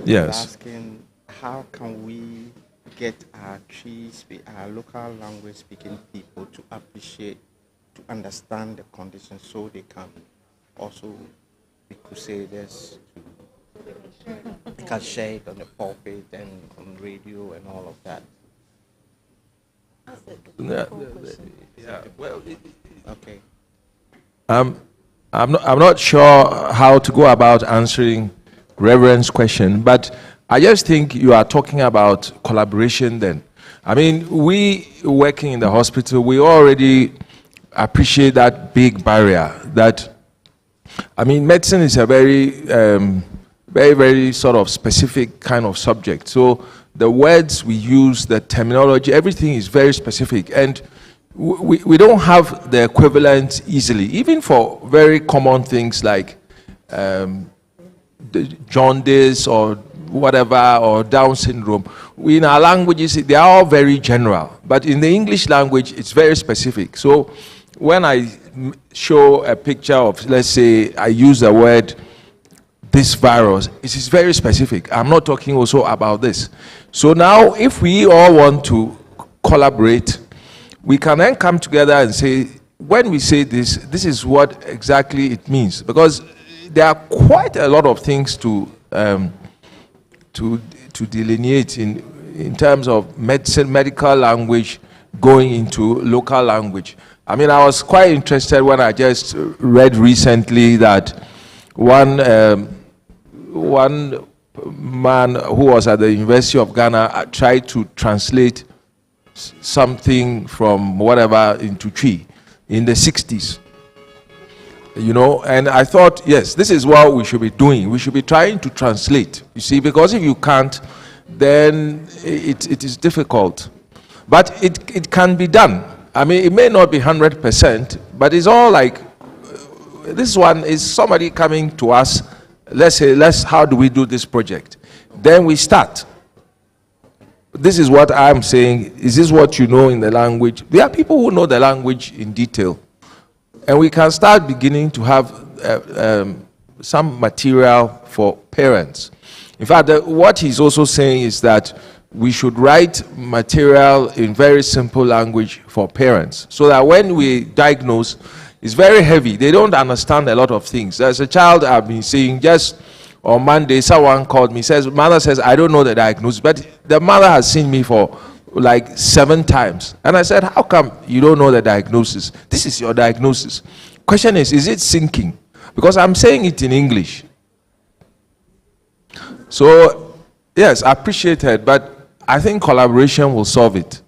Yes. was asking, how can we get our our local language speaking people to appreciate, to understand the conditions, so they can also be crusaders, they can share it on the pulpit and on radio and all of that. Okay. I'm not sure how to go about answering Reverend's question, but I just think you are talking about collaboration then. I mean, we working in the hospital, we already appreciate that big barrier that, I mean, medicine is a very, very sort of specific kind of subject. So the words we use, the terminology, everything is very specific. And we don't have the equivalent easily, even for very common things like the jaundice or whatever, or Down syndrome. In our languages, they are all very general. But in the English language, it's very specific. So when I show a picture of, let's say, I use the word, this virus, it is very specific. I'm not talking also about this. So now, if we all want to collaborate, we can then come together and say, when we say this, this is what exactly it means. Because there are quite a lot of things to delineate in terms of medical language going into local language. I mean, I was quite interested when I just read recently that one man who was at the University of Ghana tried to translate something from whatever into Twi in the 60s. You know, and I thought, yes, this is what we should be doing. We should be trying to translate, you see, because if you can't, then it is difficult. But it can be done. I mean, it may not be 100%, but it's all like, this one is somebody coming to us, let's say, how do we do this project? Then we start. This is what I'm saying. Is this what you know in the language? There are people who know the language in detail. And we can start beginning to have some material for parents. In fact, what he's also saying is that we should write material in very simple language for parents, so that when we diagnose, it's very heavy. They don't understand a lot of things. There's a child I've been seeing just on Monday, someone called me, mother says, I don't know the diagnosis, but the mother has seen me for like 7 times. And I said, how come you don't know the diagnosis? This is your diagnosis. Question is it sinking? Because I'm saying it in English. So, yes, I appreciate it, but I think collaboration will solve it.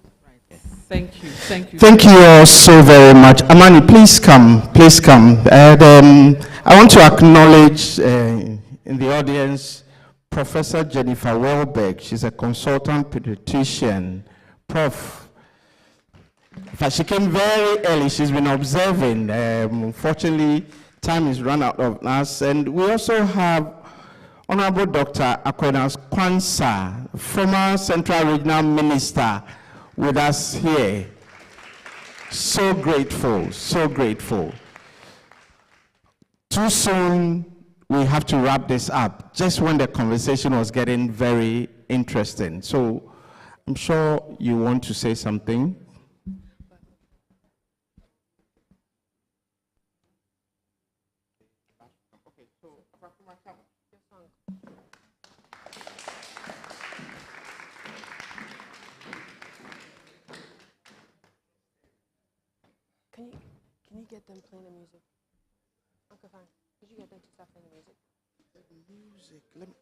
Thank you. Thank you all so very much. Amani, please come. Please come. And, I want to acknowledge in the audience Professor Jennifer Welbeck. She's a consultant pediatrician. Prof. In fact, she came very early. She's been observing. Unfortunately, time is run out of us. And we also have Honorable Dr. Aquinas Kwanzaa, former Central Regional Minister, with us here. So grateful, so grateful. Too soon, we have to wrap this up, just when the conversation was getting very interesting. So I'm sure you want to say something. Can you get them playing the music? Okay, fine. Could you get them to stop playing the music? Music. Let me.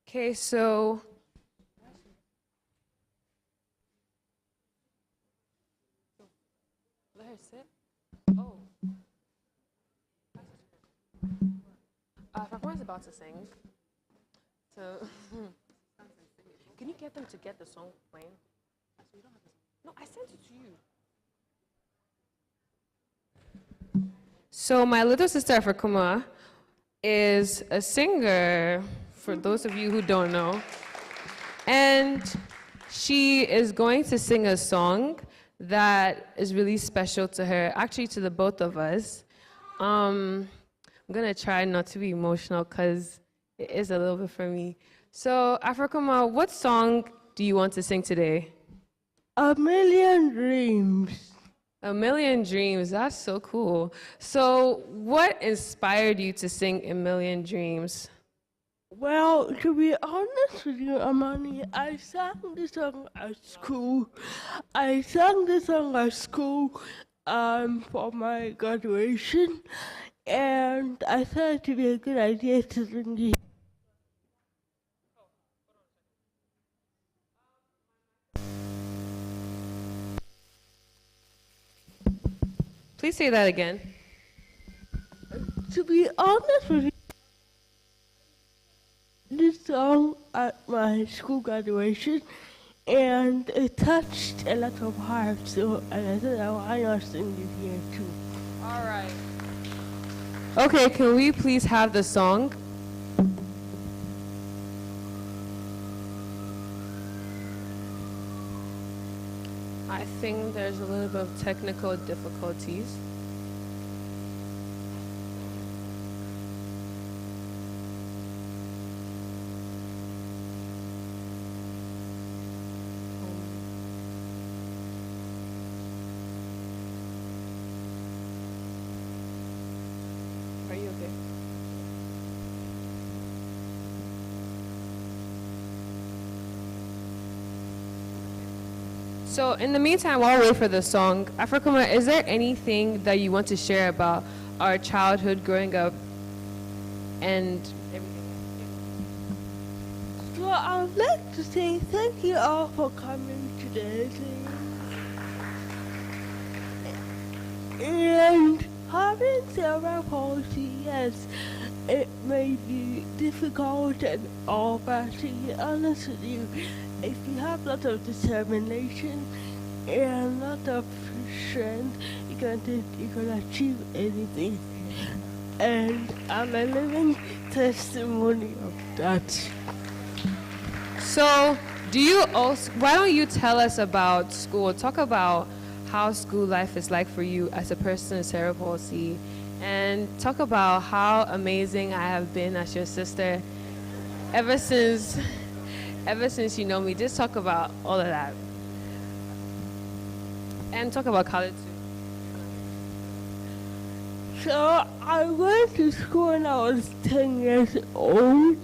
Okay, so let her sit. Oh. Afrakoma's about to sing. So can you get them to get the song playing? No, I sent it to you. So my little sister Afrakoma is a singer, for those of you who don't know. And she is going to sing a song that is really special to her, actually to the both of us. I'm gonna try not to be emotional because it is a little bit for me. So Afrakoma, what song do you want to sing today? A Million Dreams. A Million Dreams, that's so cool. So what inspired you to sing A Million Dreams? Well, to be honest with you, Amani, I sang the song at school. I sang the song at school for my graduation, and I thought it would be a good idea to sing it. Please say that again. To be honest with you, this song at my school graduation, and it touched a lot of hearts. So, and I said, why not sing it here too? All right. Okay, can we please have the song? I think there's a little bit of technical difficulties. Are you okay? So in the meantime, while we wait for the song, Afrakoma, is there anything that you want to share about our childhood growing up and everything? So I would like to say thank you all for coming today. And having cerebral palsy, yes, it may be difficult and all, but to be honest with you, if you have a lot of determination and a lot of strength, you can achieve anything. And I'm a living testimony of that. So why don't you tell us about school? Talk about how school life is like for you as a person with cerebral palsy, and talk about how amazing I have been as your sister ever since you know me. Just talk about all of that. And talk about college too. So I went to school when I was 10 years old.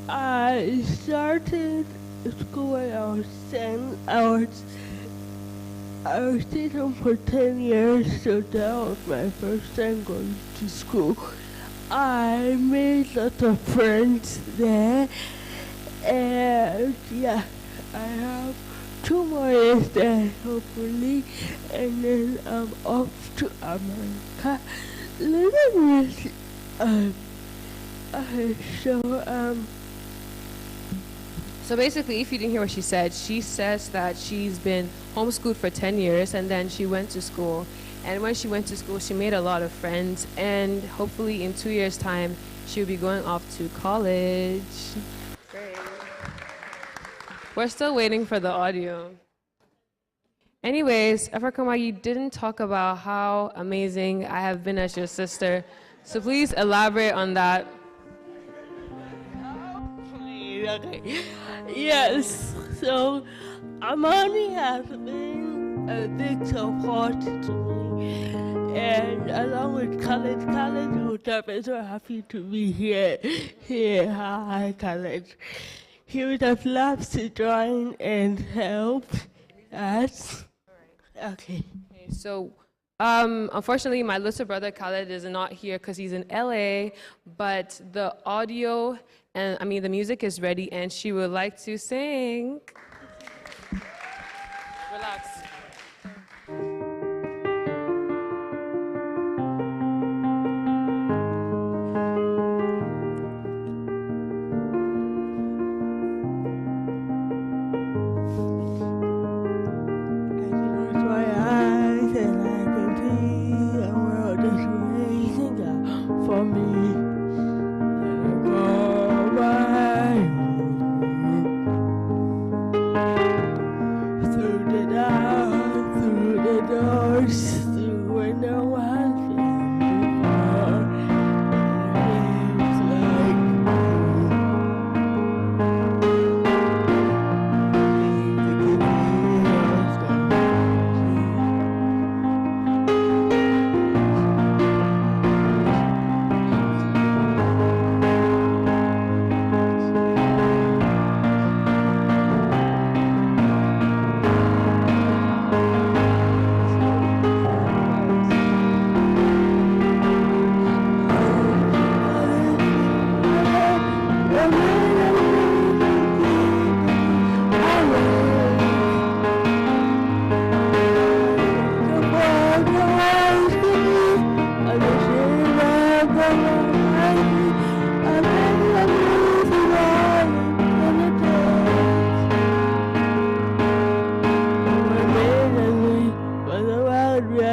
I started school when I was 10. I was teaching for 10 years, so that was my first time going to school. I made lots of friends there, and yeah, I have 2 more years there, hopefully, and then I'm off to America, living with, So basically, if you didn't hear what she says that she's been homeschooled for 10 years, and then she went to school. And when she went to school, she made a lot of friends, and hopefully in 2 years' time, she'll be going off to college. Great. We're still waiting for the audio. Anyways, Afrakoma, you didn't talk about how amazing I have been as your sister. So please elaborate on that. Okay. Yes. So Amani has been a big support to me, and along with Khaled, we're so happy to be here. Hi, Khaled. He would have loved to join and help us. Okay. So, unfortunately, my little brother Khaled is not here because he's in LA, but the audio and the music is ready, and she would like to sing. Relax. For me, through the dark, through the doors, through where no one's been before.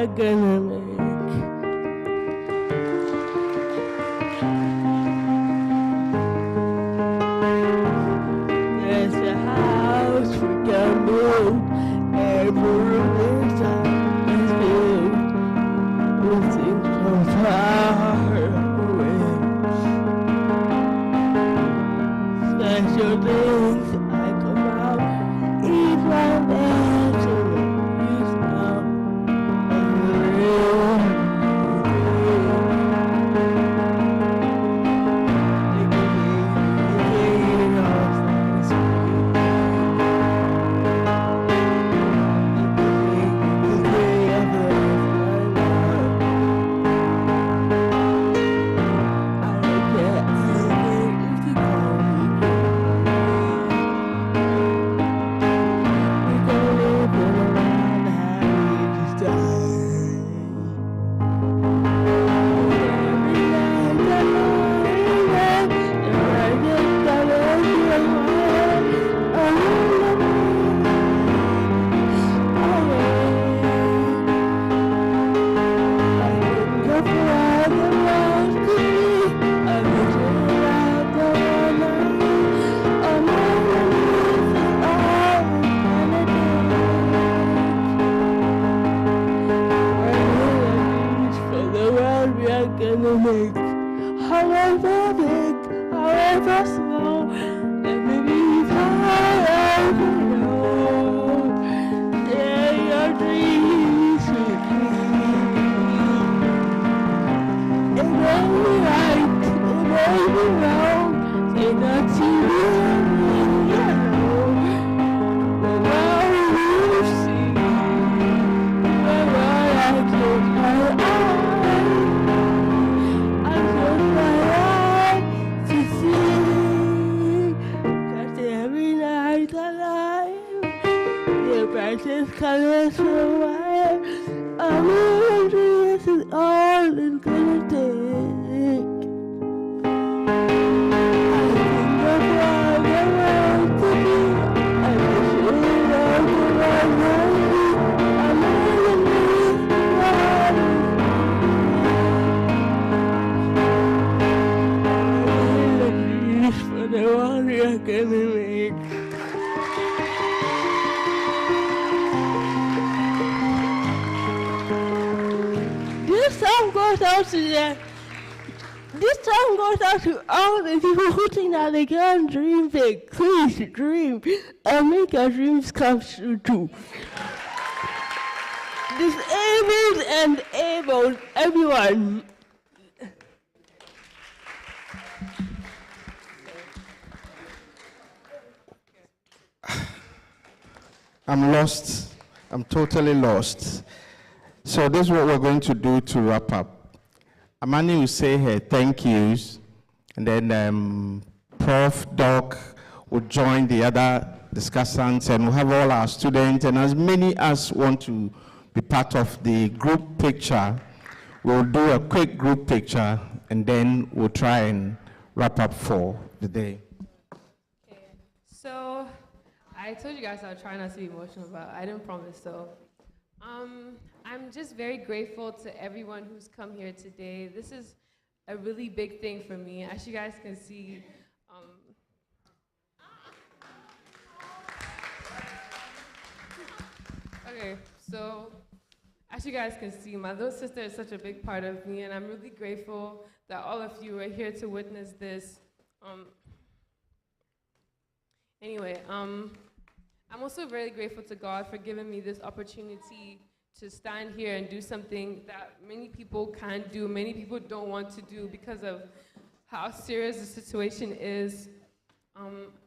It's gonna make. There's a house we can build, every time is built. We think so far away. Special things I come out, eat my bed to use now. Gonna make, however big, however small, let me be forever know. Share your dreams with me. It may be right, it may be wrong, say not to me, but now you see, but I close my eyes. Precious colors for while a million is all it's gonna take. I think of what I want to be, I wish you love the right a million is all. Please for the one you're gonna make. This song goes out to this song goes out to all the people who think that they can't dream big. Please dream and make your dreams come true too. Disabled and able, everyone. I'm lost. I'm totally lost. So this is what we're going to do to wrap up. Amani will say her thank yous, and then Prof. Doc will join the other discussants, and we'll have all our students, and as many as want to be part of the group picture. We'll do a quick group picture, and then we'll try and wrap up for the day. Okay, so I told you guys I'll try not to be emotional, but I didn't promise, so. I'm just very grateful to everyone who's come here today. This is a really big thing for me. As you guys can see, okay, so as you guys can see, my little sister is such a big part of me, and I'm really grateful that all of you are here to witness this. Anyway, I'm also very grateful to God for giving me this opportunity to stand here and do something that many people can't do, many people don't want to do because of how serious the situation is.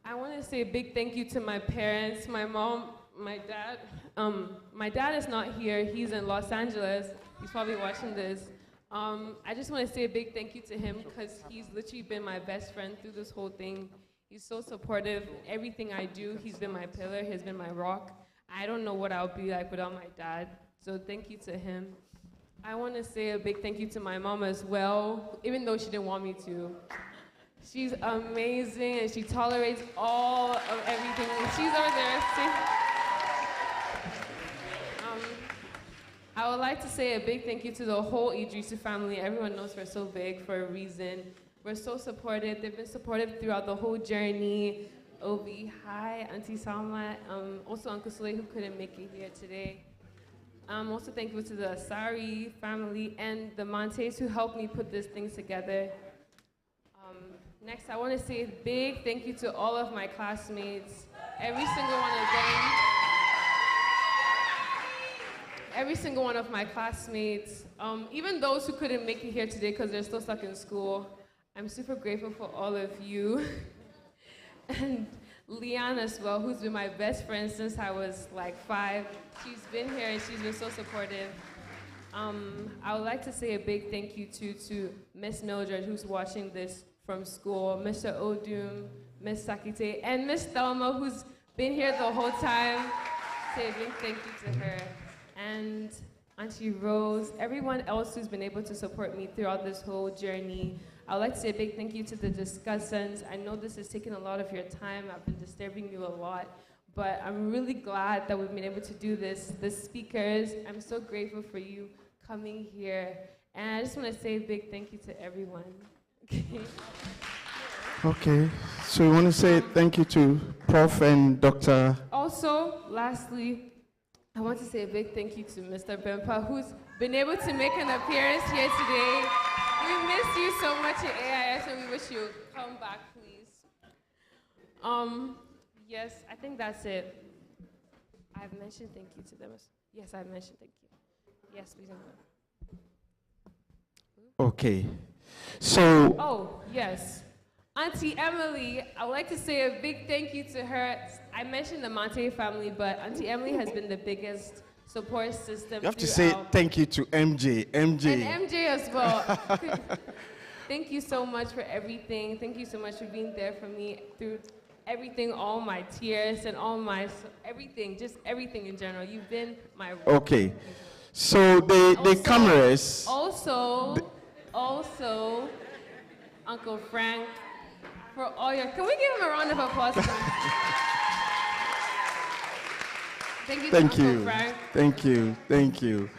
I want to say a big thank you to my parents, my mom, my dad. My dad is not here, he's in Los Angeles. He's probably watching this. I just want to say a big thank you to him because he's literally been my best friend through this whole thing. He's so supportive in everything I do. He's been my pillar, he's been my rock. I don't know what I would be like without my dad, so thank you to him. I want to say a big thank you to my mom as well, even though she didn't want me to. She's amazing and she tolerates all of everything. She's over there. I would like to say a big thank you to the whole Idrisu family. Everyone knows we're so big for a reason. We're so supportive. They've been supportive throughout the whole journey. Obi, hi, Auntie Salma, also Uncle Soleil who couldn't make it here today. Also thankful to the Asari family and the Montes who helped me put this thing together. Next, I want to say a big thank you to all of my classmates, every single one of them. Every single one of my classmates, even those who couldn't make it here today because they're still stuck in school. I'm super grateful for all of you. And Leanne as well, who's been my best friend since I was like 5. She's been here and she's been so supportive. I would like to say a big thank you to Miss Mildred, who's watching this from school, Mr. Odum, Miss Sakite, and Miss Thelma, who's been here the whole time. Say a big thank you to her. And Auntie Rose, everyone else who's been able to support me throughout this whole journey. I would like to say a big thank you to the discussants. I know this has taken a lot of your time. I've been disturbing you a lot, but I'm really glad that we've been able to do this. The speakers, I'm so grateful for you coming here. And I just want to say a big thank you to everyone. Okay, so we want to say thank you to Prof. and Dr. Also, lastly, I want to say a big thank you to Mr. Bempa, who's been able to make an appearance here today. We miss you so much at AIS, and we wish you would come back, please. Yes, I think that's it. I've mentioned thank you to them. Yes, I've mentioned thank you. Yes, please. Okay, so. Oh, yes. Auntie Emily, I would like to say a big thank you to her. I mentioned the Monte family, but Auntie Emily has been the biggest support system. You have to say thank you to MJ. And MJ as well. Thank you so much for everything. Thank you so much for being there for me through everything, all my tears and all my everything, just everything in general. You've been my rock. Okay, so the cameras. Also, Uncle Frank, for all your. Can we give him a round of applause? Thank you, Frank. Thank you.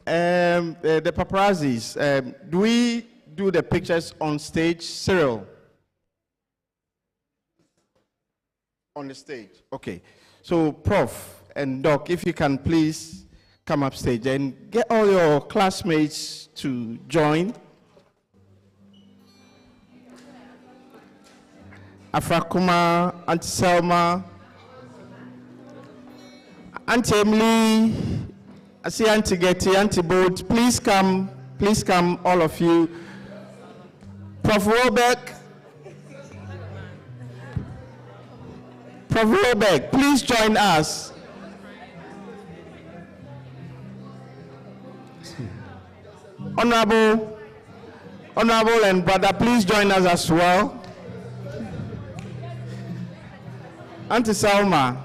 The paparazzis, do we do the pictures on stage? Cyril? On the stage, okay. So Prof. and Doc, if you can please come up stage and get all your classmates to join. Afrakoma, Auntie Selma, Auntie Emily, I see Auntie Getty, Auntie Boat. Please come, all of you. Prof. Robeck, please join us. Honorable and brother, please join us as well. Auntie Salma.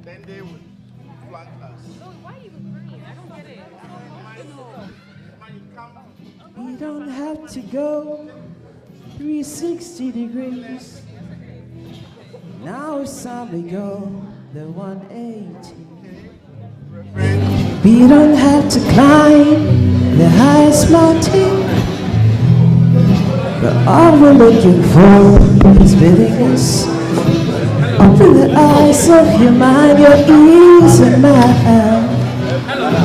Then they would flank us. Why are you agreeing? I don't get it. We don't have to go 360 degrees. Now it's time to go the 180. We don't have to climb the highest mountain, but all we're looking for is within us. Open the eyes of your mind, your ears and mine,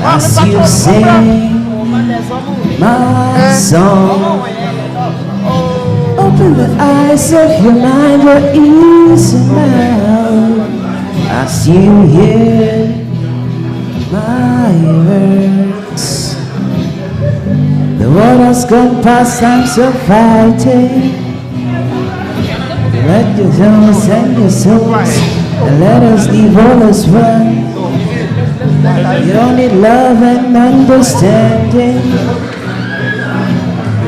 as you sing my song. Open the eyes of your mind, your ears and mine, as you hear my words. The world has gone past times of fighting. Let your souls and your souls, and let us leave all as one. You don't need love and understanding.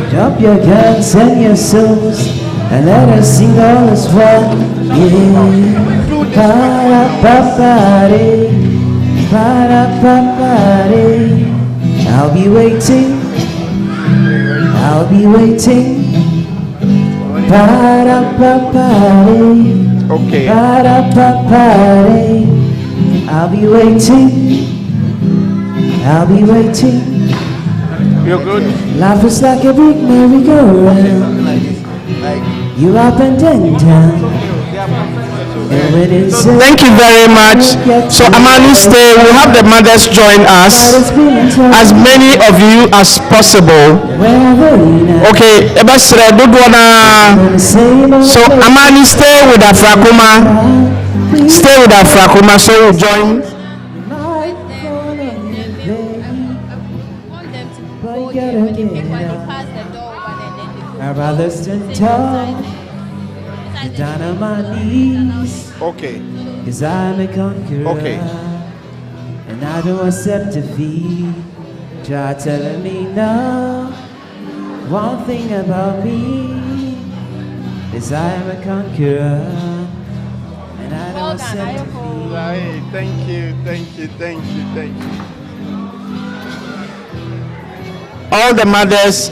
Drop your guns and your souls, and let us sing all as one. Yeah. Pa-ra-pa-pa-re, pa-ra-pa-pa-re. I'll be waiting, I'll be waiting. Pa-ra-pa-pa-re, okay. Pa-ra-pa-pa-re. I'll be waiting, I'll be waiting. You're good. Life is like a big merry-go-round. You up and then down. Thank you very much. So Amani, stay. We'll have the mothers join us, as many of you as possible. Okay, so Amani, stay with Afrakoma. Stay with Afrakoma, so we'll join. I'd rather stand tall down on my knees. Okay. Cause I'm a conqueror. Okay. And I don't accept defeat. Try telling me no. One thing about me is I'm a conqueror. And I don't accept defeat. Right. Thank you. All the mothers.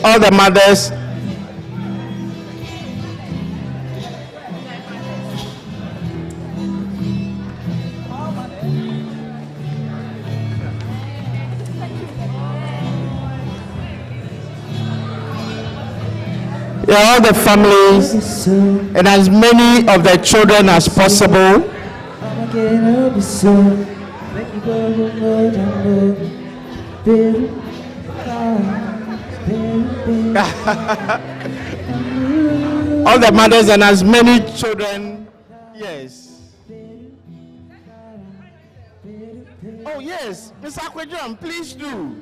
Yeah, all the families and as many of their children as possible. All the mothers and as many children. Yes. Oh yes, Mr. Akwejon, please do.